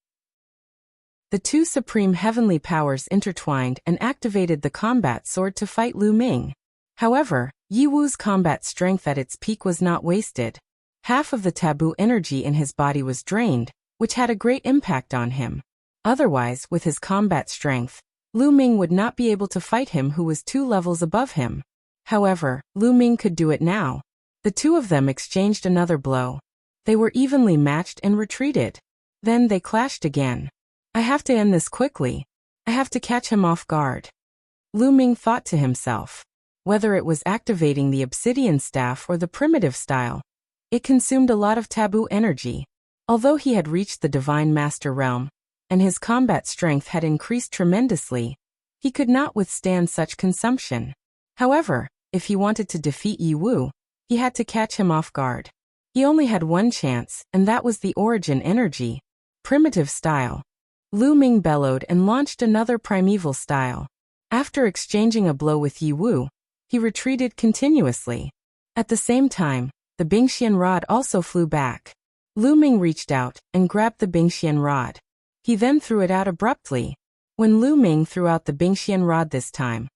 A: The two supreme heavenly powers intertwined and activated the combat sword to fight Lu Ming. However, Yiwu's combat strength at its peak was not wasted. Half of the taboo energy in his body was drained, which had a great impact on him. Otherwise, with his combat strength, Lu Ming would not be able to fight him who was 2 levels above him. However, Lu Ming could do it now. The two of them exchanged another blow. They were evenly matched and retreated. Then they clashed again. "I have to end this quickly. I have to catch him off guard." Lu Ming thought to himself. Whether it was activating the obsidian staff or the primitive style, it consumed a lot of taboo energy. Although he had reached the Divine Master realm, and his combat strength had increased tremendously, he could not withstand such consumption. However, if he wanted to defeat Yiwu, he had to catch him off guard. He only had one chance, and that was the origin energy. Primitive style. Lu Ming bellowed and launched another primeval style. After exchanging a blow with Yiwu, he retreated continuously. At the same time, the Bingxian rod also flew back. Lu Ming reached out and grabbed the Bingxian rod. He then threw it out abruptly. When Lu Ming threw out the Bingxian rod this time,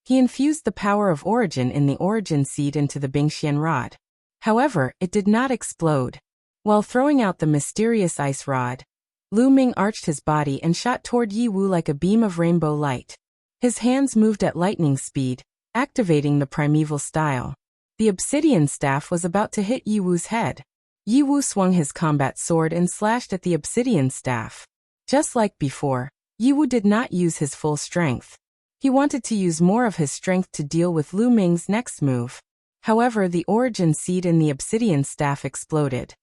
A: he infused the power of origin in the origin seed into the Bingxian rod. However, it did not explode. While throwing out the mysterious ice rod, Lu Ming arched his body and shot toward Yi Wu like a beam of rainbow light. His hands moved at lightning speed, activating the primeval style. The obsidian staff was about to hit Yi Wu's head. Yi Wu swung his combat sword and slashed at the obsidian staff. Just like before, Yi Wu did not use his full strength. He wanted to use more of his strength to deal with Lu Ming's next move. However, the origin seed in the obsidian staff exploded.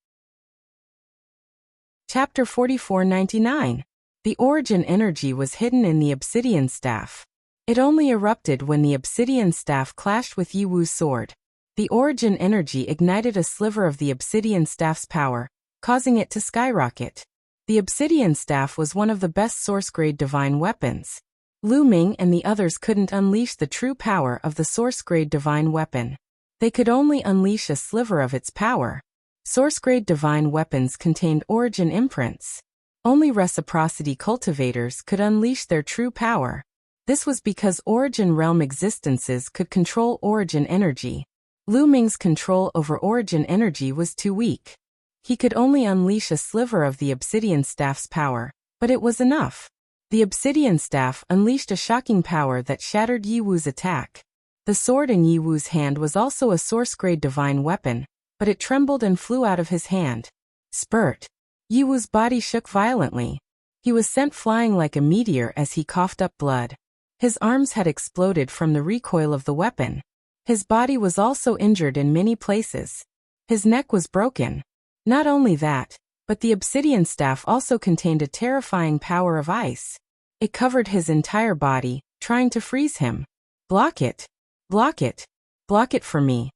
A: Chapter 4499. The origin energy was hidden in the obsidian staff. It only erupted when the obsidian staff clashed with Yi Wu's sword. The origin energy ignited a sliver of the obsidian staff's power, causing it to skyrocket. The obsidian staff was one of the best source-grade divine weapons. Lu Ming and the others couldn't unleash the true power of the source-grade divine weapon. They could only unleash a sliver of its power. Source-grade divine weapons contained origin imprints. Only reciprocity cultivators could unleash their true power. This was because origin realm existences could control origin energy. Lu Ming's control over origin energy was too weak. He could only unleash a sliver of the obsidian staff's power, but it was enough. The obsidian staff unleashed a shocking power that shattered Yi Wu's attack. The sword in Yi Wu's hand was also a source-grade divine weapon, but it trembled and flew out of his hand. Spurt. Yi Wu's body shook violently. He was sent flying like a meteor as he coughed up blood. His arms had exploded from the recoil of the weapon. His body was also injured in many places. His neck was broken. Not only that, but the obsidian staff also contained a terrifying power of ice. It covered his entire body, trying to freeze him. Block it! Block it! Block it for me!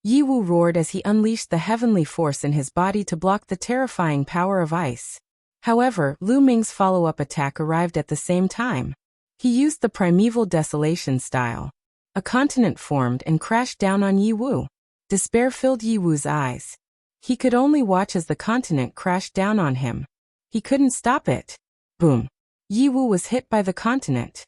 A: Yi Wu roared as he unleashed the heavenly force in his body to block the terrifying power of ice. However, Lu Ming's follow-up attack arrived at the same time. He used the primeval desolation style. A continent formed and crashed down on Yi Wu. Despair filled Yi Wu's eyes. He could only watch as the continent crashed down on him. He couldn't stop it. Boom! Yi Wu was hit by the continent.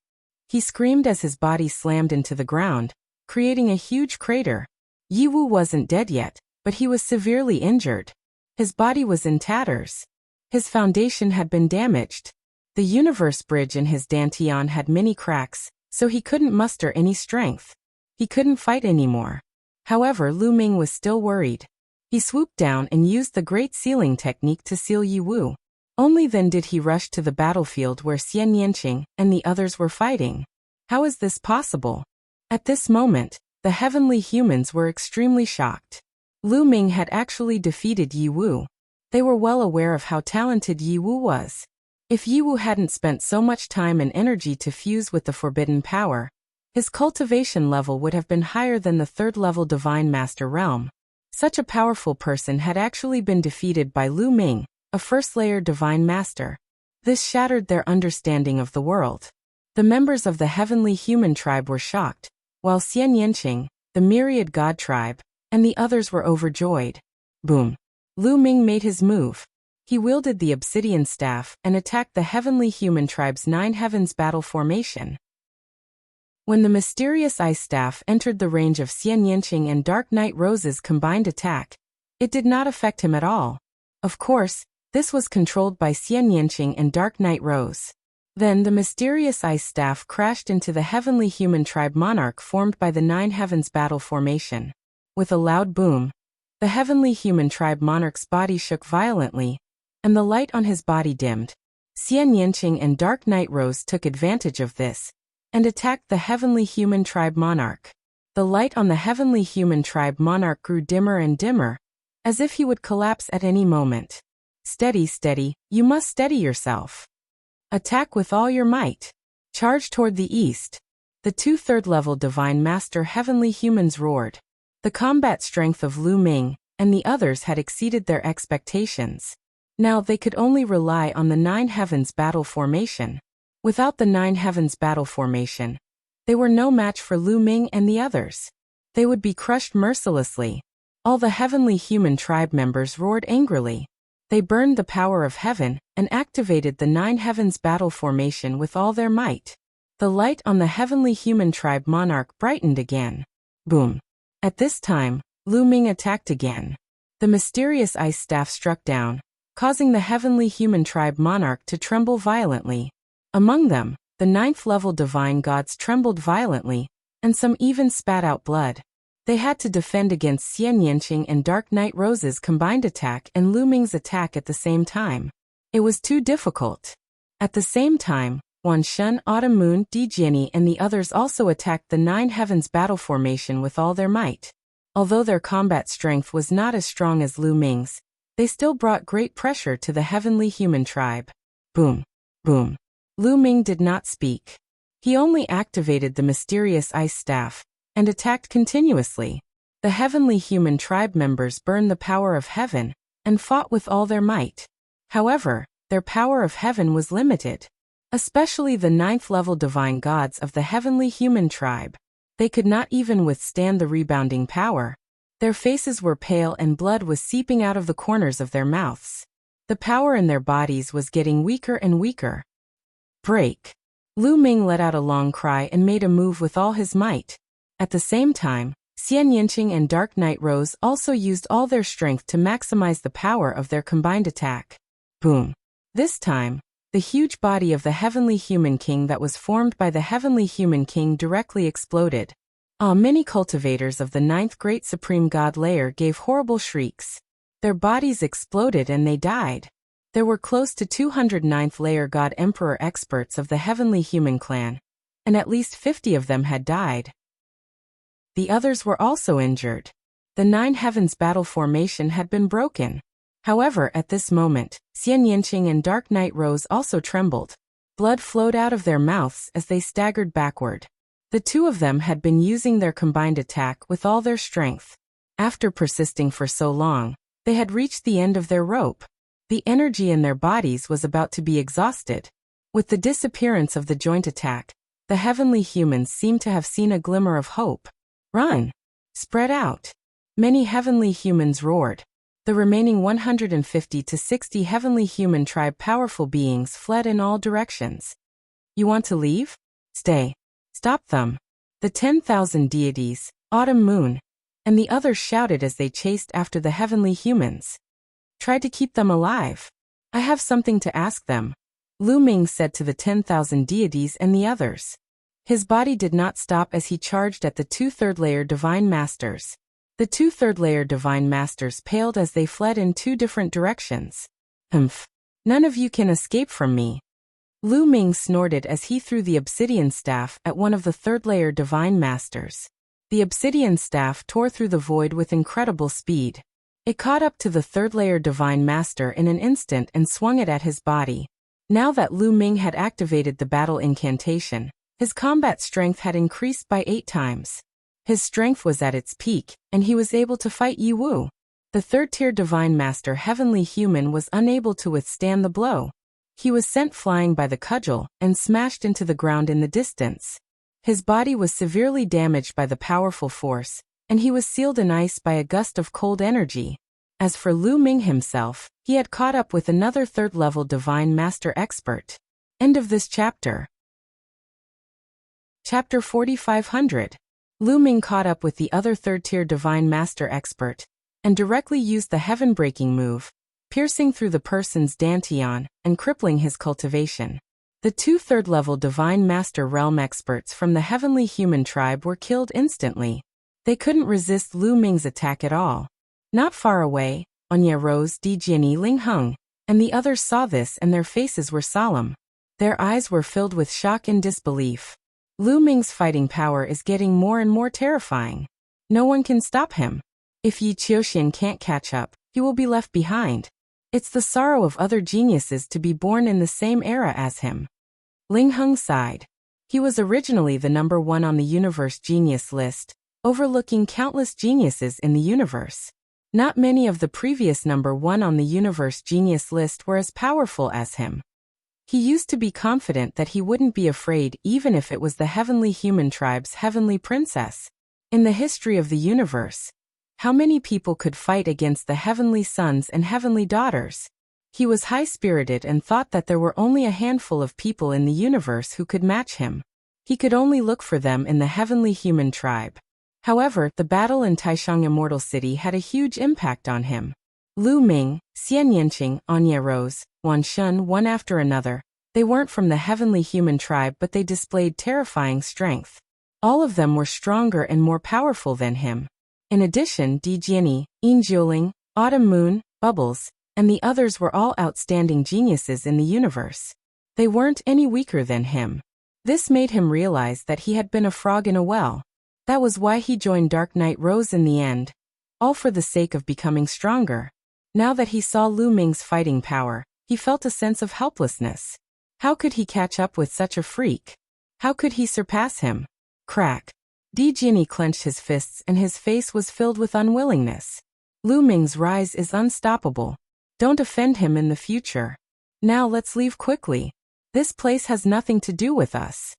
A: He screamed as his body slammed into the ground, creating a huge crater. Yi Wu wasn't dead yet, but he was severely injured. His body was in tatters. His foundation had been damaged. The universe bridge in his dantian had many cracks, so he couldn't muster any strength. He couldn't fight anymore. However, Lu Ming was still worried. He swooped down and used the Great Sealing technique to seal Yi Wu. Only then did he rush to the battlefield where Xian Yanqing and the others were fighting. How is this possible? At this moment, the heavenly humans were extremely shocked. Lu Ming had actually defeated Yi Wu. They were well aware of how talented Yi Wu was. If Yi Wu hadn't spent so much time and energy to fuse with the forbidden power, his cultivation level would have been higher than the third-level Divine Master realm. Such a powerful person had actually been defeated by Lu Ming, a first-layer Divine Master. This shattered their understanding of the world. The members of the heavenly human tribe were shocked, while Xian Yanqing, the myriad god tribe, and the others were overjoyed. Boom! Lu Ming made his move. He wielded the obsidian staff and attacked the heavenly human tribe's 9 heavens battle formation. When the mysterious ice staff entered the range of Xian Yanqing and Dark Knight Rose's combined attack, it did not affect him at all. Of course, this was controlled by Xian Yanqing and Dark Knight Rose. Then the mysterious ice staff crashed into the heavenly human tribe monarch formed by the 9 heavens battle formation. With a loud boom, the heavenly human tribe monarch's body shook violently, and the light on his body dimmed. Xian Yanqing and Dark Knight Rose took advantage of this and attacked the heavenly human tribe monarch. The light on the heavenly human tribe monarch grew dimmer and dimmer, as if he would collapse at any moment. Steady, steady, you must steady yourself. Attack with all your might. Charge toward the east. The 2 third-level Divine Master heavenly humans roared. The combat strength of Lu Ming and the others had exceeded their expectations. Now they could only rely on the 9 heavens battle formation. Without the 9 heavens battle formation, they were no match for Lu Ming and the others. They would be crushed mercilessly. All the heavenly human tribe members roared angrily. They burned the power of heaven and activated the 9 heavens battle formation with all their might. The light on the heavenly human tribe monarch brightened again. Boom! At this time, Lu Ming attacked again. The mysterious ice staff struck down, causing the heavenly human tribe monarch to tremble violently. Among them, the 9th-level divine gods trembled violently, and some even spat out blood. They had to defend against Xian Yanqing and Dark Knight Rose's combined attack and Lu Ming's attack at the same time. It was too difficult. At the same time, Wan Shun, Autumn Moon, Dijiani and the others also attacked the 9 Heavens battle formation with all their might. Although their combat strength was not as strong as Lu Ming's, they still brought great pressure to the heavenly human tribe. Boom. Boom. Lu Ming did not speak. He only activated the mysterious ice staff and attacked continuously. The heavenly human tribe members burned the power of heaven and fought with all their might. However, their power of heaven was limited. Especially the 9th-level divine gods of the heavenly human tribe. They could not even withstand the rebounding power. Their faces were pale and blood was seeping out of the corners of their mouths. The power in their bodies was getting weaker and weaker. Break. Lu Ming let out a long cry and made a move with all his might. At the same time, Xian Yanqing and Dark Knight Rose also used all their strength to maximize the power of their combined attack. Boom. This time, the huge body of the heavenly human king that was formed by the heavenly human king directly exploded. Many cultivators of the 9th great supreme god layer gave horrible shrieks. Their bodies exploded and they died. There were close to 200 9th layer god emperor experts of the heavenly human clan, and at least 50 of them had died. The others were also injured. The 9 heavens battle formation had been broken. However, at this moment, Xian Yanqing and Dark Knight Rose also trembled. Blood flowed out of their mouths as they staggered backward. The two of them had been using their combined attack with all their strength. After persisting for so long, they had reached the end of their rope. The energy in their bodies was about to be exhausted. With the disappearance of the joint attack, the heavenly humans seemed to have seen a glimmer of hope. Run! Spread out! Many heavenly humans roared. The remaining 150 to 60 heavenly human tribe powerful beings fled in all directions. You want to leave? Stay. Stop them. The 10,000 deities, Autumn Moon, and the others shouted as they chased after the heavenly humans. Try to keep them alive. I have something to ask them, Lu Ming said to the 10,000 deities and the others. His body did not stop as he charged at the 2/3 layer divine masters. The 2/3 layer divine masters paled as they fled in 2 different directions. Humph. None of you can escape from me. Lu Ming snorted as he threw the obsidian staff at one of the 3rd layer divine masters. The obsidian staff tore through the void with incredible speed. It caught up to the 3rd layer divine master in an instant and swung it at his body. Now that Lu Ming had activated the battle incantation, his combat strength had increased by 8 times. His strength was at its peak, and he was able to fight Yi Wu. The 3rd-tier divine master heavenly human was unable to withstand the blow. He was sent flying by the cudgel and smashed into the ground in the distance. His body was severely damaged by the powerful force, and he was sealed in ice by a gust of cold energy. As for Lu Ming himself, he had caught up with another 3rd-level divine master expert. End of this chapter. Chapter 4500. Lu Ming caught up with the other 3rd-tier divine master expert, and directly used the heaven-breaking move, piercing through the person's dantian and crippling his cultivation. The 2 3rd-level divine master realm experts from the heavenly human tribe were killed instantly. They couldn't resist Lu Ming's attack at all. Not far away, Anya Rose, Dijiani, Ling Heng, and the others saw this and their faces were solemn. Their eyes were filled with shock and disbelief. Lu Ming's fighting power is getting more and more terrifying. No one can stop him. If Yi Qiuxian can't catch up, he will be left behind. It's the sorrow of other geniuses to be born in the same era as him. Ling Heng sighed. He was originally the number 1 on the universe genius list, overlooking countless geniuses in the universe. Not many of the previous number 1 on the universe genius list were as powerful as him. He used to be confident that he wouldn't be afraid even if it was the heavenly human tribe's heavenly princess. In the history of the universe, how many people could fight against the heavenly sons and heavenly daughters? He was high-spirited and thought that there were only a handful of people in the universe who could match him. He could only look for them in the heavenly human tribe. However, the battle in Taishang Immortal City had a huge impact on him. Lu Ming, Xian Yanqing, Anya Rose, Wan Shun one after another. They weren't from the heavenly human tribe, but they displayed terrifying strength. All of them were stronger and more powerful than him. In addition, Di Jiani, Yin Jiuling, Autumn Moon, Bubbles, and the others were all outstanding geniuses in the universe. They weren't any weaker than him. This made him realize that he had been a frog in a well. That was why he joined Dark Knight Rose in the end, all for the sake of becoming stronger. Now that he saw Lu Ming's fighting power, he felt a sense of helplessness. How could he catch up with such a freak? How could he surpass him? Crack. Di Jiani clenched his fists and his face was filled with unwillingness. Lu Ming's rise is unstoppable. Don't offend him in the future. Now let's leave quickly. This place has nothing to do with us.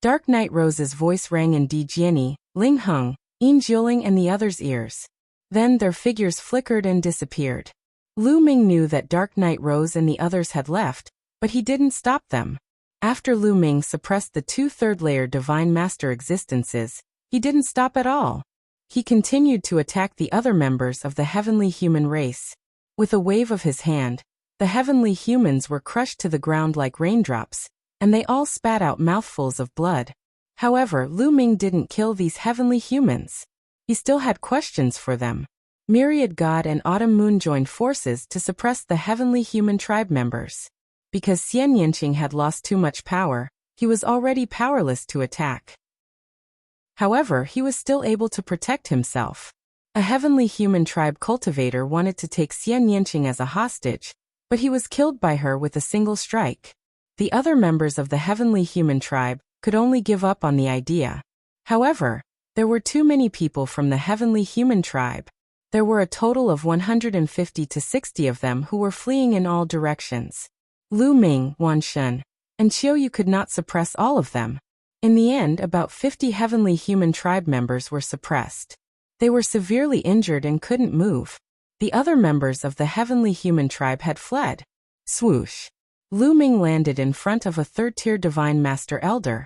A: Dark Knight Rose's voice rang in Di Jiani, Ling Heng, Yin Jiuling and the others' ears. Then their figures flickered and disappeared. Lu Ming knew that Dark Knight Rose and the others had left, but he didn't stop them. After Lu Ming suppressed the 2 third-layer Divine Master existences, he didn't stop at all. He continued to attack the other members of the heavenly human race. With a wave of his hand, the heavenly humans were crushed to the ground like raindrops, and they all spat out mouthfuls of blood. However, Lu Ming didn't kill these heavenly humans. He still had questions for them. Myriad God and Autumn Moon joined forces to suppress the heavenly human tribe members. Because Xian Yanqing had lost too much power, he was already powerless to attack. However, he was still able to protect himself. A heavenly human tribe cultivator wanted to take Xian Yanqing as a hostage, but he was killed by her with a single strike. The other members of the heavenly human tribe could only give up on the idea. However, there were too many people from the heavenly human tribe. There were a total of 150 to 60 of them who were fleeing in all directions. Lu Ming, Wan Shun, and Qiuyu could not suppress all of them. In the end, about 50 heavenly human tribe members were suppressed. They were severely injured and couldn't move. The other members of the heavenly human tribe had fled. Swoosh. Lu Ming landed in front of a 3rd-tier Divine Master Elder.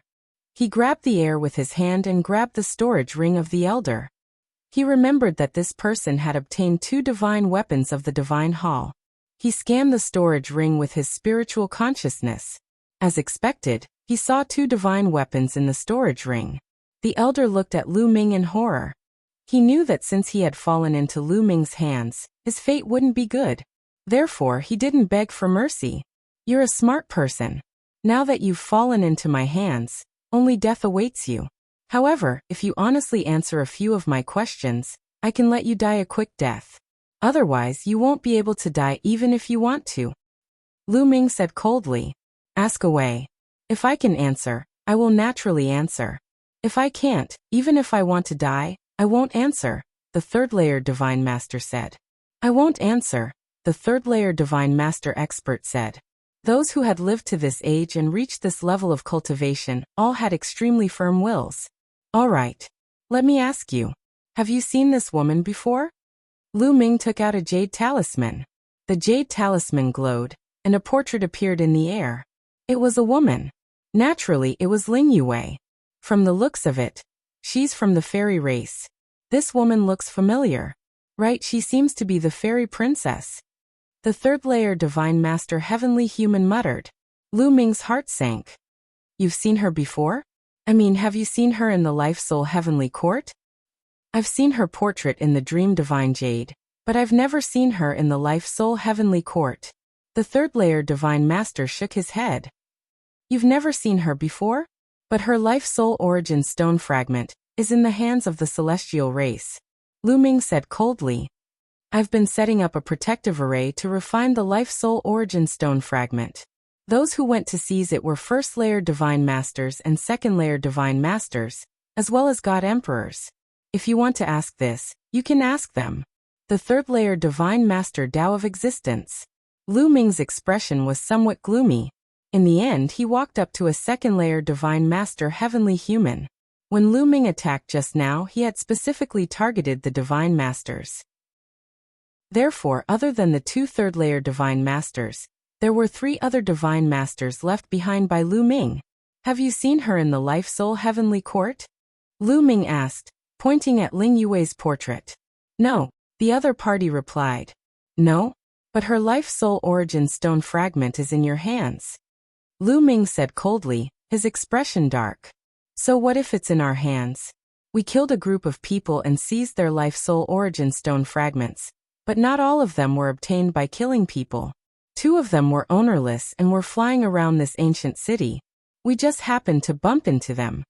A: He grabbed the air with his hand and grabbed the storage ring of the Elder. He remembered that this person had obtained 2 divine weapons of the Divine Hall. He scanned the storage ring with his spiritual consciousness. As expected, he saw 2 divine weapons in the storage ring. The Elder looked at Lu Ming in horror. He knew that since he had fallen into Lu Ming's hands, his fate wouldn't be good. Therefore, he didn't beg for mercy. You're a smart person. Now that you've fallen into my hands, only death awaits you. However, if you honestly answer a few of my questions, I can let you die a quick death. Otherwise, you won't be able to die even if you want to. Lu Ming said coldly. Ask away. If I can answer, I will naturally answer. If I can't, even if I want to die, I won't answer, the 3rd-layer Divine Master said. I won't answer, the 3rd-layer Divine Master expert said. Those who had lived to this age and reached this level of cultivation all had extremely firm wills. All right. Let me ask you. Have you seen this woman before? Lu Ming took out a jade talisman. The jade talisman glowed, and a portrait appeared in the air. It was a woman. Naturally, it was Ling Yue. From the looks of it, she's from the fairy race. This woman looks familiar. Right, she seems to be the fairy princess. The 3rd-layer Divine Master Heavenly Human muttered. Lu Ming's heart sank. You've seen her before? I mean, have you seen her in the Life Soul Heavenly Court? I've seen her portrait in the Dream Divine Jade, but I've never seen her in the Life Soul Heavenly Court. The 3rd-layer Divine Master shook his head. You've never seen her before? But her Life Soul Origin Stone Fragment is in the hands of the celestial race. Lu Ming said coldly. I've been setting up a protective array to refine the Life Soul Origin Stone Fragment. Those who went to seize it were 1st-layer Divine Masters and 2nd-layer Divine Masters, as well as God Emperors. If you want to ask this, you can ask them. The 3rd-layer Divine Master Tao of Existence. Lu Ming's expression was somewhat gloomy. In the end, he walked up to a 2nd-layer Divine Master Heavenly Human. When Lu Ming attacked just now, he had specifically targeted the Divine Masters. Therefore, other than the 2 3rd-layer Divine Masters, there were 3 other Divine Masters left behind by Lu Ming. Have you seen her in the Life Soul Heavenly Court? Lu Ming asked. pointing at Ling Yue's portrait. No, the other party replied. No? But her life-soul origin stone fragment is in your hands. Lu Ming said coldly, his expression dark. So what if it's in our hands? We killed a group of people and seized their life-soul origin stone fragments, but not all of them were obtained by killing people. 2 of them were ownerless and were flying around this ancient city. We just happened to bump into them.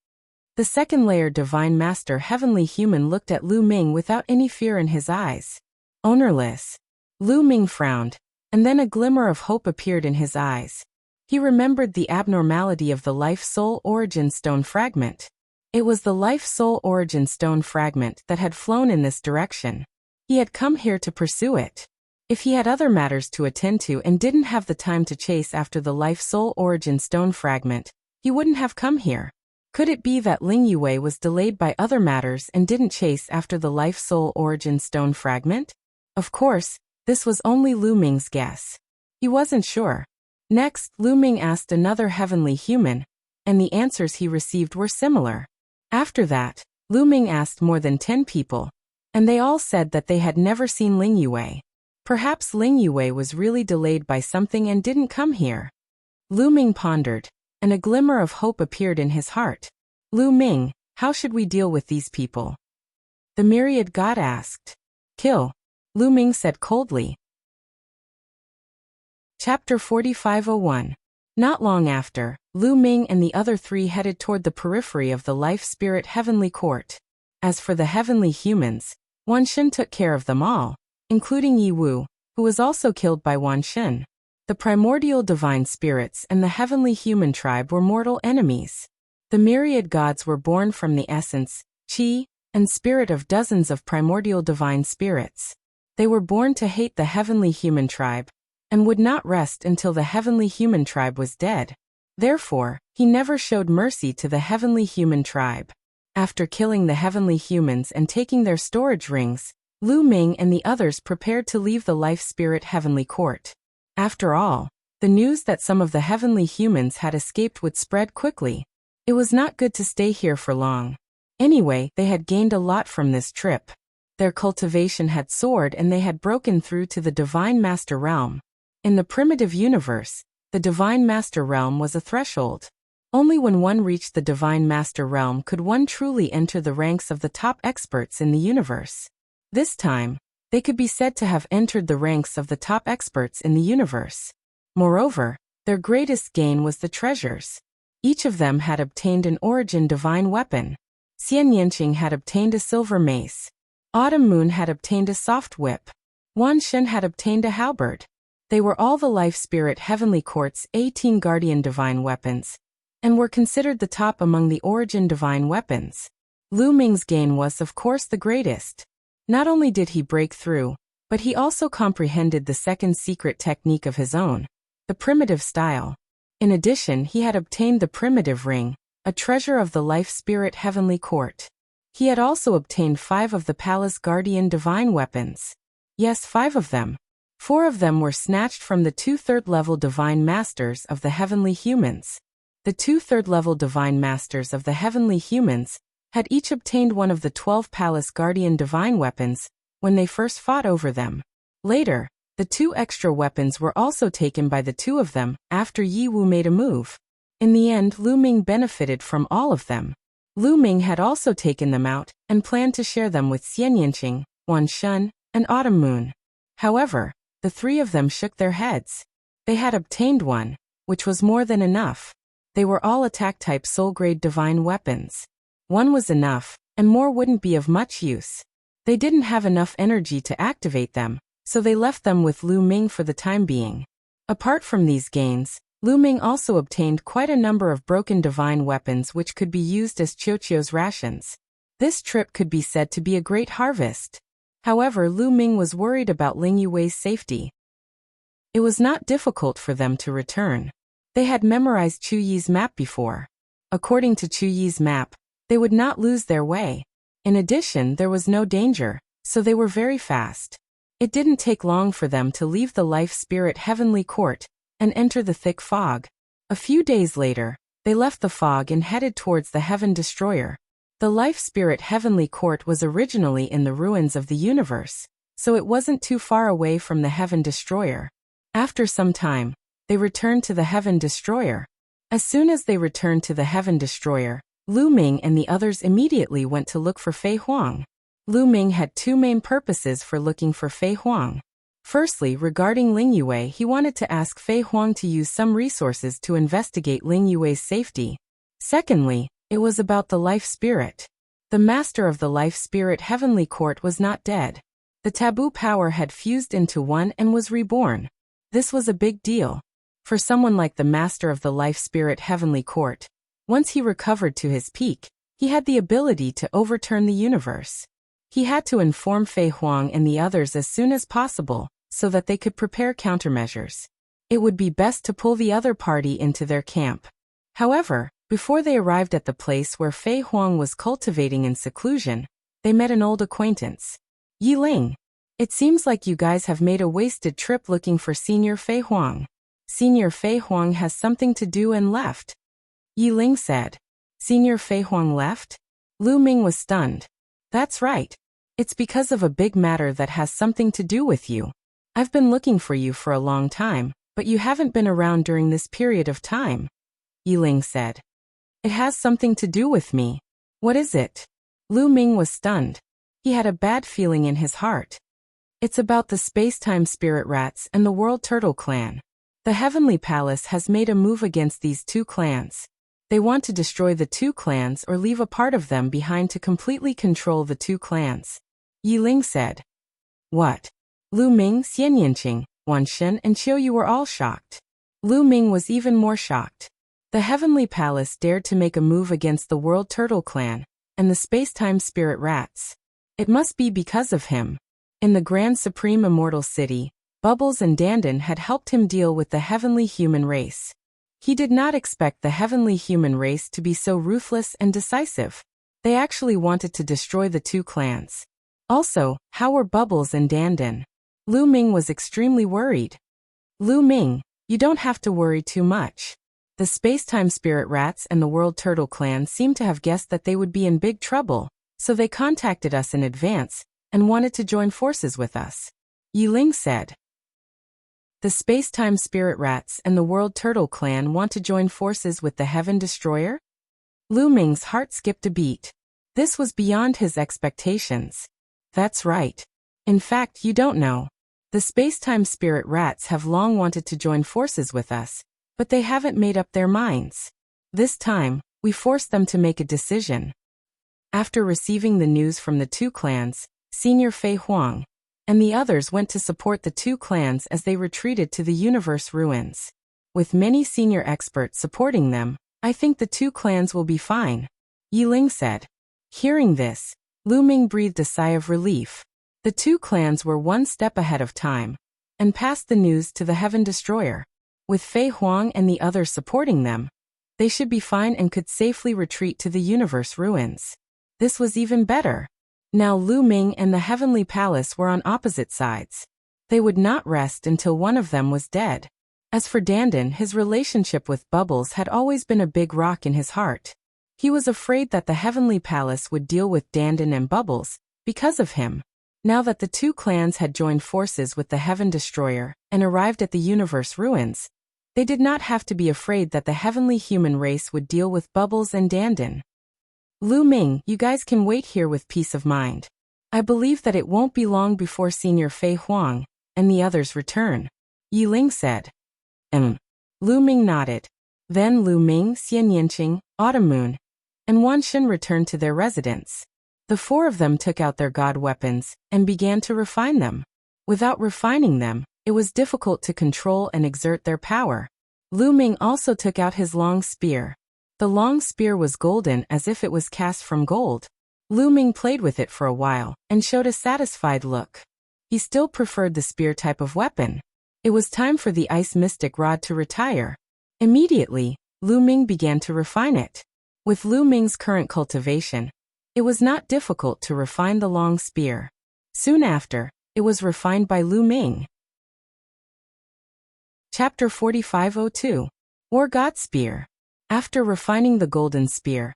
A: The second layer Divine Master Heavenly Human looked at Lu Ming without any fear in his eyes. Ownerless. Lu Ming frowned, and then a glimmer of hope appeared in his eyes. He remembered the abnormality of the life-soul origin stone fragment. It was the life-soul origin stone fragment that had flown in this direction. He had come here to pursue it. If he had other matters to attend to and didn't have the time to chase after the life-soul origin stone fragment, he wouldn't have come here. Could it be that Ling Yue was delayed by other matters and didn't chase after the life-soul origin stone fragment? Of course, this was only Lu Ming's guess. He wasn't sure. Next, Lu Ming asked another heavenly human, and the answers he received were similar. After that, Lu Ming asked more than 10 people, and they all said that they had never seen Ling Yue. Perhaps Ling Yue was really delayed by something and didn't come here. Lu Ming pondered, and a glimmer of hope appeared in his heart. Lu Ming, how should we deal with these people? The myriad god asked. Kill. Lu Ming said coldly. Chapter 4501. Not long after, Lu Ming and the other 3 headed toward the periphery of the life-spirit heavenly court. As for the heavenly humans, Wan Shen took care of them all, including Yi Wu, who was also killed by Wan Shen. The primordial divine spirits and the heavenly human tribe were mortal enemies. The myriad gods were born from the essence, qi, and spirit of dozens of primordial divine spirits. They were born to hate the heavenly human tribe, and would not rest until the heavenly human tribe was dead. Therefore, he never showed mercy to the heavenly human tribe. After killing the heavenly humans and taking their storage rings, Lu Ming and the others prepared to leave the life-spirit heavenly court. After all, the news that some of the heavenly humans had escaped would spread quickly. It was not good to stay here for long. Anyway, they had gained a lot from this trip. Their cultivation had soared and they had broken through to the Divine Master Realm. In the primitive universe, the Divine Master Realm was a threshold. Only when one reached the Divine Master Realm could one truly enter the ranks of the top experts in the universe. This time, they could be said to have entered the ranks of the top experts in the universe. Moreover, their greatest gain was the treasures. Each of them had obtained an origin divine weapon. Xian Yanqing had obtained a silver mace. Autumn Moon had obtained a soft whip. Wan Shen had obtained a halberd. They were all the Life Spirit Heavenly Court's 18 guardian divine weapons, and were considered the top among the origin divine weapons. Lu Ming's gain was of course the greatest. Not only did he break through, but he also comprehended the second secret technique of his own, the primitive style. In addition, he had obtained the primitive ring, a treasure of the Life Spirit Heavenly Court. He had also obtained 5 of the Palace Guardian divine weapons. Yes, 5 of them. 4 of them were snatched from the 2 third-level divine masters of the heavenly humans. The 2 third-level divine masters of the heavenly humans had each obtained one of the 12 Palace Guardian divine weapons when they first fought over them. Later, the 2 extra weapons were also taken by the 2 of them after Yi Wu made a move. In the end, Lu Ming benefited from all of them. Lu Ming had also taken them out and planned to share them with Xian Yanqing, Wan Shen, and Autumn Moon. However, the 3 of them shook their heads. They had obtained one, which was more than enough. They were all attack-type soul-grade divine weapons. One was enough, and more wouldn't be of much use. They didn't have enough energy to activate them, so they left them with Lu Ming for the time being. Apart from these gains, Lu Ming also obtained quite a number of broken divine weapons which could be used as Qiuqiu's rations. This trip could be said to be a great harvest. However, Lu Ming was worried about Ling Yue's safety. It was not difficult for them to return. They had memorized Chu Yi's map before. According to Chu Yi's map, they would not lose their way. In addition, there was no danger, so they were very fast. It didn't take long for them to leave the Life Spirit Heavenly Court and enter the thick fog. A few days later, they left the fog and headed towards the Heaven Destroyer. The Life Spirit Heavenly Court was originally in the ruins of the universe, so it wasn't too far away from the Heaven Destroyer. After some time, they returned to the Heaven Destroyer. As soon as they returned to the Heaven Destroyer, Lu Ming and the others immediately went to look for Fei Huang. Lu Ming had two main purposes for looking for Fei Huang. Firstly, regarding Ling Yue, he wanted to ask Fei Huang to use some resources to investigate Ling Yue's safety. Secondly, it was about the Life Spirit. The master of the Life Spirit Heavenly Court was not dead. The taboo power had fused into one and was reborn. This was a big deal. For someone like the master of the Life Spirit Heavenly Court, once he recovered to his peak, he had the ability to overturn the universe. He had to inform Fei Huang and the others as soon as possible, so that they could prepare countermeasures. It would be best to pull the other party into their camp. However, before they arrived at the place where Fei Huang was cultivating in seclusion, they met an old acquaintance. Yi Ling. It seems like you guys have made a wasted trip looking for Senior Fei Huang. Senior Fei Huang has something to do and left. Yi Ling said. Senior Fei Huang left? Lu Ming was stunned. That's right. It's because of a big matter that has something to do with you. I've been looking for you for a long time, but you haven't been around during this period of time. Yi Ling said. It has something to do with me. What is it? Lu Ming was stunned. He had a bad feeling in his heart. It's about the space-time spirit rats and the World Turtle Clan. The Heavenly Palace has made a move against these two clans. They want to destroy the two clans or leave a part of them behind to completely control the two clans. Yi Ling said. What? Lu Ming, Xian Yinqing, Wan Shen and Qiu Yu were all shocked. Lu Ming was even more shocked. The Heavenly Palace dared to make a move against the World Turtle Clan and the space-time spirit rats. It must be because of him. In the Grand Supreme Immortal City, Bubbles and Dandan had helped him deal with the heavenly human race. He did not expect the heavenly human race to be so ruthless and decisive. They actually wanted to destroy the two clans. Also, how were Bubbles and Dandan? Lu Ming was extremely worried. Lu Ming, you don't have to worry too much. The space-time spirit rats and the World Turtle Clan seemed to have guessed that they would be in big trouble, so they contacted us in advance and wanted to join forces with us. Yi Ling said. The space-time spirit rats and the World Turtle Clan want to join forces with the Heaven Destroyer? Lu Ming's heart skipped a beat. This was beyond his expectations. That's right. In fact, you don't know. The space-time spirit rats have long wanted to join forces with us, but they haven't made up their minds. This time, we forced them to make a decision. After receiving the news from the two clans, Senior Fei Huang and the others went to support the two clans as they retreated to the universe ruins. With many senior experts supporting them, I think the two clans will be fine, Yi Ling said. Hearing this, Lu Ming breathed a sigh of relief. The two clans were one step ahead of time and passed the news to the Heaven Destroyer. With Fei Huang and the others supporting them, they should be fine and could safely retreat to the universe ruins. This was even better. Now Lu Ming and the Heavenly Palace were on opposite sides. They would not rest until one of them was dead. As for Dandan, his relationship with Bubbles had always been a big rock in his heart. He was afraid that the Heavenly Palace would deal with Dandan and Bubbles because of him. Now that the two clans had joined forces with the Heaven Destroyer and arrived at the universe ruins, they did not have to be afraid that the heavenly human race would deal with Bubbles and Dandan. Lu Ming, you guys can wait here with peace of mind. I believe that it won't be long before Senior Fei Huang and the others return, Yi Ling said. Lu Ming nodded. Then Lu Ming, Xian Yinqing, Autumn Moon, and Wan Shen returned to their residence. The four of them took out their god weapons and began to refine them. Without refining them, it was difficult to control and exert their power. Lu Ming also took out his long spear. The long spear was golden as if it was cast from gold. Lu Ming played with it for a while and showed a satisfied look. He still preferred the spear type of weapon. It was time for the ice mystic rod to retire. Immediately, Lu Ming began to refine it. With Lu Ming's current cultivation, it was not difficult to refine the long spear. Soon after, it was refined by Lu Ming. Chapter 4502. War God Spear. After refining the golden spear,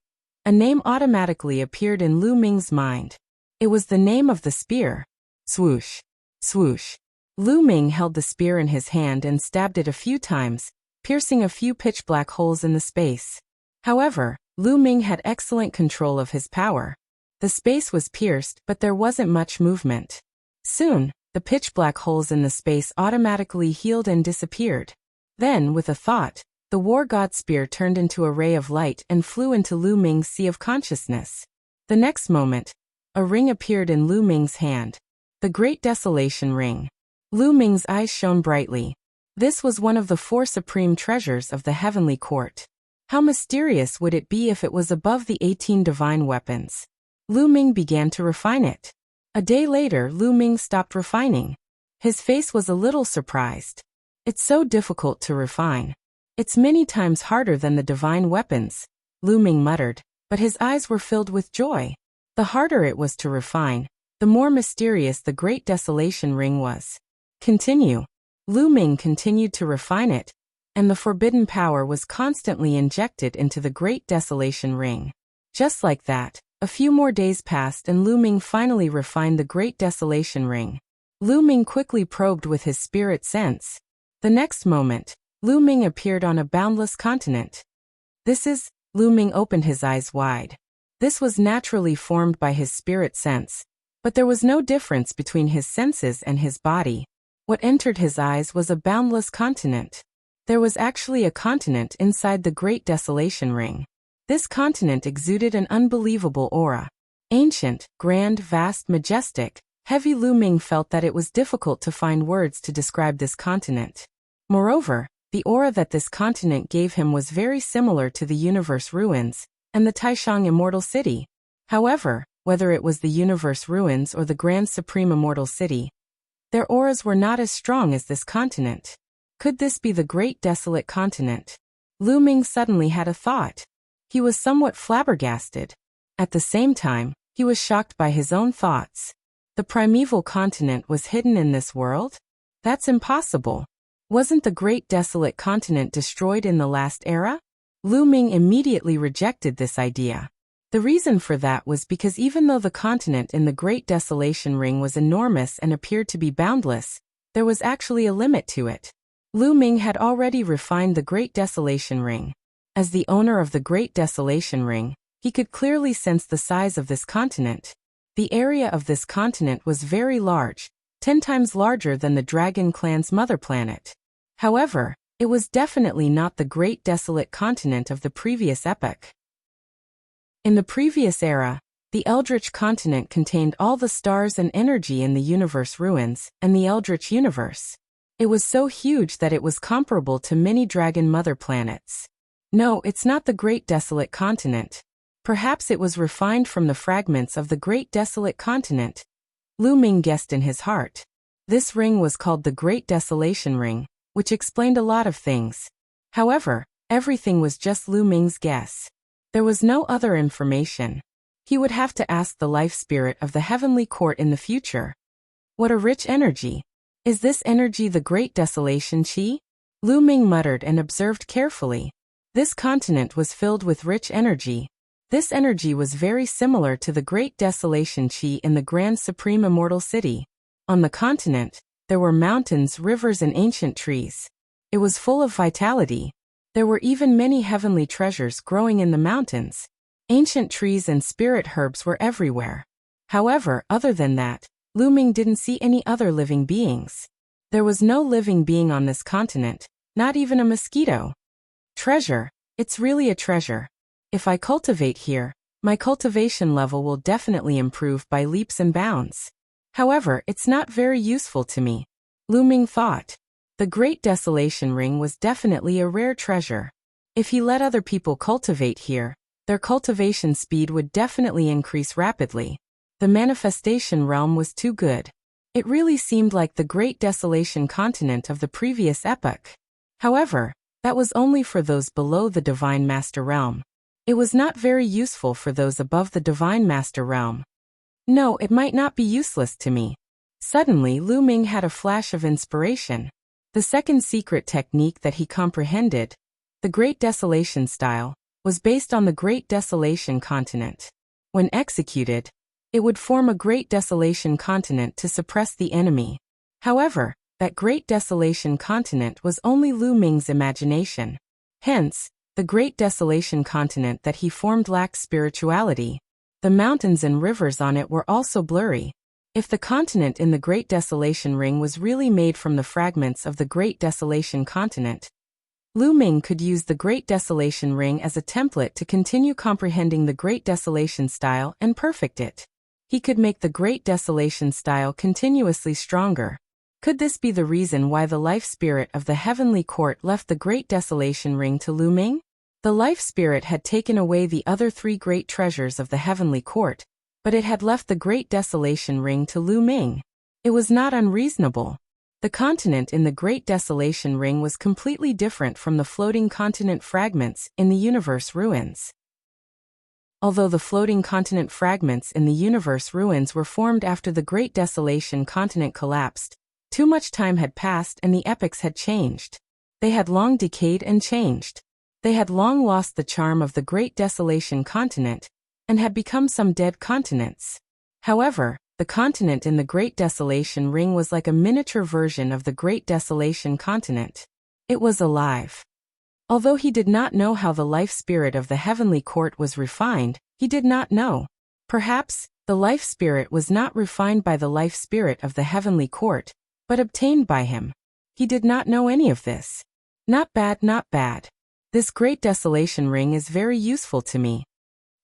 A: A name automatically appeared in Lu Ming's mind. It was the name of the spear. Swoosh. Swoosh. Lu Ming held the spear in his hand and stabbed it a few times, piercing a few pitch-black holes in the space. However, Lu Ming had excellent control of his power. The space was pierced, but there wasn't much movement. Soon, the pitch-black holes in the space automatically healed and disappeared. Then, with a thought, the war god spear turned into a ray of light and flew into Lu Ming's sea of consciousness. The next moment, a ring appeared in Lu Ming's hand. The Great Desolation Ring. Lu Ming's eyes shone brightly. This was one of the 4 supreme treasures of the heavenly court. How mysterious would it be if it was above the 18 divine weapons? Lu Ming began to refine it. A day later, Lu Ming stopped refining. His face was a little surprised. It's so difficult to refine. It's many times harder than the divine weapons, Lu Ming muttered, but his eyes were filled with joy. The harder it was to refine, the more mysterious the Great Desolation Ring was. Continue. Lu Ming continued to refine it, and the forbidden power was constantly injected into the Great Desolation Ring. Just like that, a few more days passed and Lu Ming finally refined the Great Desolation Ring. Lu Ming quickly probed with his spirit sense. The next moment, Lu Ming appeared on a boundless continent. Lu Ming opened his eyes wide. This was naturally formed by his spirit sense, but there was no difference between his senses and his body. What entered his eyes was a boundless continent. There was actually a continent inside the Great Desolation Ring. This continent exuded an unbelievable aura. Ancient, grand, vast, majestic, heavy. Lu Ming felt that it was difficult to find words to describe this continent. Moreover, the aura that this continent gave him was very similar to the universe ruins and the Taishang Immortal City. However, whether it was the universe ruins or the Grand Supreme Immortal City, their auras were not as strong as this continent. Could this be the Great Desolate Continent? Lu Ming suddenly had a thought. He was somewhat flabbergasted. At the same time, he was shocked by his own thoughts. The primeval continent was hidden in this world? That's impossible. Wasn't the Great Desolate Continent destroyed in the last era? Lu Ming immediately rejected this idea. The reason for that was because even though the continent in the Great Desolation Ring was enormous and appeared to be boundless, there was actually a limit to it. Lu Ming had already refined the Great Desolation Ring. As the owner of the Great Desolation Ring, he could clearly sense the size of this continent. The area of this continent was very large, 10 times larger than the Dragon Clan's mother planet. However, it was definitely not the Great Desolate Continent of the previous epoch. In the previous era, the Eldritch Continent contained all the stars and energy in the universe ruins and the Eldritch universe. It was so huge that it was comparable to many Dragon Mother planets. No, it's not the Great Desolate Continent. Perhaps it was refined from the fragments of the Great Desolate Continent. Lu Ming guessed in his heart. This ring was called the Great Desolation Ring, which explained a lot of things. However, everything was just Lu Ming's guess. There was no other information. He would have to ask the life spirit of the heavenly court in the future. What a rich energy. Is this energy the Great Desolation Qi? Lu Ming muttered and observed carefully. This continent was filled with rich energy. This energy was very similar to the Great Desolation Qi in the Grand Supreme Immortal City. On the continent, there were mountains, rivers, and ancient trees. It was full of vitality. There were even many heavenly treasures growing in the mountains. Ancient trees and spirit herbs were everywhere. However, other than that, Lu Ming didn't see any other living beings. There was no living being on this continent, not even a mosquito. Treasure. It's really a treasure. If I cultivate here, my cultivation level will definitely improve by leaps and bounds. However, it's not very useful to me. Lu Ming thought. The Great Desolation Ring was definitely a rare treasure. If he let other people cultivate here, their cultivation speed would definitely increase rapidly. The manifestation realm was too good. It really seemed like the Great Desolation Continent of the previous epoch. However, that was only for those below the Divine Master Realm. It was not very useful for those above the Divine Master Realm. No, it might not be useless to me. Suddenly, Lu Ming had a flash of inspiration. The second secret technique that he comprehended, the Great Desolation style, was based on the Great Desolation Continent. When executed, it would form a Great Desolation Continent to suppress the enemy. However, that Great Desolation Continent was only Lu Ming's imagination. Hence, the Great Desolation Continent that he formed lacked spirituality. The mountains and rivers on it were also blurry. If the continent in the Great Desolation Ring was really made from the fragments of the Great Desolation Continent, Lu Ming could use the Great Desolation Ring as a template to continue comprehending the Great Desolation style and perfect it. He could make the Great Desolation style continuously stronger. Could this be the reason why the life spirit of the Heavenly Court left the Great Desolation Ring to Lu Ming? The life spirit had taken away the other 3 great treasures of the Heavenly Court, but it had left the Great Desolation Ring to Lu Ming. It was not unreasonable. The continent in the Great Desolation Ring was completely different from the floating continent fragments in the universe ruins. Although the floating continent fragments in the universe ruins were formed after the Great Desolation Continent collapsed, too much time had passed and the epochs had changed. They had long decayed and changed. They had long lost the charm of the Great Desolation Continent, and had become some dead continents. However, the continent in the Great Desolation Ring was like a miniature version of the Great Desolation Continent. It was alive. Although he did not know how the life spirit of the Heavenly Court was refined, he did not know. Perhaps, the life spirit was not refined by the life spirit of the Heavenly Court, but obtained by him. He did not know any of this. Not bad, not bad. This Great Desolation Ring is very useful to me.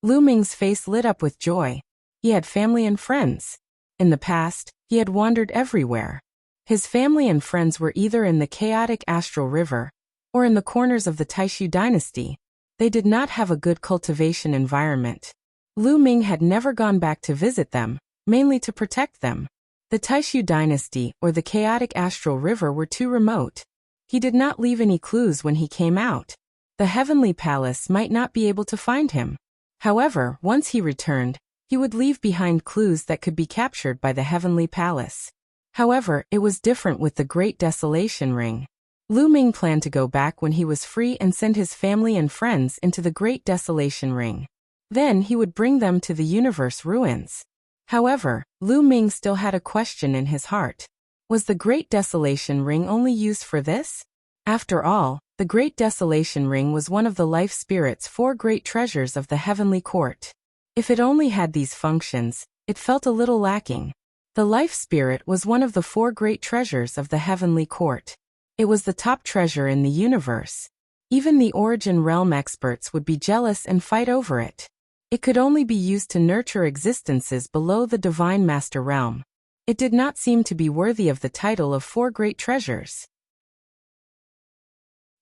A: Lu Ming's face lit up with joy. He had family and friends. In the past, he had wandered everywhere. His family and friends were either in the chaotic astral river, or in the corners of the Taishu dynasty. They did not have a good cultivation environment. Lu Ming had never gone back to visit them, mainly to protect them. The Taishu dynasty or the chaotic astral river were too remote. He did not leave any clues when he came out. The Heavenly Palace might not be able to find him. However, once he returned, he would leave behind clues that could be captured by the Heavenly Palace. However, it was different with the Great Desolation Ring. Lu Ming planned to go back when he was free and send his family and friends into the Great Desolation Ring. Then he would bring them to the universe ruins. However, Lu Ming still had a question in his heart. Was the Great Desolation Ring only used for this? After all, the Great Desolation Ring was one of the life spirit's 4 great treasures of the Heavenly Court. If it only had these functions, it felt a little lacking. The life spirit was one of the 4 great treasures of the Heavenly Court. It was the top treasure in the universe. Even the Origin Realm experts would be jealous and fight over it. It could only be used to nurture existences below the Divine Master Realm. It did not seem to be worthy of the title of 4 great treasures.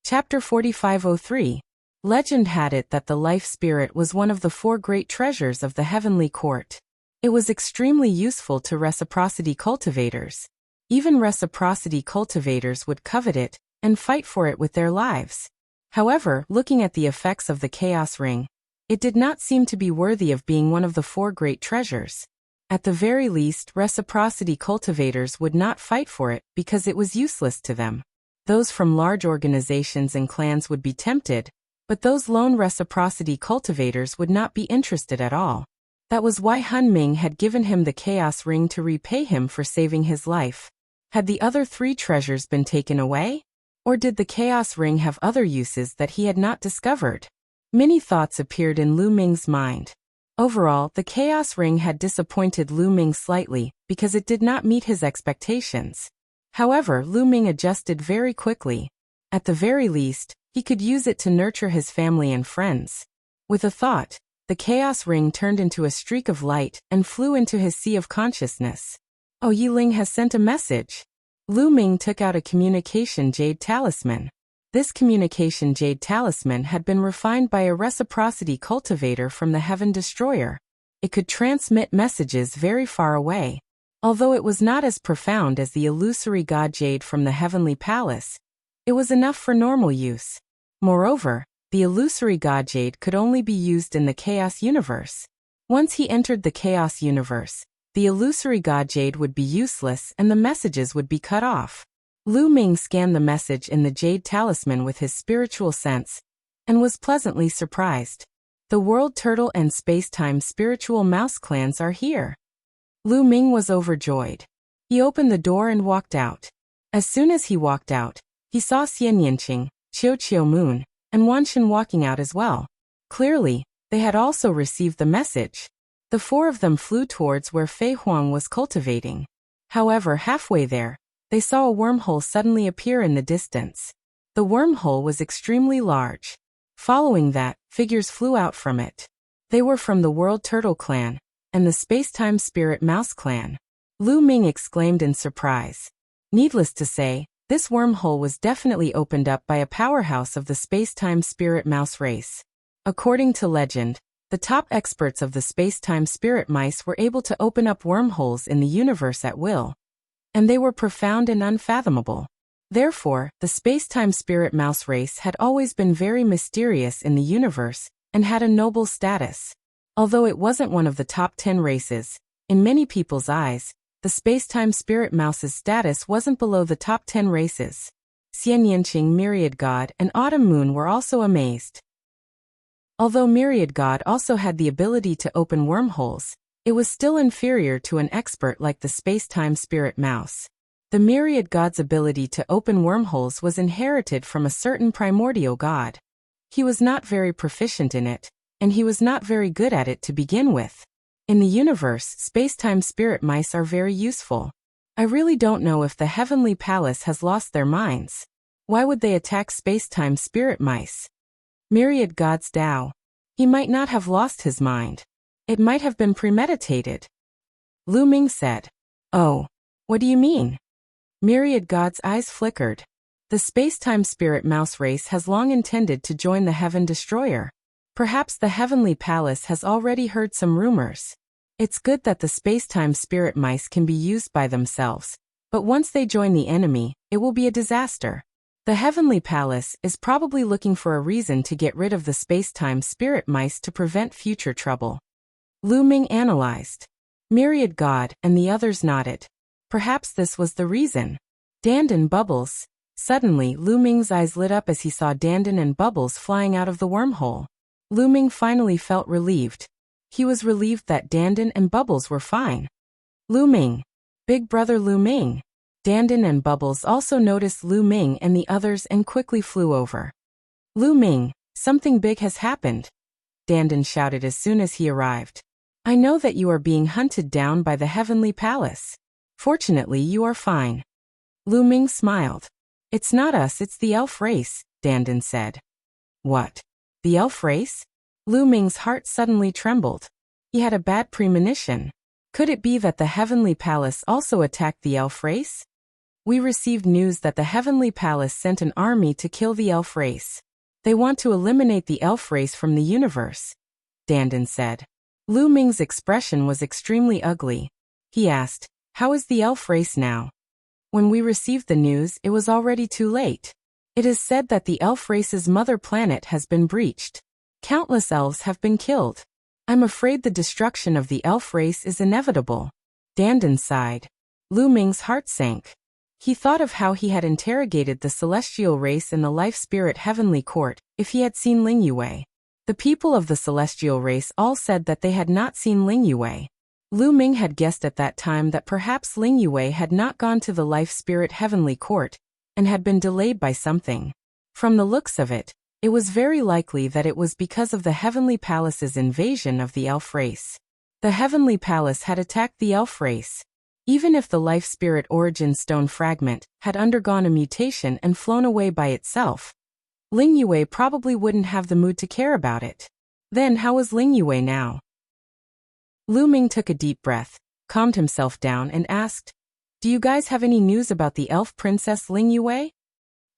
A: Chapter 4503. Legend had it that the life spirit was one of the 4 great treasures of the Heavenly Court. It was extremely useful to reciprocity cultivators. Even reciprocity cultivators would covet it and fight for it with their lives. However, looking at the effects of the Chaos Ring, it did not seem to be worthy of being one of the 4 great treasures. At the very least, reciprocity cultivators would not fight for it because it was useless to them. Those from large organizations and clans would be tempted, but those lone reciprocity cultivators would not be interested at all. That was why Han Ming had given him the Chaos Ring to repay him for saving his life. Had the other 3 treasures been taken away? Or did the Chaos Ring have other uses that he had not discovered? Many thoughts appeared in Lu Ming's mind. Overall, the Chaos Ring had disappointed Lu Ming slightly because it did not meet his expectations. However, Lu Ming adjusted very quickly. At the very least, he could use it to nurture his family and friends. With a thought, the Chaos Ring turned into a streak of light and flew into his sea of consciousness. Oh, Yiling has sent a message. Lu Ming took out a communication jade talisman. This communication jade talisman had been refined by a reciprocity cultivator from the Heaven Destroyer. It could transmit messages very far away. Although it was not as profound as the illusory god jade from the Heavenly Palace, it was enough for normal use. Moreover, the illusory god jade could only be used in the Chaos Universe. Once he entered the Chaos Universe, the illusory god jade would be useless and the messages would be cut off. Lu Ming scanned the message in the jade talisman with his spiritual sense, and was pleasantly surprised. The World Turtle and Space-Time Spiritual Mouse clans are here. Lu Ming was overjoyed. He opened the door and walked out. As soon as he walked out, he saw Xian Yinqing, Qiu Moon, and Wanshan walking out as well. Clearly, they had also received the message. The four of them flew towards where Fei Huang was cultivating. However, halfway there, they saw a wormhole suddenly appear in the distance. The wormhole was extremely large. Following that, figures flew out from it. They were from the World Turtle Clan and the Space-Time Spirit Mouse Clan. Lu Ming exclaimed in surprise. Needless to say, this wormhole was definitely opened up by a powerhouse of the Space-Time Spirit Mouse race. According to legend, the top experts of the Space-Time Spirit Mice were able to open up wormholes in the universe at will. And they were profound and unfathomable. Therefore, the Space-Time Spirit Mouse race had always been very mysterious in the universe and had a noble status. Although it wasn't one of the top 10 races, in many people's eyes, the Space-Time Spirit Mouse's status wasn't below the top 10 races. Xian Yinqing, Myriad God, and Autumn Moon were also amazed. Although Myriad God also had the ability to open wormholes, it was still inferior to an expert like the Space-Time Spirit Mouse. The Myriad God's ability to open wormholes was inherited from a certain primordial god. He was not very proficient in it, and he was not very good at it to begin with. In the universe, Space-Time Spirit Mice are very useful. I really don't know if the Heavenly Palace has lost their minds. Why would they attack Space-Time Spirit Mice? Myriad God's Tao. He might not have lost his mind. It might have been premeditated. Lu Ming said. Oh, what do you mean? Myriad God's eyes flickered. The Space-Time Spirit Mouse race has long intended to join the Heaven Destroyer. Perhaps the Heavenly Palace has already heard some rumors. It's good that the Space-Time Spirit Mice can be used by themselves, but once they join the enemy, it will be a disaster. The Heavenly Palace is probably looking for a reason to get rid of the Space-Time Spirit Mice to prevent future trouble. Lu Ming analyzed. Myriad God and the others nodded. Perhaps this was the reason. Dandan Bubbles. Suddenly, Lu Ming's eyes lit up as he saw Dandan and Bubbles flying out of the wormhole. Lu Ming finally felt relieved. He was relieved that Dandan and Bubbles were fine. Lu Ming. Big brother Lu Ming. Dandan and Bubbles also noticed Lu Ming and the others and quickly flew over. Lu Ming, something big has happened. Dandan shouted as soon as he arrived. I know that you are being hunted down by the Heavenly Palace. Fortunately, you are fine. Lu Ming smiled. It's not us, it's the elf race, Dandan said. What? The elf race? Lu Ming's heart suddenly trembled. He had a bad premonition. Could it be that the Heavenly Palace also attacked the elf race? We received news that the Heavenly Palace sent an army to kill the elf race. They want to eliminate the elf race from the universe, Dandan said. Lu Ming's expression was extremely ugly. He asked, how is the elf race now? When we received the news, it was already too late. It is said that the elf race's mother planet has been breached. Countless elves have been killed. I'm afraid the destruction of the elf race is inevitable. Dandan sighed. Lu Ming's heart sank. He thought of how he had interrogated the celestial race in the Life Spirit Heavenly Court, if he had seen Ling Yue. The people of the celestial race all said that they had not seen Ling Yue. Lu Ming had guessed at that time that perhaps Ling Yue had not gone to the Life Spirit Heavenly Court, and had been delayed by something. From the looks of it, it was very likely that it was because of the Heavenly Palace's invasion of the elf race. The Heavenly Palace had attacked the elf race. Even if the Life Spirit Origin Stone fragment had undergone a mutation and flown away by itself, Ling Yue probably wouldn't have the mood to care about it. Then how was Ling Yue now? Lu Ming took a deep breath, calmed himself down and asked, do you guys have any news about the elf princess Ling Yue?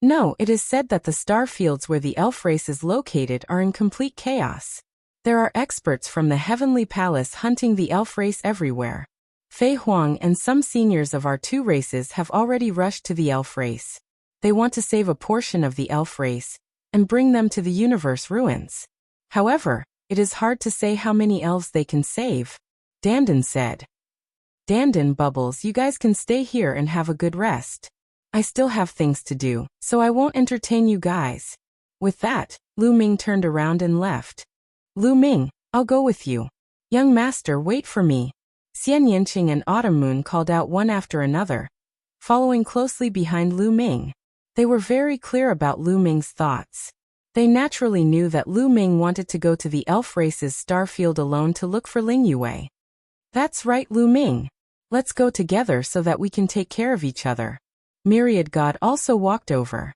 A: No, it is said that the star fields where the elf race is located are in complete chaos. There are experts from the Heavenly Palace hunting the elf race everywhere. Fei Huang and some seniors of our two races have already rushed to the elf race. They want to save a portion of the elf race and bring them to the universe ruins. However, it is hard to say how many elves they can save, Dandan said. Dandan, Bubbles, you guys can stay here and have a good rest. I still have things to do, so I won't entertain you guys. With that, Lu Ming turned around and left. Lu Ming, I'll go with you. Young master, wait for me. Xian Yanqing and Autumn Moon called out one after another, following closely behind Lu Ming. They were very clear about Lu Ming's thoughts. They naturally knew that Lu Ming wanted to go to the elf race's star field alone to look for Ling Yue. That's right, Lu Ming. Let's go together so that we can take care of each other. Myriad God also walked over.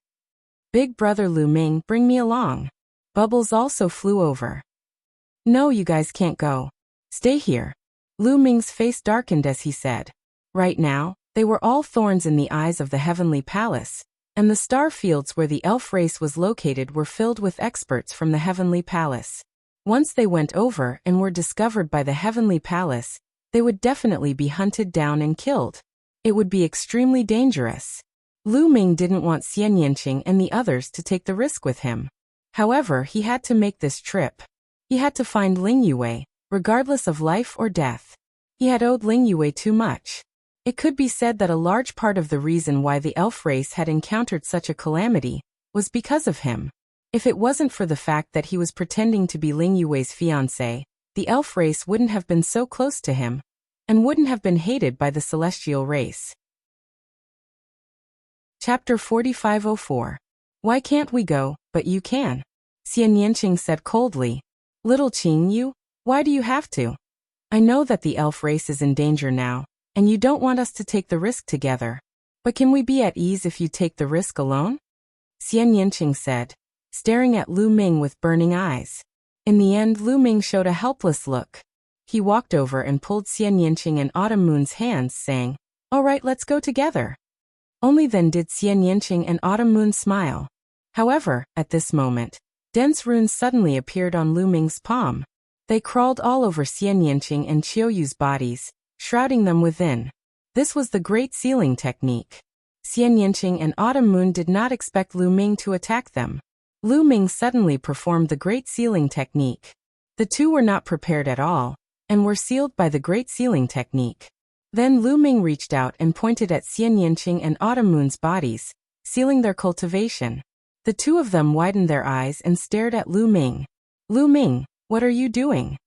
A: Big brother Lu Ming, bring me along. Bubbles also flew over. No, you guys can't go. Stay here. Lu Ming's face darkened as he said. Right now, they were all thorns in the eyes of the Heavenly Palace, and the star fields where the elf race was located were filled with experts from the Heavenly Palace. Once they went over and were discovered by the Heavenly Palace, they would definitely be hunted down and killed. It would be extremely dangerous. Lu Ming didn't want Xian Yanqing and the others to take the risk with him. However, he had to make this trip. He had to find Ling Yue, regardless of life or death. He had owed Ling Yue too much. It could be said that a large part of the reason why the elf race had encountered such a calamity was because of him. If it wasn't for the fact that he was pretending to be Ling Yue's fiancé, the elf race wouldn't have been so close to him, and wouldn't have been hated by the celestial race. Chapter 4504. Why can't we go, but you can? Xian Yanqing said coldly. Little Qing Yu, why do you have to? I know that the elf race is in danger now, and you don't want us to take the risk together. But can we be at ease if you take the risk alone? Xian Yanqing said, staring at Lu Ming with burning eyes. In the end, Lu Ming showed a helpless look. He walked over and pulled Xian Yanqing and Autumn Moon's hands, saying, All right, let's go together. Only then did Xian Yanqing and Autumn Moon smile. However, at this moment, dense runes suddenly appeared on Lu Ming's palm. They crawled all over Xian Yanqing and Qiuyu's bodies, shrouding them within. This was the Great Sealing technique. Xian Yanqing and Autumn Moon did not expect Lu Ming to attack them. Lu Ming suddenly performed the Great Sealing technique. The two were not prepared at all, and were sealed by the Great Sealing technique. Then Lu Ming reached out and pointed at Xian Yanqing and Autumn Moon's bodies, sealing their cultivation. The two of them widened their eyes and stared at Lu Ming. Lu Ming, what are you doing?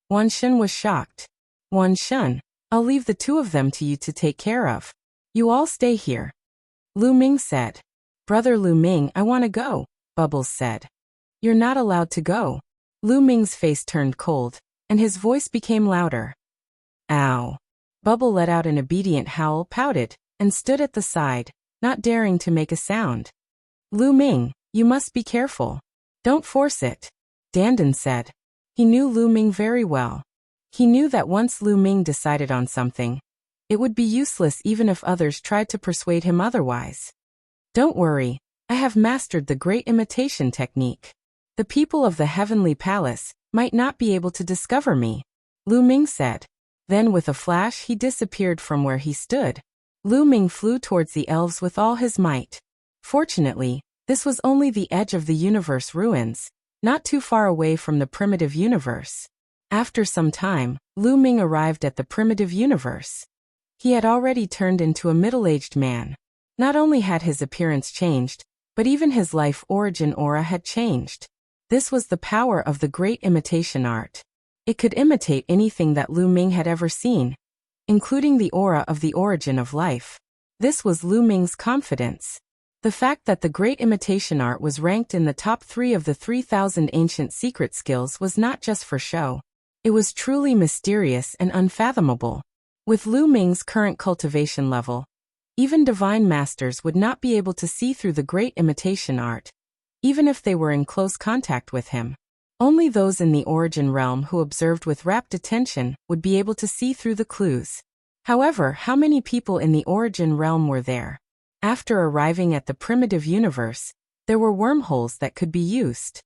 A: Wan Shun was shocked. Wan Shun, I'll leave the two of them to you to take care of. You all stay here. Lu Ming said. Brother Lu Ming, I want to go, Bubbles said. You're not allowed to go. Lu Ming's face turned cold, and his voice became louder. Ow. Bubble let out an obedient howl, pouted, and stood at the side, not daring to make a sound. Lu Ming, you must be careful. Don't force it, Dandan said. He knew Lu Ming very well. He knew that once Lu Ming decided on something, it would be useless even if others tried to persuade him otherwise. Don't worry, I have mastered the Great Imitation technique. The people of the Heavenly Palace might not be able to discover me, Lu Ming said. Then with a flash he disappeared from where he stood. Lu Ming flew towards the elves with all his might. Fortunately, this was only the edge of the universe ruins, not too far away from the primitive universe. After some time, Lu Ming arrived at the primitive universe. He had already turned into a middle-aged man. Not only had his appearance changed, but even his life origin aura had changed. This was the power of the Great Imitation art. It could imitate anything that Lu Ming had ever seen, including the aura of the origin of life. This was Lu Ming's confidence. The fact that the Great Imitation art was ranked in the top 3 of the 3,000 ancient secret skills was not just for show. It was truly mysterious and unfathomable. With Lu Ming's current cultivation level, even divine masters would not be able to see through the Great Imitation art, even if they were in close contact with him. Only those in the origin realm who observed with rapt attention would be able to see through the clues. However, how many people in the origin realm were there? After arriving at the primitive universe, there were wormholes that could be used.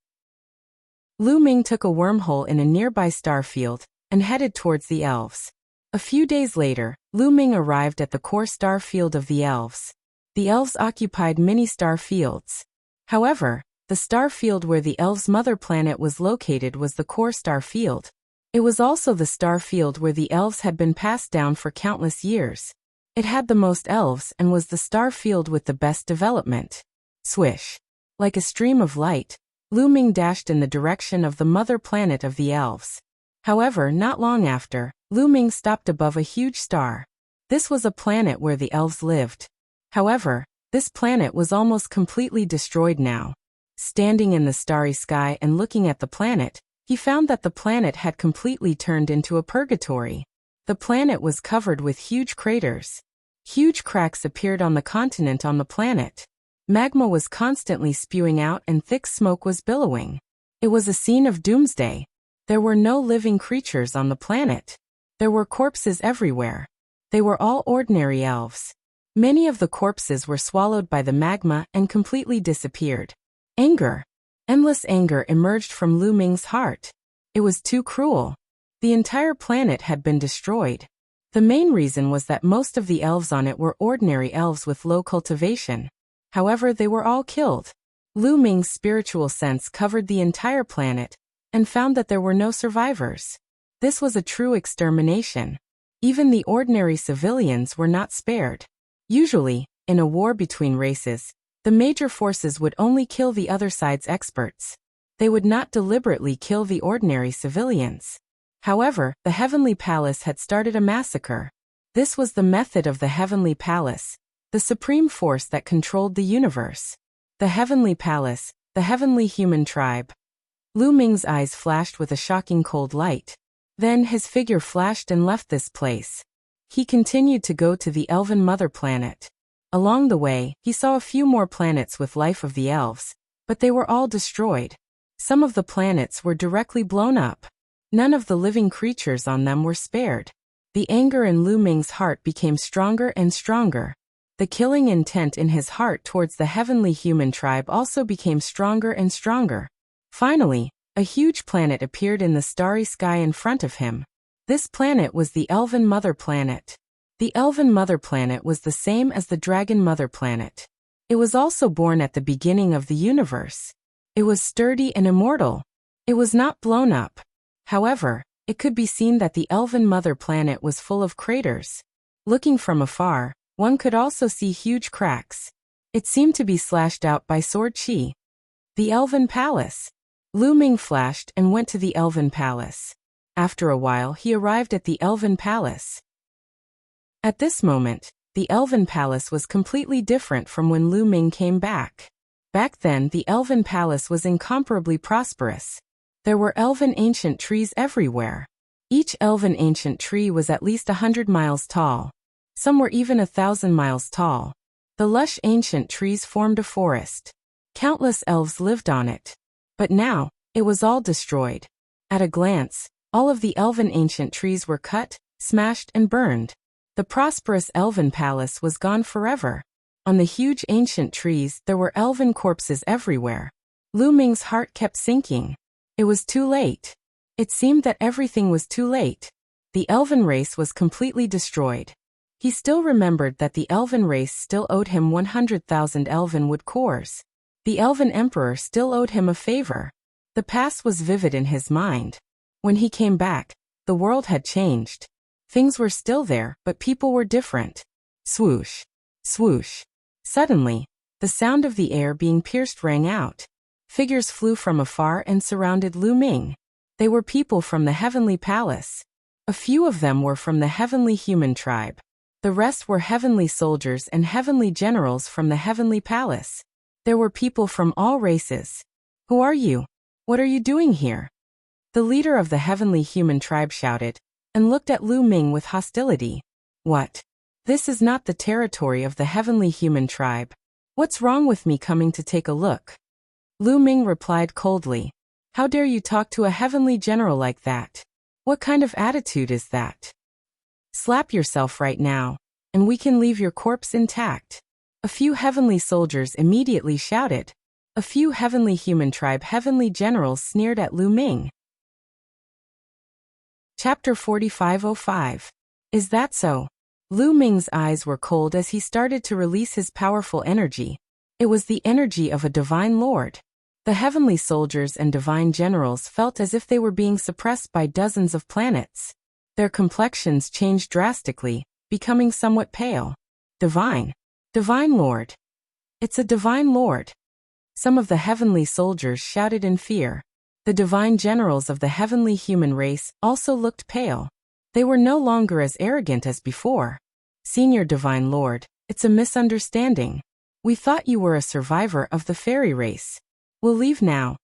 A: Lu Ming took a wormhole in a nearby star field and headed towards the elves. A few days later, Lu Ming arrived at the core star field of the elves. The elves occupied many star fields. However, the star field where the elves' mother planet was located was the core star field. It was also the star field where the elves had been passed down for countless years. It had the most elves and was the star field with the best development. Swish. Like a stream of light, Lu Ming dashed in the direction of the mother planet of the elves. However, not long after, Lu Ming stopped above a huge star. This was a planet where the elves lived. However, this planet was almost completely destroyed now. Standing in the starry sky and looking at the planet, he found that the planet had completely turned into a purgatory. The planet was covered with huge craters. Huge cracks appeared on the continent on the planet. Magma was constantly spewing out and thick smoke was billowing. It was a scene of doomsday. There were no living creatures on the planet. There were corpses everywhere. They were all ordinary elves. Many of the corpses were swallowed by the magma and completely disappeared. Anger. Endless anger emerged from Lu Ming's heart. It was too cruel. The entire planet had been destroyed. The main reason was that most of the elves on it were ordinary elves with low cultivation. However, they were all killed. Lu Ming's spiritual sense covered the entire planet and found that there were no survivors. This was a true extermination. Even the ordinary civilians were not spared. Usually, in a war between races, the major forces would only kill the other side's experts. They would not deliberately kill the ordinary civilians. However, the Heavenly Palace had started a massacre. This was the method of the Heavenly Palace, the supreme force that controlled the universe. The Heavenly Palace, the Heavenly Human Tribe. Lu Ming's eyes flashed with a shocking cold light. Then his figure flashed and left this place. He continued to go to the Elven Mother Planet. Along the way, he saw a few more planets with life of the elves, but they were all destroyed. Some of the planets were directly blown up. None of the living creatures on them were spared. The anger in Lu Ming's heart became stronger and stronger. The killing intent in his heart towards the Heavenly Human Tribe also became stronger and stronger. Finally, a huge planet appeared in the starry sky in front of him. This planet was the Elven Mother Planet. The Elven Mother Planet was the same as the Dragon Mother Planet. It was also born at the beginning of the universe. It was sturdy and immortal. It was not blown up. However, it could be seen that the Elven Mother Planet was full of craters. Looking from afar, one could also see huge cracks. It seemed to be slashed out by sword chi. The Elven Palace. Lu Ming flashed and went to the Elven Palace. After a while, he arrived at the Elven Palace. At this moment, the Elven Palace was completely different from when Lu Ming came back. Back then, the Elven Palace was incomparably prosperous. There were elven ancient trees everywhere. Each elven ancient tree was at least 100 miles tall. Some were even 1,000 miles tall. The lush ancient trees formed a forest. Countless elves lived on it. But now, it was all destroyed. At a glance, all of the elven ancient trees were cut, smashed and burned. The prosperous elven palace was gone forever. On the huge ancient trees there were elven corpses everywhere. Lu Ming's heart kept sinking. It was too late. It seemed that everything was too late. The elven race was completely destroyed. He still remembered that the elven race still owed him 100,000 elven wood cores. The elven emperor still owed him a favor. The past was vivid in his mind. When he came back, the world had changed. Things were still there, but people were different. Swoosh. Swoosh. Suddenly, the sound of the air being pierced rang out. Figures flew from afar and surrounded Lu Ming. They were people from the Heavenly Palace. A few of them were from the Heavenly Human Tribe. The rest were heavenly soldiers and heavenly generals from the Heavenly Palace. There were people from all races. Who are you? What are you doing here? The leader of the Heavenly Human Tribe shouted, and looked at Lu Ming with hostility. What? This is not the territory of the Heavenly Human Tribe. What's wrong with me coming to take a look? Lu Ming replied coldly. How dare you talk to a heavenly general like that? What kind of attitude is that? Slap yourself right now, and we can leave your corpse intact. A few heavenly soldiers immediately shouted. A few Heavenly Human Tribe heavenly generals sneered at Lu Ming. Chapter 4505. Is that so? Lu Ming's eyes were cold as he started to release his powerful energy. It was the energy of a divine lord. The heavenly soldiers and divine generals felt as if they were being suppressed by dozens of planets. Their complexions changed drastically, becoming somewhat pale. Divine. Divine Lord. It's a divine lord. Some of the heavenly soldiers shouted in fear. The divine generals of the heavenly human race also looked pale. They were no longer as arrogant as before. Senior Divine Lord, it's a misunderstanding. We thought you were a survivor of the fairy race. We'll leave now.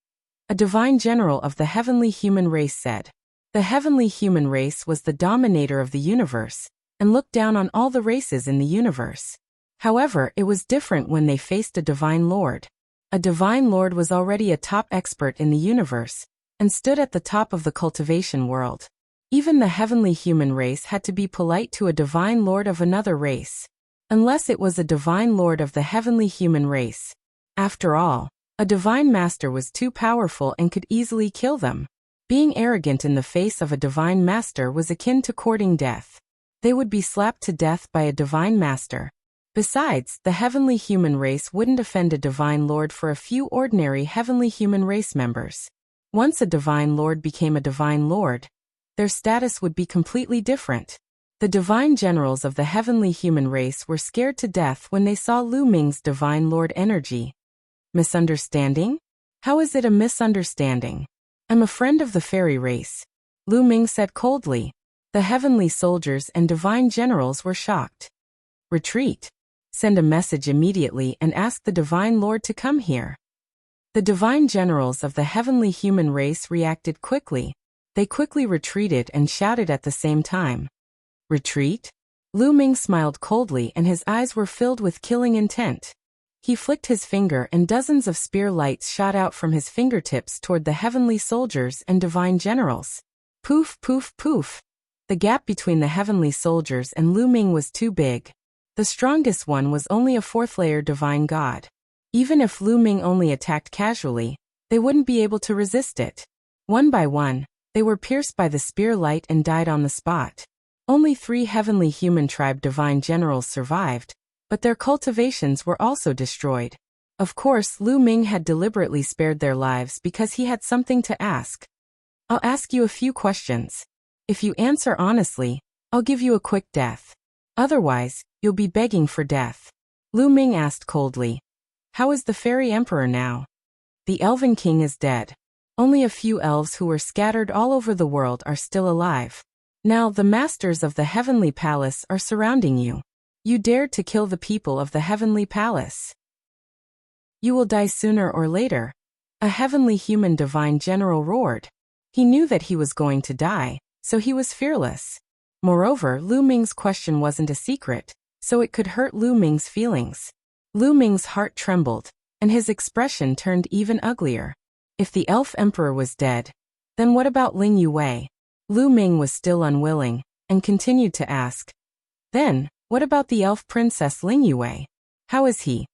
A: A divine general of the heavenly human race said. The heavenly human race was the dominator of the universe, and looked down on all the races in the universe. However, it was different when they faced a divine lord. A divine lord was already a top expert in the universe, and stood at the top of the cultivation world. Even the heavenly human race had to be polite to a divine lord of another race. Unless it was a divine lord of the heavenly human race. After all, a divine master was too powerful and could easily kill them. Being arrogant in the face of a divine master was akin to courting death. They would be slapped to death by a divine master. Besides, the heavenly human race wouldn't offend a divine lord for a few ordinary heavenly human race members. Once a divine lord became a divine lord, their status would be completely different. The divine generals of the heavenly human race were scared to death when they saw Lu Ming's divine lord energy. Misunderstanding? How is it a misunderstanding? I'm a friend of the fairy race, Lu Ming said coldly. The heavenly soldiers and divine generals were shocked. Retreat. Send a message immediately and ask the divine lord to come here. The divine generals of the heavenly human race reacted quickly. They quickly retreated and shouted at the same time. Retreat? Lu Ming smiled coldly and his eyes were filled with killing intent. He flicked his finger and dozens of spear lights shot out from his fingertips toward the heavenly soldiers and divine generals. Poof, poof, poof. The gap between the heavenly soldiers and Lu Ming was too big. The strongest one was only a fourth-layer divine god. Even if Lu Ming only attacked casually, they wouldn't be able to resist it. One by one, they were pierced by the spear light and died on the spot. Only 3 heavenly human tribe divine generals survived, but their cultivations were also destroyed. Of course, Lu Ming had deliberately spared their lives because he had something to ask. I'll ask you a few questions. If you answer honestly, I'll give you a quick death. Otherwise, you'll be begging for death. Lu Ming asked coldly. How is the fairy emperor now? The elven king is dead. Only a few elves who were scattered all over the world are still alive. Now the masters of the heavenly palace are surrounding you. You dared to kill the people of the heavenly palace. You will die sooner or later. A heavenly human divine general roared. He knew that he was going to die, so he was fearless. Moreover, Lu Ming's question wasn't a secret, so it could hurt Lu Ming's feelings. Lu Ming's heart trembled, and his expression turned even uglier. If the elf emperor was dead, then what about Ling Yue? Lu Ming was still unwilling, and continued to ask. Then, what about the elf princess Ling Yue? How is he?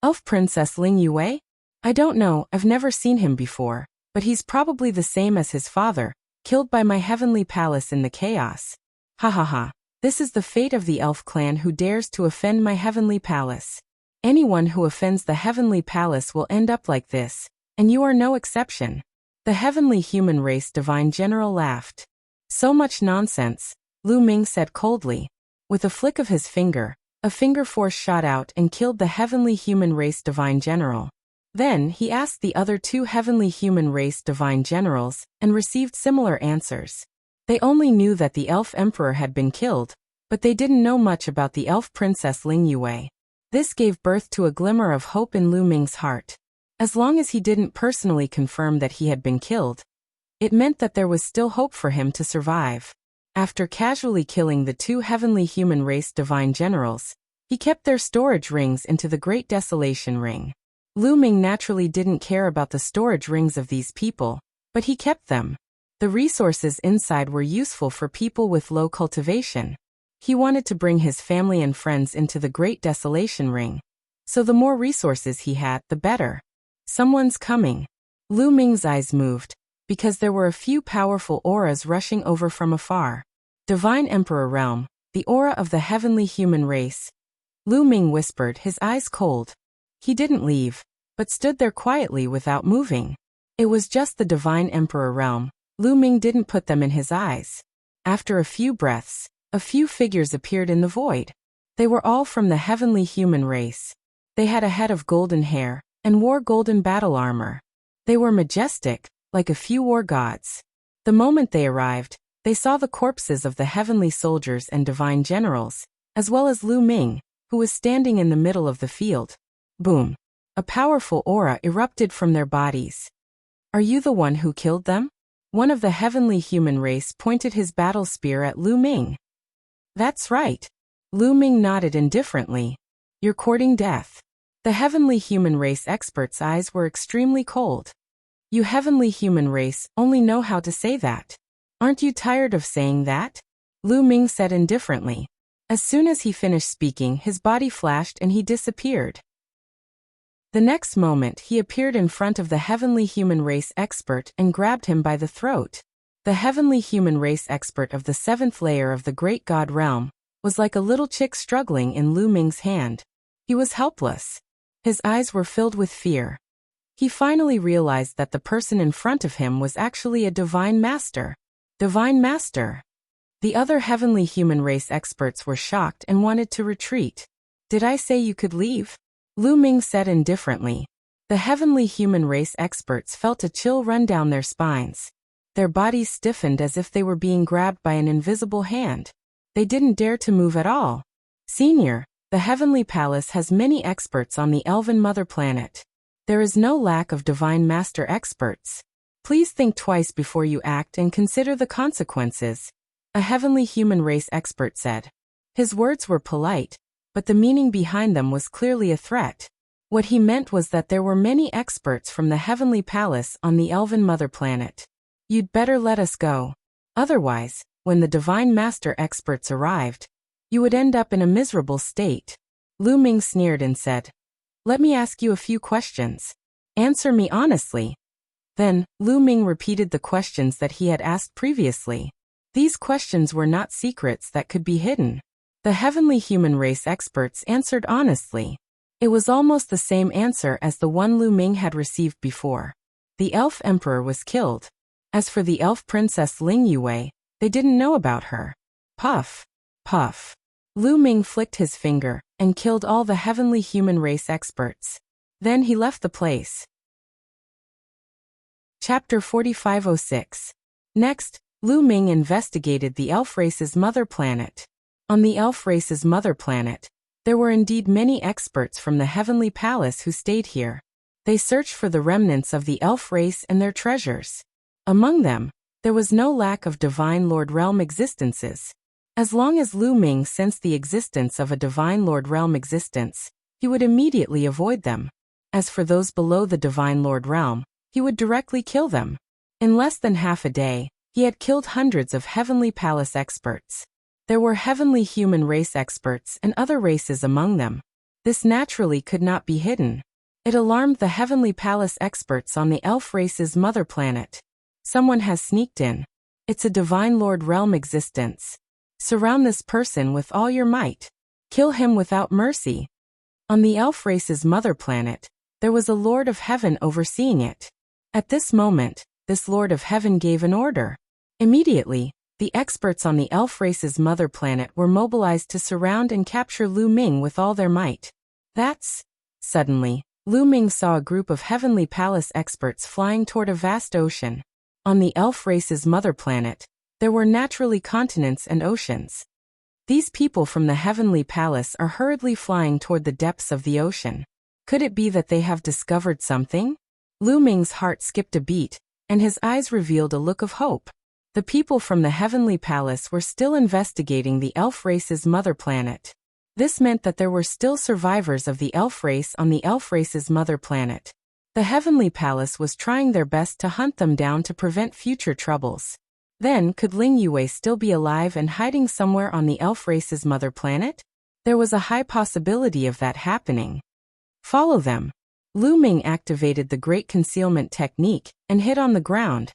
A: Elf princess Ling Yue? I don't know, I've never seen him before, but he's probably the same as his father, killed by my heavenly palace in the chaos. Ha ha ha, this is the fate of the elf clan who dares to offend my heavenly palace. Anyone who offends the heavenly palace will end up like this, and you are no exception. The heavenly human race divine general laughed. So much nonsense, Lu Ming said coldly. With a flick of his finger, a finger force shot out and killed the heavenly human race divine general. Then he asked the other 2 heavenly human race divine generals, and received similar answers. They only knew that the elf emperor had been killed, but they didn't know much about the elf princess Ling Yue. This gave birth to a glimmer of hope in Lu Ming's heart. As long as he didn't personally confirm that he had been killed, it meant that there was still hope for him to survive. After casually killing the 2 heavenly human race divine generals, he kept their storage rings into the Great Desolation Ring. Lu Ming naturally didn't care about the storage rings of these people, but he kept them. The resources inside were useful for people with low cultivation. He wanted to bring his family and friends into the Great Desolation Ring, so the more resources he had, the better. Someone's coming. Lu Ming's eyes moved, because there were a few powerful auras rushing over from afar. Divine Emperor Realm, the aura of the heavenly human race. Lu Ming whispered, his eyes cold. He didn't leave, but stood there quietly without moving. It was just the Divine Emperor Realm. Lu Ming didn't put them in his eyes. After a few breaths, a few figures appeared in the void. They were all from the heavenly human race. They had a head of golden hair, and wore golden battle armor. They were majestic, like a few war gods. The moment they arrived, they saw the corpses of the heavenly soldiers and divine generals, as well as Lu Ming, who was standing in the middle of the field. Boom! A powerful aura erupted from their bodies. "Are you the one who killed them?" One of the heavenly human race pointed his battle spear at Lu Ming. "That's right." Lu Ming nodded indifferently. "You're courting death." The heavenly human race expert's eyes were extremely cold. "You heavenly human race only know how to say that. Aren't you tired of saying that?" Lu Ming said indifferently. As soon as he finished speaking, his body flashed and he disappeared. The next moment, he appeared in front of the heavenly human race expert and grabbed him by the throat. The heavenly human race expert of the 7th layer of the great god realm was like a little chick struggling in Lu Ming's hand. He was helpless. His eyes were filled with fear. He finally realized that the person in front of him was actually a divine master. Divine master! The other heavenly human race experts were shocked and wanted to retreat. "Did I say you could leave?" Lu Ming said indifferently. The heavenly human race experts felt a chill run down their spines. Their bodies stiffened as if they were being grabbed by an invisible hand. They didn't dare to move at all. "Senior, the Heavenly Palace has many experts on the Elven Mother Planet. There is no lack of Divine Master experts. Please think twice before you act and consider the consequences," a heavenly human race expert said. His words were polite, but the meaning behind them was clearly a threat. What he meant was that there were many experts from the Heavenly Palace on the Elven Mother Planet. "You'd better let us go. Otherwise, when the Divine Master experts arrived, you would end up in a miserable state." Lu Ming sneered and said, "Let me ask you a few questions. Answer me honestly." Then, Lu Ming repeated the questions that he had asked previously. These questions were not secrets that could be hidden. The heavenly human race experts answered honestly. It was almost the same answer as the one Lu Ming had received before. The elf emperor was killed. As for the elf princess Ling Yue, they didn't know about her. Puff, puff. Lu Ming flicked his finger and killed all the heavenly human race experts. Then he left the place. Chapter 4506. Next, Lu Ming investigated the elf race's mother planet. On the elf race's mother planet, there were indeed many experts from the Heavenly Palace who stayed here. They searched for the remnants of the elf race and their treasures. Among them, there was no lack of Divine Lord Realm existences. As long as Lu Ming sensed the existence of a Divine Lord Realm existence, he would immediately avoid them. As for those below the Divine Lord Realm, he would directly kill them. In less than half a day, he had killed hundreds of Heavenly Palace experts. There were heavenly human race experts and other races among them. This naturally could not be hidden. It alarmed the Heavenly Palace experts on the elf race's mother planet. Someone has sneaked in. It's a Divine Lord Realm existence. Surround this person with all your might. Kill him without mercy. On the elf race's mother planet, there was a Lord of Heaven overseeing it. At this moment, this Lord of Heaven gave an order. Immediately, the experts on the elf race's mother planet were mobilized to surround and capture Lu Ming with all their might. Suddenly, Lu Ming saw a group of Heavenly Palace experts flying toward a vast ocean. On the elf race's mother planet, there were naturally continents and oceans. These people from the Heavenly Palace are hurriedly flying toward the depths of the ocean. Could it be that they have discovered something? Lu Ming's heart skipped a beat, and his eyes revealed a look of hope. The people from the Heavenly Palace were still investigating the elf race's mother planet. This meant that there were still survivors of the elf race on the elf race's mother planet. The Heavenly Palace was trying their best to hunt them down to prevent future troubles. Then, could Ling Yue still be alive and hiding somewhere on the elf race's mother planet? There was a high possibility of that happening. Follow them. Lu Ming activated the Great Concealment Technique and hid on the ground,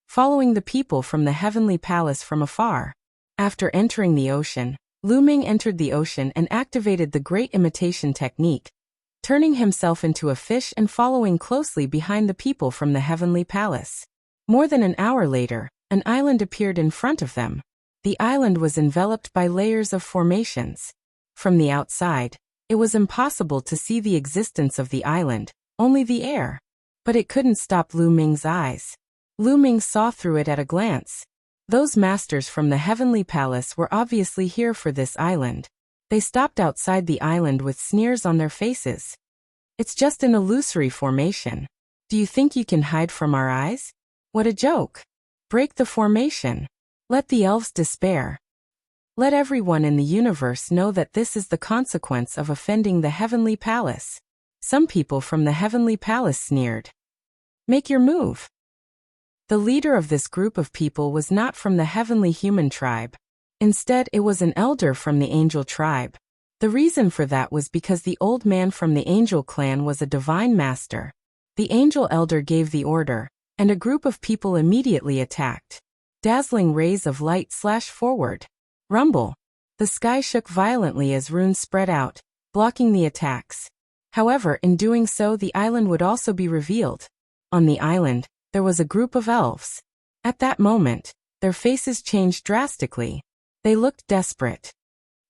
A: following the people from the Heavenly Palace from afar. After entering the ocean, Lu Ming entered the ocean and activated the Great Imitation Technique, turning himself into a fish and following closely behind the people from the Heavenly Palace. More than an hour later, an island appeared in front of them. The island was enveloped by layers of formations. From the outside, it was impossible to see the existence of the island, only the air. But it couldn't stop Lu Ming's eyes. Lu Ming saw through it at a glance. Those masters from the heavenly palace were obviously here for this island. They stopped outside the island with sneers on their faces. It's just an illusory formation. Do you think you can hide from our eyes? What a joke. Break the formation. Let the elves despair. Let everyone in the universe know that this is the consequence of offending the heavenly palace. Some people from the heavenly palace sneered. Make your move. The leader of this group of people was not from the heavenly human tribe. Instead, it was an elder from the angel tribe. The reason for that was because the old man from the angel clan was a divine master. The angel elder gave the order, and a group of people immediately attacked. Dazzling rays of light slashed forward. Rumble. The sky shook violently as runes spread out, blocking the attacks. However, in doing so, the island would also be revealed. On the island, there was a group of elves. At that moment, their faces changed drastically. They looked desperate.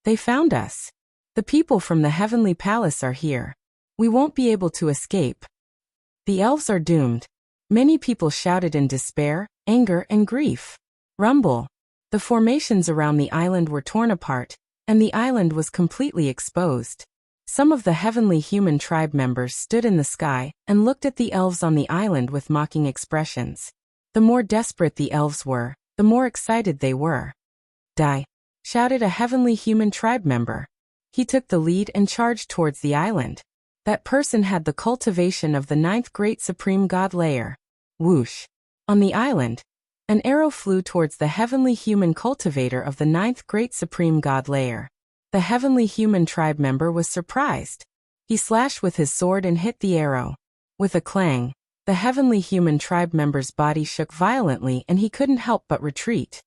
A: They found us. The people from the heavenly palace are here. We won't be able to escape. The elves are doomed. Many people shouted in despair, anger, and grief. Rumble. The formations around the island were torn apart, and the island was completely exposed. Some of the heavenly human tribe members stood in the sky and looked at the elves on the island with mocking expressions. The more desperate the elves were, the more excited they were. Die! Shouted a heavenly human tribe member. He took the lead and charged towards the island. That person had the cultivation of the 9th Great Supreme God layer. Whoosh! On the island, an arrow flew towards the heavenly human cultivator of the 9th Great Supreme God layer. The heavenly human tribe member was surprised. He slashed with his sword and hit the arrow. With a clang, the heavenly human tribe member's body shook violently and he couldn't help but retreat.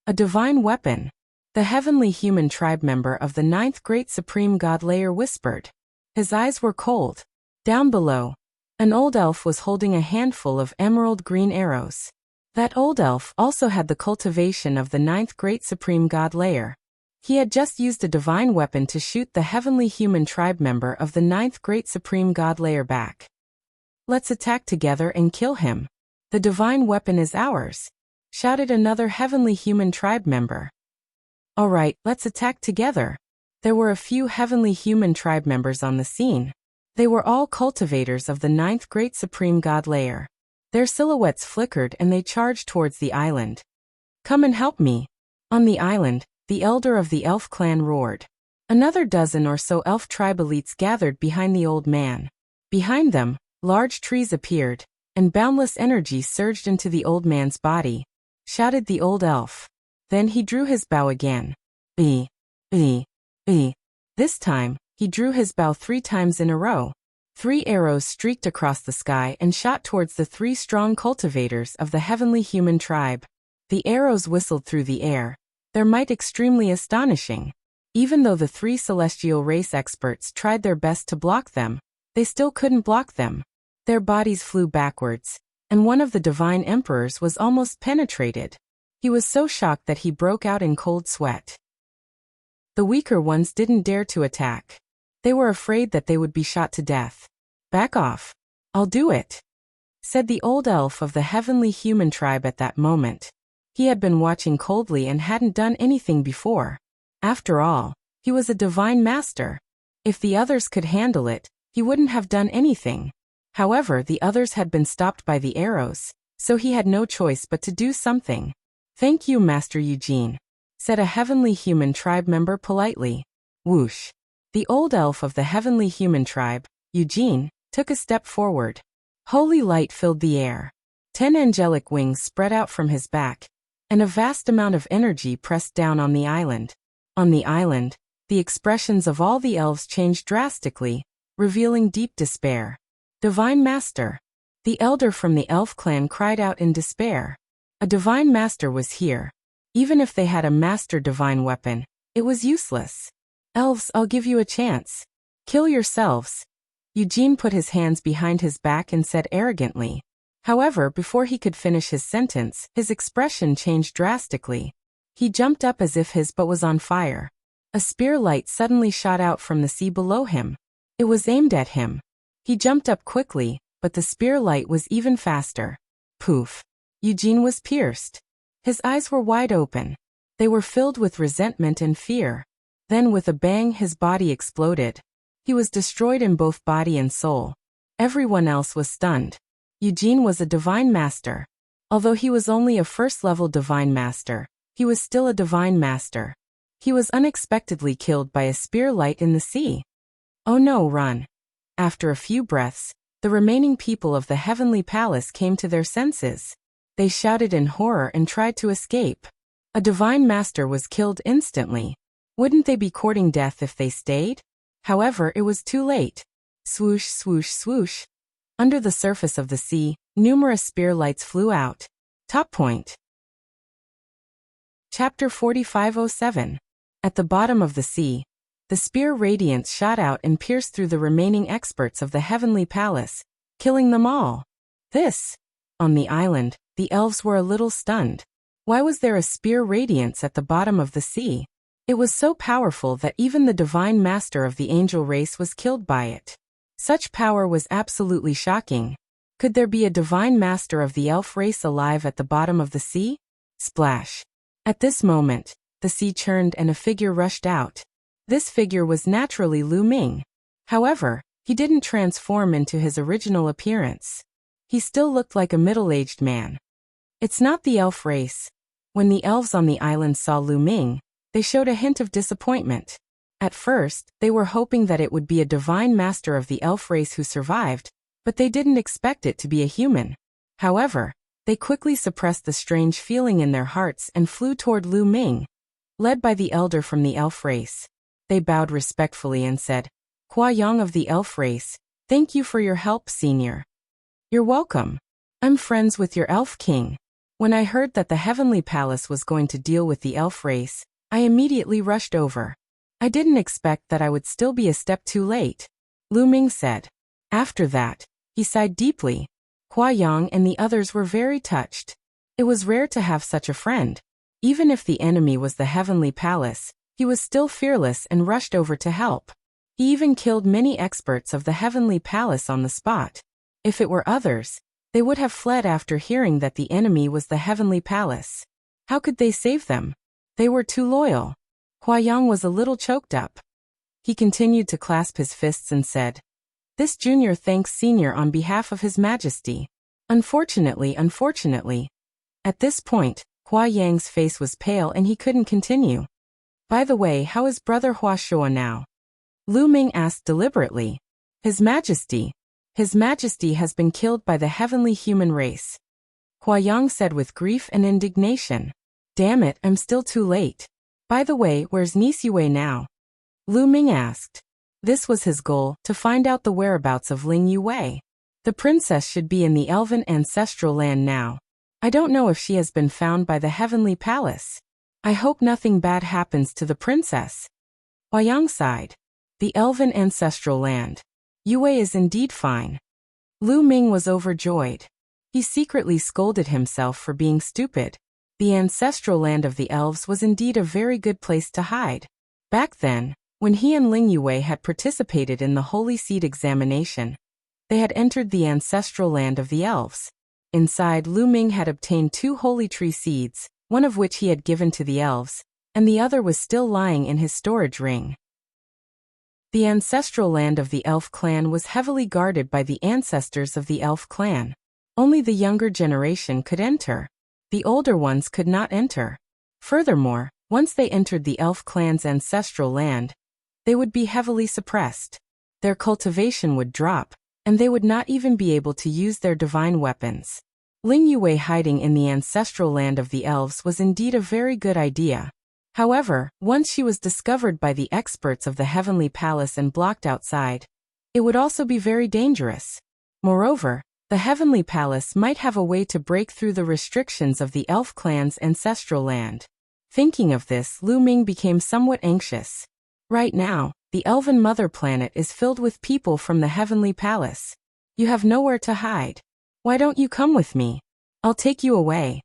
A: A divine weapon. The heavenly human tribe member of the 9th Great Supreme God layer whispered. His eyes were cold. Down below, an old elf was holding a handful of emerald green arrows. That old elf also had the cultivation of the 9th Great Supreme God layer. He had just used a divine weapon to shoot the heavenly human tribe member of the 9th Great Supreme God layer back. Let's attack together and kill him. The divine weapon is ours, shouted another heavenly human tribe member. All right, let's attack together. There were a few heavenly human tribe members on the scene. They were all cultivators of the 9th Great Supreme God layer. Their silhouettes flickered and they charged towards the island. Come and help me. On the island, the elder of the elf clan roared. Another dozen or so elf tribe elites gathered behind the old man. Behind them, large trees appeared, and boundless energy surged into the old man's body. Shouted the old elf. Then he drew his bow again. This time, he drew his bow 3 times in a row. 3 arrows streaked across the sky and shot towards the 3 strong cultivators of the heavenly human tribe. The arrows whistled through the air, their might extremely astonishing. Even though the 3 celestial race experts tried their best to block them, they still couldn't block them. Their bodies flew backwards, and one of the divine emperors was almost penetrated. He was so shocked that he broke out in cold sweat. The weaker ones didn't dare to attack. They were afraid that they would be shot to death. Back off. I'll do it, said the old elf of the heavenly human tribe at that moment. He had been watching coldly and hadn't done anything before. After all, he was a divine master. If the others could handle it, he wouldn't have done anything. However, the others had been stopped by the arrows, so he had no choice but to do something. Thank you, Master Eugene, said a heavenly human tribe member politely. Whoosh. The old elf of the heavenly human tribe, Eugene, took a step forward. Holy light filled the air. 10 angelic wings spread out from his back, and a vast amount of energy pressed down on the island. On the island, the expressions of all the elves changed drastically, revealing deep despair. Divine Master. The elder from the elf clan cried out in despair. A divine master was here. Even if they had a master divine weapon, it was useless. Elves, I'll give you a chance. Kill yourselves. Eugene put his hands behind his back and said arrogantly. However, before he could finish his sentence, his expression changed drastically. He jumped up as if his boat was on fire. A spear light suddenly shot out from the sea below him. It was aimed at him. He jumped up quickly, but the spear light was even faster. Poof! Eugene was pierced. His eyes were wide open. They were filled with resentment and fear. Then with a bang his body exploded. He was destroyed in both body and soul. Everyone else was stunned. Eugene was a divine master. Although he was only a first-level divine master, he was still a divine master. He was unexpectedly killed by a spear light in the sea. Oh no, run! After a few breaths, the remaining people of the heavenly palace came to their senses. They shouted in horror and tried to escape. A divine master was killed instantly. Wouldn't they be courting death if they stayed? However, it was too late. Swoosh, swoosh, swoosh. Under the surface of the sea, numerous spear lights flew out. Top point. Chapter 4507. At the bottom of the sea, the spear radiance shot out and pierced through the remaining experts of the heavenly palace, killing them all. On the island, the elves were a little stunned. Why was there a spear radiance at the bottom of the sea? It was so powerful that even the divine master of the angel race was killed by it. Such power was absolutely shocking. Could there be a divine master of the elf race alive at the bottom of the sea? Splash! At this moment, the sea churned and a figure rushed out. This figure was naturally Lu Ming. However, he didn't transform into his original appearance. He still looked like a middle-aged man. It's not the elf race. When the elves on the island saw Lu Ming, they showed a hint of disappointment. At first, they were hoping that it would be a divine master of the elf race who survived, but they didn't expect it to be a human. However, they quickly suppressed the strange feeling in their hearts and flew toward Lu Ming. Led by the elder from the elf race, they bowed respectfully and said, "Hua Yang of the elf race, thank you for your help, senior." "You're welcome. I'm friends with your elf king." When I heard that the heavenly palace was going to deal with the elf race, I immediately rushed over. I didn't expect that I would still be a step too late, Lu Ming said. After that, he sighed deeply. Hua Yang and the others were very touched. It was rare to have such a friend. Even if the enemy was the heavenly palace, he was still fearless and rushed over to help. He even killed many experts of the heavenly palace on the spot. If it were others, they would have fled after hearing that the enemy was the heavenly palace. How could they save them? They were too loyal. Hua Yang was a little choked up. He continued to clasp his fists and said, "This junior thanks senior on behalf of His Majesty. Unfortunately. At this point, Hua Yang's face was pale and he couldn't continue. By the way, how is brother Hua Shua now? Lu Ming asked deliberately. His Majesty has been killed by the heavenly human race. Hua Yang said with grief and indignation. Damn it, I'm still too late. By the way, where's Niece Yue now? Lu Ming asked. This was his goal, to find out the whereabouts of Ling Yue. The princess should be in the elven ancestral land now. I don't know if she has been found by the heavenly palace. I hope nothing bad happens to the princess. Hua Yang sighed. The elven ancestral land. Yue is indeed fine. Lu Ming was overjoyed. He secretly scolded himself for being stupid. The ancestral land of the elves was indeed a very good place to hide. Back then, when he and Ling Yue had participated in the Holy Seed examination, they had entered the ancestral land of the elves. Inside, Lu Ming had obtained 2 holy tree seeds, one of which he had given to the elves, and the other was still lying in his storage ring. The ancestral land of the elf clan was heavily guarded by the ancestors of the elf clan. Only the younger generation could enter. The older ones could not enter. Furthermore, once they entered the elf clan's ancestral land, they would be heavily suppressed. Their cultivation would drop, and they would not even be able to use their divine weapons. Ling Yue hiding in the ancestral land of the elves was indeed a very good idea. However, once she was discovered by the experts of the heavenly palace and blocked outside, it would also be very dangerous. Moreover, the heavenly palace might have a way to break through the restrictions of the elf clan's ancestral land. Thinking of this, Lu Ming became somewhat anxious. Right now, the elven mother planet is filled with people from the heavenly palace. You have nowhere to hide. Why don't you come with me? I'll take you away.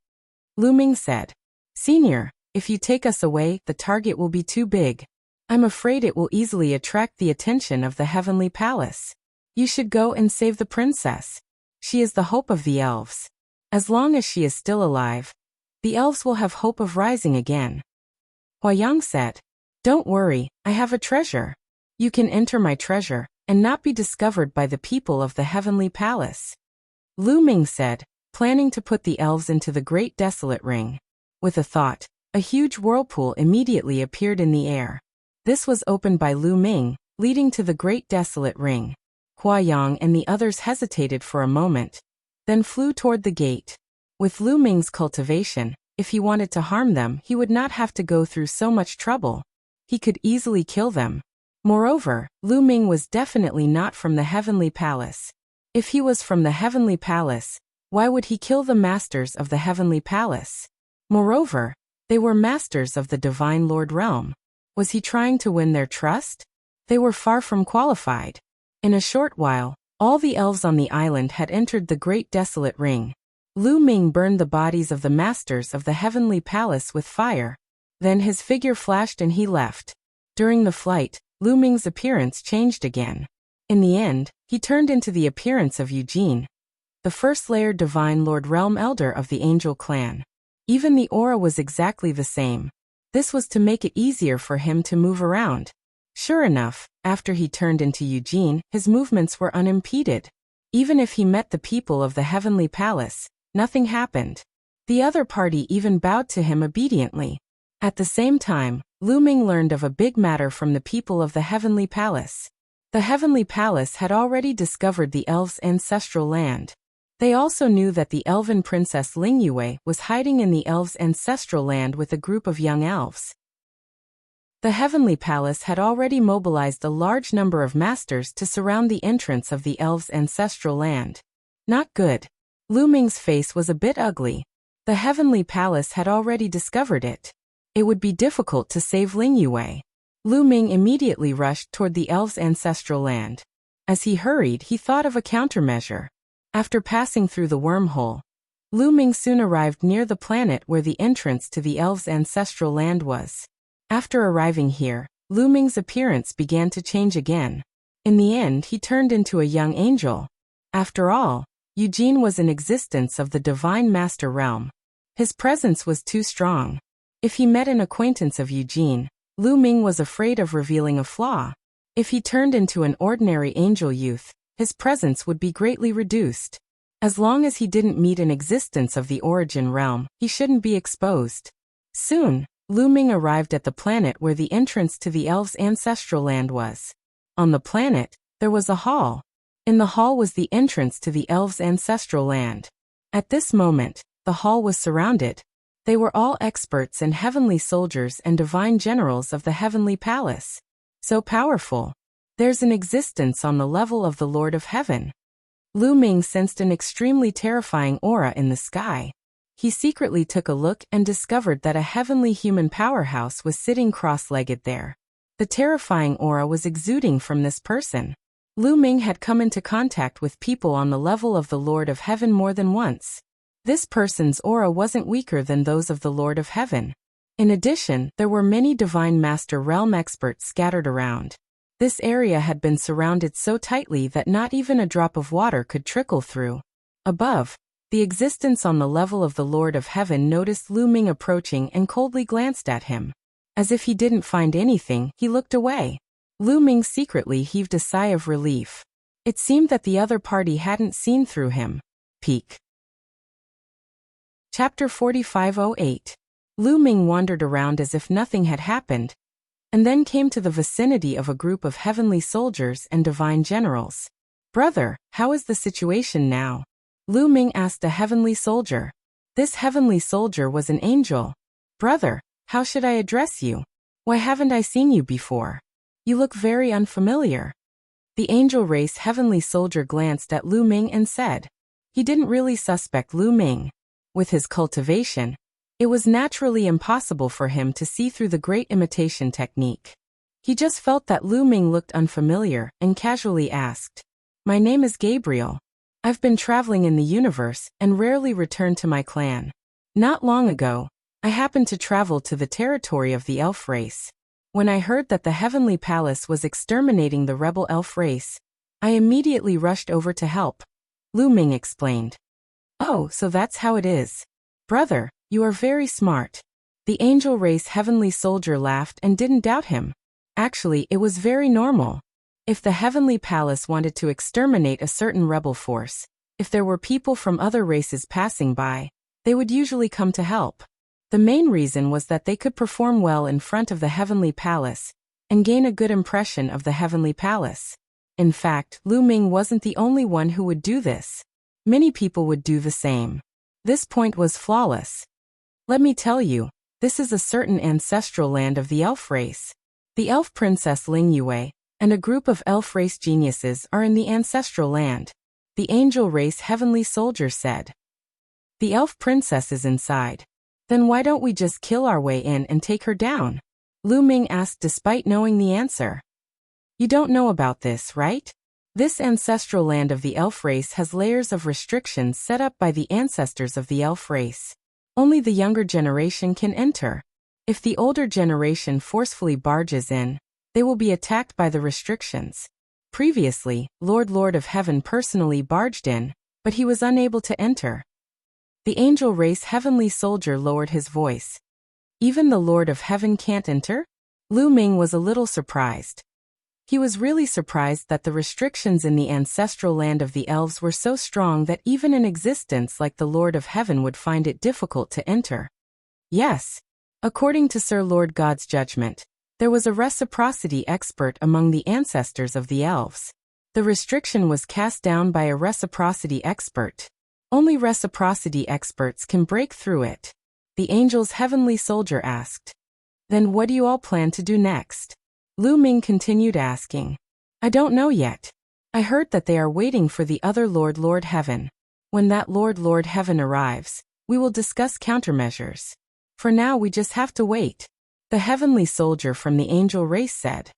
A: Lu Ming said. Senior, if you take us away, the target will be too big. I'm afraid it will easily attract the attention of the heavenly palace. You should go and save the princess. She is the hope of the elves. As long as she is still alive, the elves will have hope of rising again. Huayang said, Don't worry, I have a treasure. You can enter my treasure and not be discovered by the people of the heavenly palace. Lu Ming said, planning to put the elves into the great desolate ring. With a thought, a huge whirlpool immediately appeared in the air. This was opened by Lu Ming, leading to the great desolate ring. Huayang and the others hesitated for a moment, then flew toward the gate. With Lu Ming's cultivation, if he wanted to harm them, he would not have to go through so much trouble. He could easily kill them. Moreover, Lu Ming was definitely not from the heavenly palace. If he was from the heavenly palace, why would he kill the masters of the heavenly palace? Moreover, they were masters of the divine Lord realm. Was he trying to win their trust? They were far from qualified. In a short while, all the elves on the island had entered the great desolate ring. Lu Ming burned the bodies of the masters of the heavenly palace with fire. Then his figure flashed and he left. During the flight, Lu Ming's appearance changed again. In the end, he turned into the appearance of Eugene, the first-layered divine Lord Realm Elder of the Angel clan. Even the aura was exactly the same. This was to make it easier for him to move around. Sure enough, after he turned into Eugene, his movements were unimpeded. Even if he met the people of the heavenly palace, nothing happened. The other party even bowed to him obediently. At the same time, Lu Ming learned of a big matter from the people of the heavenly palace. The heavenly palace had already discovered the elves' ancestral land. They also knew that the elven princess Ling Yue was hiding in the elves' ancestral land with a group of young elves. The heavenly palace had already mobilized a large number of masters to surround the entrance of the elves' ancestral land. Not good. Lu Ming's face was a bit ugly. The heavenly palace had already discovered it. It would be difficult to save Ling Yue. Lu Ming immediately rushed toward the elves' ancestral land. As he hurried, he thought of a countermeasure. After passing through the wormhole, Lu Ming soon arrived near the planet where the entrance to the elves' ancestral land was. After arriving here, Lu Ming's appearance began to change again. In the end, he turned into a young angel. After all, Eugene was in existence of the Divine Master Realm. His presence was too strong. If he met an acquaintance of Eugene, Lu Ming was afraid of revealing a flaw. If he turned into an ordinary angel youth, his presence would be greatly reduced. As long as he didn't meet an existence of the origin realm, he shouldn't be exposed. Soon, Lu Ming arrived at the planet where the entrance to the elves' ancestral land was. On the planet, there was a hall. In the hall was the entrance to the elves' ancestral land. At this moment, the hall was surrounded. They were all experts and heavenly soldiers and divine generals of the heavenly palace. So powerful. There's an existence on the level of the Lord of Heaven. Lu Ming sensed an extremely terrifying aura in the sky. He secretly took a look and discovered that a heavenly human powerhouse was sitting cross-legged there. The terrifying aura was exuding from this person. Lu Ming had come into contact with people on the level of the Lord of Heaven more than once. This person's aura wasn't weaker than those of the Lord of Heaven. In addition, there were many Divine Master Realm experts scattered around. This area had been surrounded so tightly that not even a drop of water could trickle through. Above, the existence on the level of the Lord of Heaven noticed Lu Ming approaching and coldly glanced at him. As if he didn't find anything, he looked away. Lu Ming secretly heaved a sigh of relief. It seemed that the other party hadn't seen through him. Peek. Chapter 4508. Lu Ming wandered around as if nothing had happened, and then came to the vicinity of a group of heavenly soldiers and divine generals. Brother, how is the situation now? Lu Ming asked a heavenly soldier. This heavenly soldier was an angel. Brother, how should I address you? Why haven't I seen you before? You look very unfamiliar. The angel race heavenly soldier glanced at Lu Ming and said. He didn't really suspect Lu Ming. With his cultivation, it was naturally impossible for him to see through the great imitation technique. He just felt that Lu Ming looked unfamiliar and casually asked, My name is Gabriel. I've been traveling in the universe and rarely return to my clan. Not long ago, I happened to travel to the territory of the elf race. When I heard that the heavenly palace was exterminating the rebel elf race, I immediately rushed over to help. Lu Ming explained. Oh, so that's how it is. Brother, you are very smart. The angel race heavenly soldier laughed and didn't doubt him. Actually, it was very normal. If the heavenly palace wanted to exterminate a certain rebel force, if there were people from other races passing by, they would usually come to help. The main reason was that they could perform well in front of the heavenly palace and gain a good impression of the heavenly palace. In fact, Lu Ming wasn't the only one who would do this. Many people would do the same. This point was flawless. Let me tell you, this is a certain ancestral land of the elf race. The elf princess Ling Yue and a group of elf race geniuses are in the ancestral land. The angel race heavenly soldier said. The elf princess is inside. Then why don't we just kill our way in and take her down? Lu Ming asked despite knowing the answer. You don't know about this, right? This ancestral land of the elf race has layers of restrictions set up by the ancestors of the elf race. Only the younger generation can enter. If the older generation forcefully barges in, they will be attacked by the restrictions. Previously, Lord of Heaven personally barged in, but he was unable to enter. The angel race heavenly soldier lowered his voice. Even the Lord of Heaven can't enter? Lu Ming was a little surprised. He was really surprised that the restrictions in the ancestral land of the elves were so strong that even an existence like the Lord of Heaven would find it difficult to enter. Yes. According to Sir Lord God's judgment, there was a reciprocity expert among the ancestors of the elves. The restriction was cast down by a reciprocity expert. Only reciprocity experts can break through it. The angel's heavenly soldier asked. Then what do you all plan to do next? Lu Ming continued asking. I don't know yet. I heard that they are waiting for the other Lord Heaven. When that Lord Heaven arrives, we will discuss countermeasures. For now we just have to wait. The heavenly soldier from the angel race said.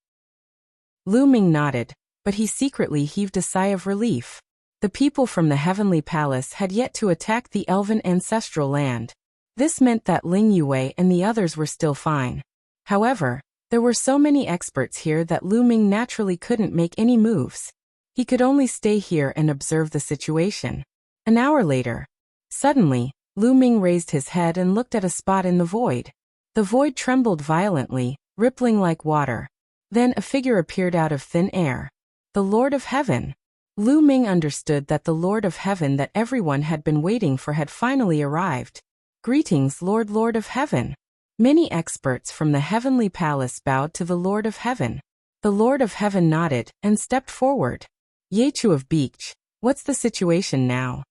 A: Lu Ming nodded, but he secretly heaved a sigh of relief. The people from the heavenly palace had yet to attack the elven ancestral land. This meant that Ling Yue and the others were still fine. However, there were so many experts here that Lu Ming naturally couldn't make any moves. He could only stay here and observe the situation. An hour later, suddenly, Lu Ming raised his head and looked at a spot in the void. The void trembled violently, rippling like water. Then a figure appeared out of thin air. The Lord of Heaven. Lu Ming understood that the Lord of Heaven that everyone had been waiting for had finally arrived. Greetings, Lord of Heaven. Many experts from the heavenly palace bowed to the Lord of Heaven. The Lord of Heaven nodded and stepped forward. Yechu of Beach, what's the situation now?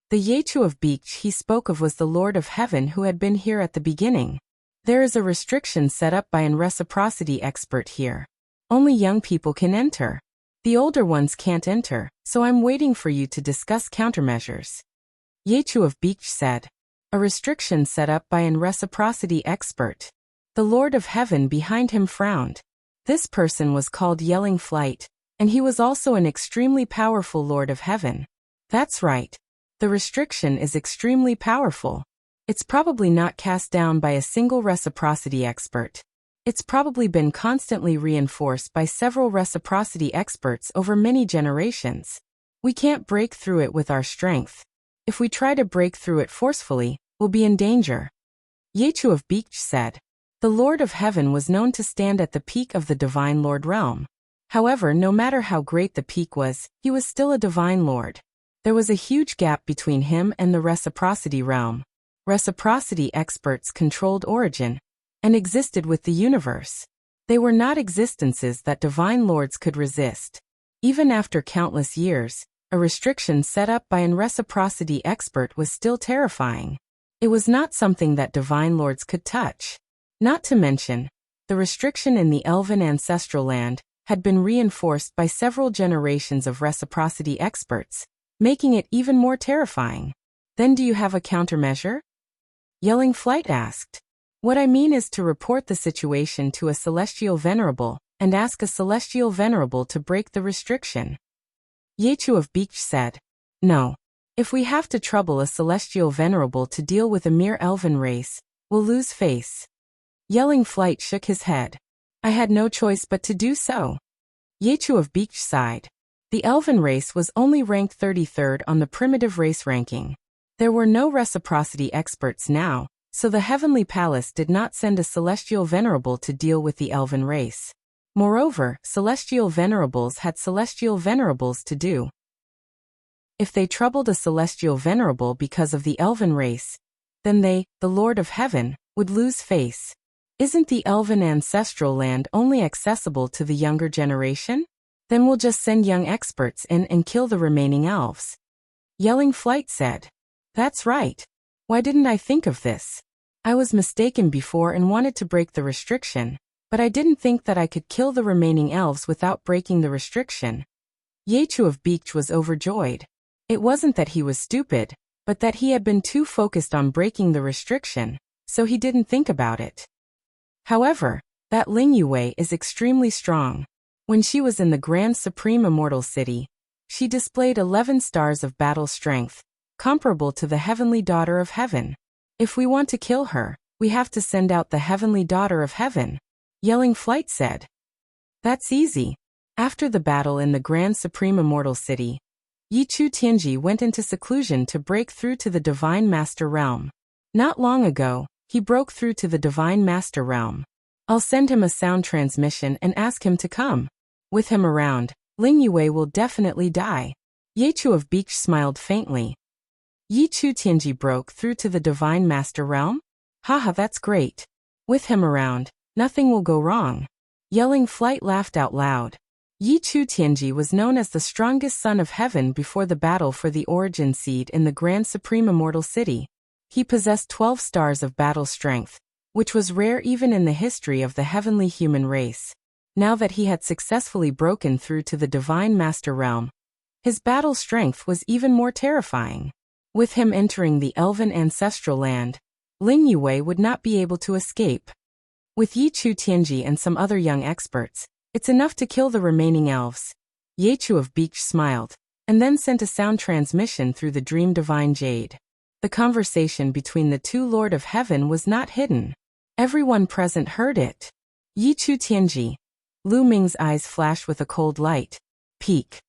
A: The Yechu of Beach he spoke of was the Lord of Heaven who had been here at the beginning. There is a restriction set up by an reciprocity expert here. Only young people can enter. The older ones can't enter, so I'm waiting for you to discuss countermeasures. Yechu of Beach said. A restriction set up by an reciprocity expert. The Lord of Heaven behind him frowned. This person was called Yelling Flight, and he was also an extremely powerful Lord of Heaven. That's right. The restriction is extremely powerful. It's probably not cast down by a single reciprocity expert. It's probably been constantly reinforced by several reciprocity experts over many generations. We can't break through it with our strength. If we try to break through it forcefully, we'll be in danger. Yechu of Beach said. The Lord of Heaven was known to stand at the peak of the Divine Lord realm. However, no matter how great the peak was, he was still a Divine Lord. There was a huge gap between him and the reciprocity realm. Reciprocity experts controlled origin and existed with the universe. They were not existences that Divine Lords could resist. Even after countless years, a restriction set up by an reciprocity expert was still terrifying. It was not something that Divine Lords could touch. Not to mention, the restriction in the elven ancestral land had been reinforced by several generations of reciprocity experts, making it even more terrifying. Then do you have a countermeasure? Yelling Flight asked. What I mean is to report the situation to a celestial venerable and ask a celestial venerable to break the restriction. Yechu of Beach said. No. If we have to trouble a celestial venerable to deal with a mere elven race, we'll lose face. Yelling Flight shook his head. I had no choice but to do so. Yechu of Beach sighed. The elven race was only ranked 33rd on the primitive race ranking. There were no reciprocity experts now, so the Heavenly Palace did not send a celestial venerable to deal with the elven race. Moreover, celestial venerables had celestial venerables to do. If they troubled a celestial venerable because of the elven race, then they, the Lord of Heaven, would lose face. Isn't the elven ancestral land only accessible to the younger generation? Then we'll just send young experts in and kill the remaining elves. Yelling Flight said. That's right. Why didn't I think of this? I was mistaken before and wanted to break the restriction, but I didn't think that I could kill the remaining elves without breaking the restriction. Yechu of Beach was overjoyed. It wasn't that he was stupid, but that he had been too focused on breaking the restriction, so he didn't think about it. However, that Ling Yue is extremely strong. When she was in the Grand Supreme Immortal City, she displayed 11 stars of battle strength, comparable to the Heavenly Daughter of Heaven. If we want to kill her, we have to send out the Heavenly Daughter of Heaven, Yelling Flight said. That's easy. After the battle in the Grand Supreme Immortal City, Yichu Tianji went into seclusion to break through to the Divine Master Realm. Not long ago, he broke through to the Divine Master Realm. I'll send him a sound transmission and ask him to come. With him around, Ling Yue will definitely die. Yechu of Beach smiled faintly. Yichu Tianji broke through to the Divine Master Realm? Haha, that's great. With him around, nothing will go wrong. Yelling Flight laughed out loud. Yichu Tianji was known as the strongest son of heaven before the battle for the origin seed in the Grand Supreme Immortal City. He possessed 12 stars of battle strength, which was rare even in the history of the heavenly human race. Now that he had successfully broken through to the Divine Master Realm, his battle strength was even more terrifying. With him entering the elven ancestral land, Ling Yue would not be able to escape. With Yichu Tianji and some other young experts, it's enough to kill the remaining elves. Yechu of Beach smiled, and then sent a sound transmission through the Dream Divine Jade. The conversation between the two Lord of Heaven was not hidden. Everyone present heard it. Yichu Tianji. Lu Ming's eyes flashed with a cold light. Peak.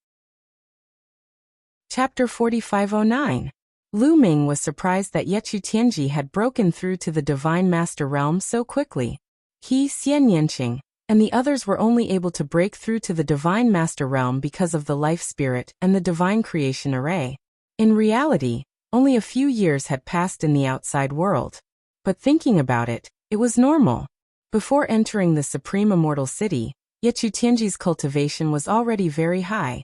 A: Chapter 4509. Lu Ming was surprised that Yechu Tianji had broken through to the Divine Master Realm so quickly. He, Xian Yanqing, and the others were only able to break through to the Divine Master Realm because of the Life Spirit and the Divine Creation Array. In reality, only a few years had passed in the outside world. But thinking about it, it was normal. Before entering the Supreme Immortal City, Yechu Tianji's cultivation was already very high,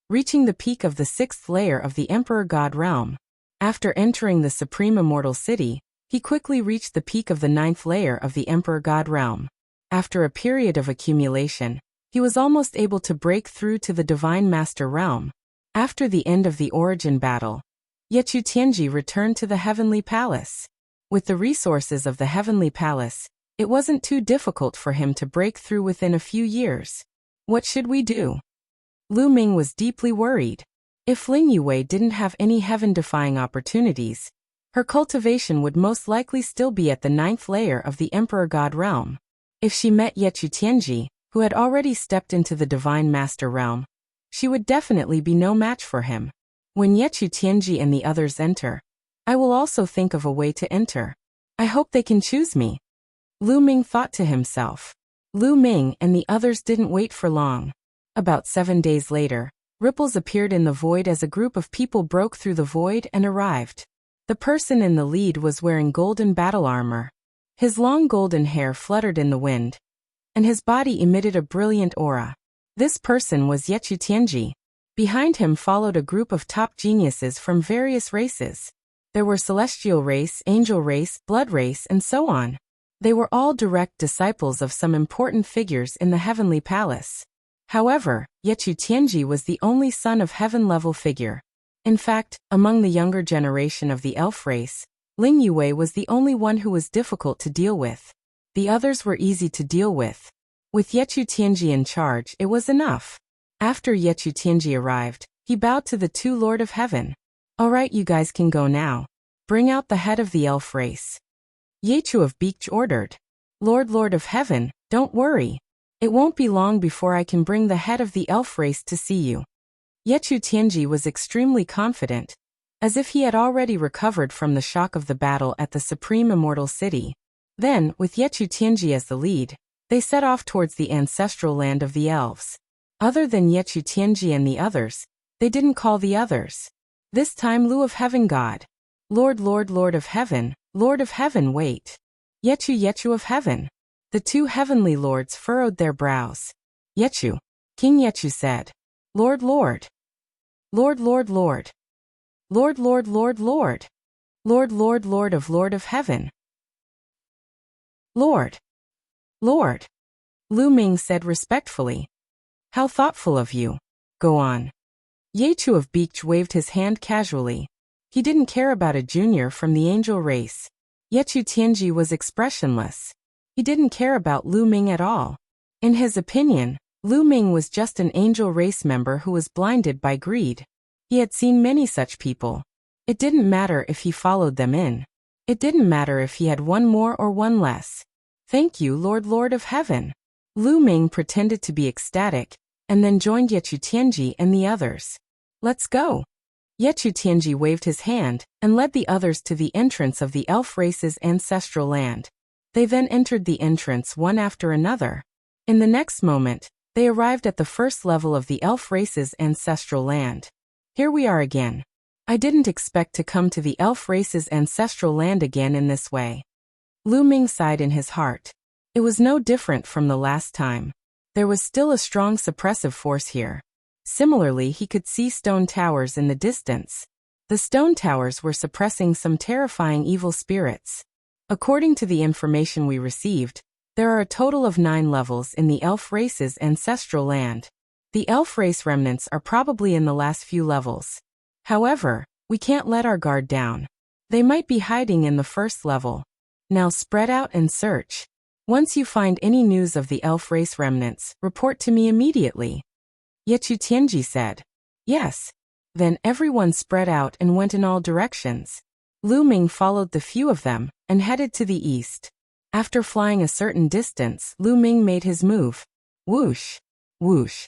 A: reaching the peak of the 6th layer of the Emperor God Realm. After entering the Supreme Immortal City, he quickly reached the peak of the 9th layer of the Emperor God Realm. After a period of accumulation, he was almost able to break through to the Divine Master Realm. After the end of the origin battle, Yechu Tianji returned to the Heavenly Palace. With the resources of the Heavenly Palace, it wasn't too difficult for him to break through within a few years. What should we do? Lu Ming was deeply worried. If Ling Yue didn't have any heaven-defying opportunities, her cultivation would most likely still be at the 9th layer of the Emperor God Realm. If she met Yechu Tianji, who had already stepped into the Divine Master Realm, she would definitely be no match for him. When Yechu Tianji and the others enter, I will also think of a way to enter. I hope they can choose me. Lu Ming thought to himself. Lu Ming and the others didn't wait for long. About 7 days later, ripples appeared in the void as a group of people broke through the void and arrived. The person in the lead was wearing golden battle armor. His long golden hair fluttered in the wind, and his body emitted a brilliant aura. This person was Yechu Tianji. Behind him followed a group of top geniuses from various races. There were celestial race, angel race, blood race, and so on. They were all direct disciples of some important figures in the Heavenly Palace. However, Yechu Tianji was the only son of heaven-level figure. In fact, among the younger generation of the elf race, Ling Yue was the only one who was difficult to deal with. The others were easy to deal with. With Yechu Tianji in charge, it was enough. After Yechu Tianji arrived, he bowed to the two Lord of Heaven. Alright, you guys can go now. Bring out the head of the elf race. Yechu of Beach ordered. Lord of Heaven, don't worry. It won't be long before I can bring the head of the elf race to see you. Yechu Tianji was extremely confident, as if he had already recovered from the shock of the battle at the Supreme Immortal City. Then, with Yechu Tianji as the lead, they set off towards the ancestral land of the elves. Other than Yechu Tianji and the others, they didn't call the others. This time Lu of Heaven God. Lord, Lord, Lord of Heaven, Lord of Heaven, wait. Yechu, Yechu of Heaven. The two heavenly lords furrowed their brows. Yechu. King Yechu said. Lord, Lord. Lord, Lord, Lord. Lord, Lord, Lord, Lord. Lord, Lord, Lord of Heaven. Lord. Lord. Lu Ming said respectfully. How thoughtful of you. Go on. Yechu of Beach waved his hand casually. He didn't care about a junior from the angel race. Yechu Tianji was expressionless. He didn't care about Lu Ming at all. In his opinion, Lu Ming was just an angel race member who was blinded by greed. He had seen many such people. It didn't matter if he followed them in. It didn't matter if he had one more or one less. Thank you, Lord, Lord of Heaven. Lu Ming pretended to be ecstatic, and then joined Yechu Tianji and the others. Let's go. Yechu Tianji waved his hand, and led the others to the entrance of the elf race's ancestral land. They then entered the entrance one after another. In the next moment, they arrived at the first level of the elf race's ancestral land. Here we are again. I didn't expect to come to the elf race's ancestral land again in this way. Lu Ming sighed in his heart. It was no different from the last time. There was still a strong suppressive force here. Similarly, he could see stone towers in the distance. The stone towers were suppressing some terrifying evil spirits. According to the information we received, there are a total of 9 levels in the elf race's ancestral land. The elf race remnants are probably in the last few levels. However, we can't let our guard down. They might be hiding in the first level. Now spread out and search. Once you find any news of the elf race remnants, report to me immediately. Yechu Tianji said. Yes. Then everyone spread out and went in all directions. Lu Ming followed the few of them, and headed to the east. After flying a certain distance, Lu Ming made his move. Whoosh. Whoosh.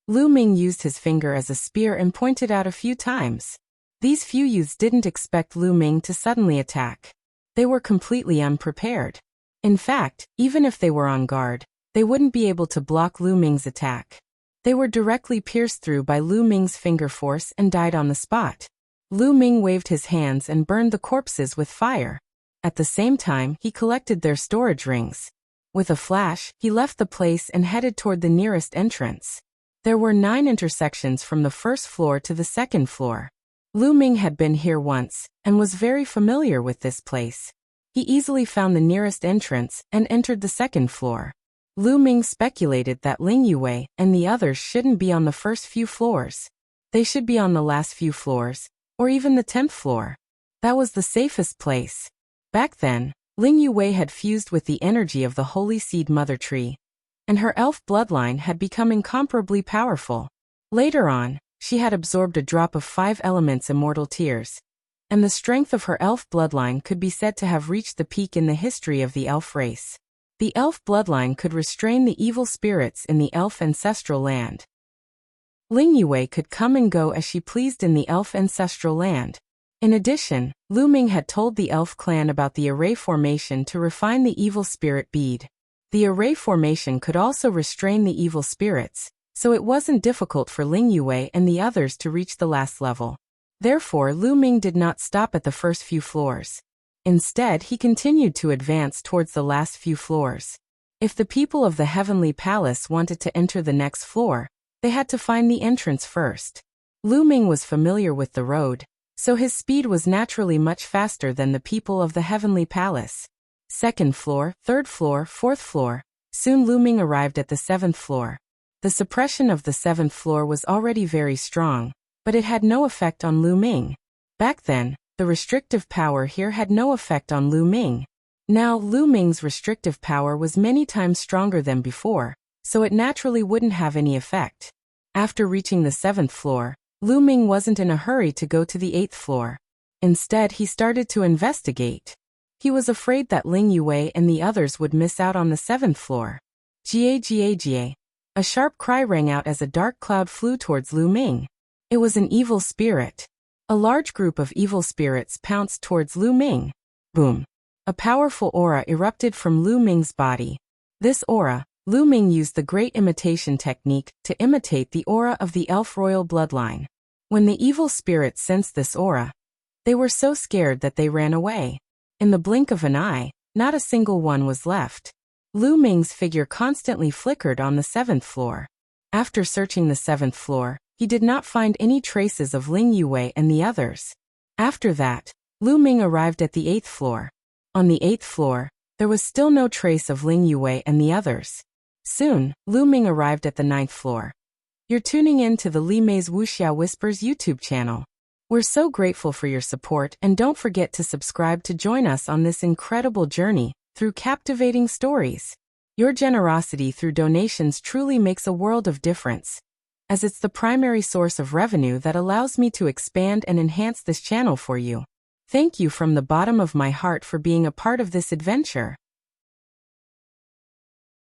A: Lu Ming used his finger as a spear and pointed out a few times. These few youths didn't expect Lu Ming to suddenly attack. They were completely unprepared. In fact, even if they were on guard, they wouldn't be able to block Lu Ming's attack. They were directly pierced through by Lu Ming's finger force and died on the spot. Lu Ming waved his hands and burned the corpses with fire. At the same time, he collected their storage rings. With a flash, he left the place and headed toward the nearest entrance. There were 9 intersections from the first floor to the second floor. Lu Ming had been here once, and was very familiar with this place. He easily found the nearest entrance and entered the second floor. Lu Ming speculated that Ling Yue and the others shouldn't be on the first few floors. They should be on the last few floors, or even the 10th floor. That was the safest place. Back then, Ling Yue had fused with the energy of the Holy Seed Mother Tree, and her elf bloodline had become incomparably powerful. Later on, she had absorbed a drop of 5 elements immortal tears, and the strength of her elf bloodline could be said to have reached the peak in the history of the elf race. The elf bloodline could restrain the evil spirits in the elf ancestral land. Ling Yue could come and go as she pleased in the elf ancestral land. In addition, Lu Ming had told the elf clan about the array formation to refine the evil spirit bead. The array formation could also restrain the evil spirits, so it wasn't difficult for Ling Yue and the others to reach the last level. Therefore, Lu Ming did not stop at the first few floors. Instead, he continued to advance towards the last few floors. If the people of the Heavenly Palace wanted to enter the next floor, they had to find the entrance first. Lu Ming was familiar with the road, so his speed was naturally much faster than the people of the Heavenly Palace. Second floor, third floor, fourth floor. Soon Lu Ming arrived at the 7th floor. The suppression of the 7th floor was already very strong, but it had no effect on Lu Ming. Back then, the restrictive power here had no effect on Lu Ming. Now Lu Ming's restrictive power was many times stronger than before, so it naturally wouldn't have any effect. After reaching the 7th floor, Lu Ming wasn't in a hurry to go to the 8th floor. Instead, he started to investigate. He was afraid that Ling Yue and the others would miss out on the 7th floor. Jie. A sharp cry rang out as a dark cloud flew towards Lu Ming. It was an evil spirit. A large group of evil spirits pounced towards Lu Ming. Boom. A powerful aura erupted from Lu Ming's body. This aura, Lu Ming used the great imitation technique to imitate the aura of the elf royal bloodline. When the evil spirits sensed this aura, they were so scared that they ran away. In the blink of an eye, not a single one was left. Lu Ming's figure constantly flickered on the 7th floor. After searching the 7th floor, he did not find any traces of Ling Yue and the others. After that, Lu Ming arrived at the 8th floor. On the 8th floor, there was still no trace of Ling Yue and the others. Soon, Lu Ming arrived at the 9th floor. You're tuning in to the Li Mei's Wuxia Whispers YouTube channel. We're so grateful for your support, and don't forget to subscribe to join us on this incredible journey through captivating stories. Your generosity through donations truly makes a world of difference, as it's the primary source of revenue that allows me to expand and enhance this channel for you. Thank you from the bottom of my heart for being a part of this adventure.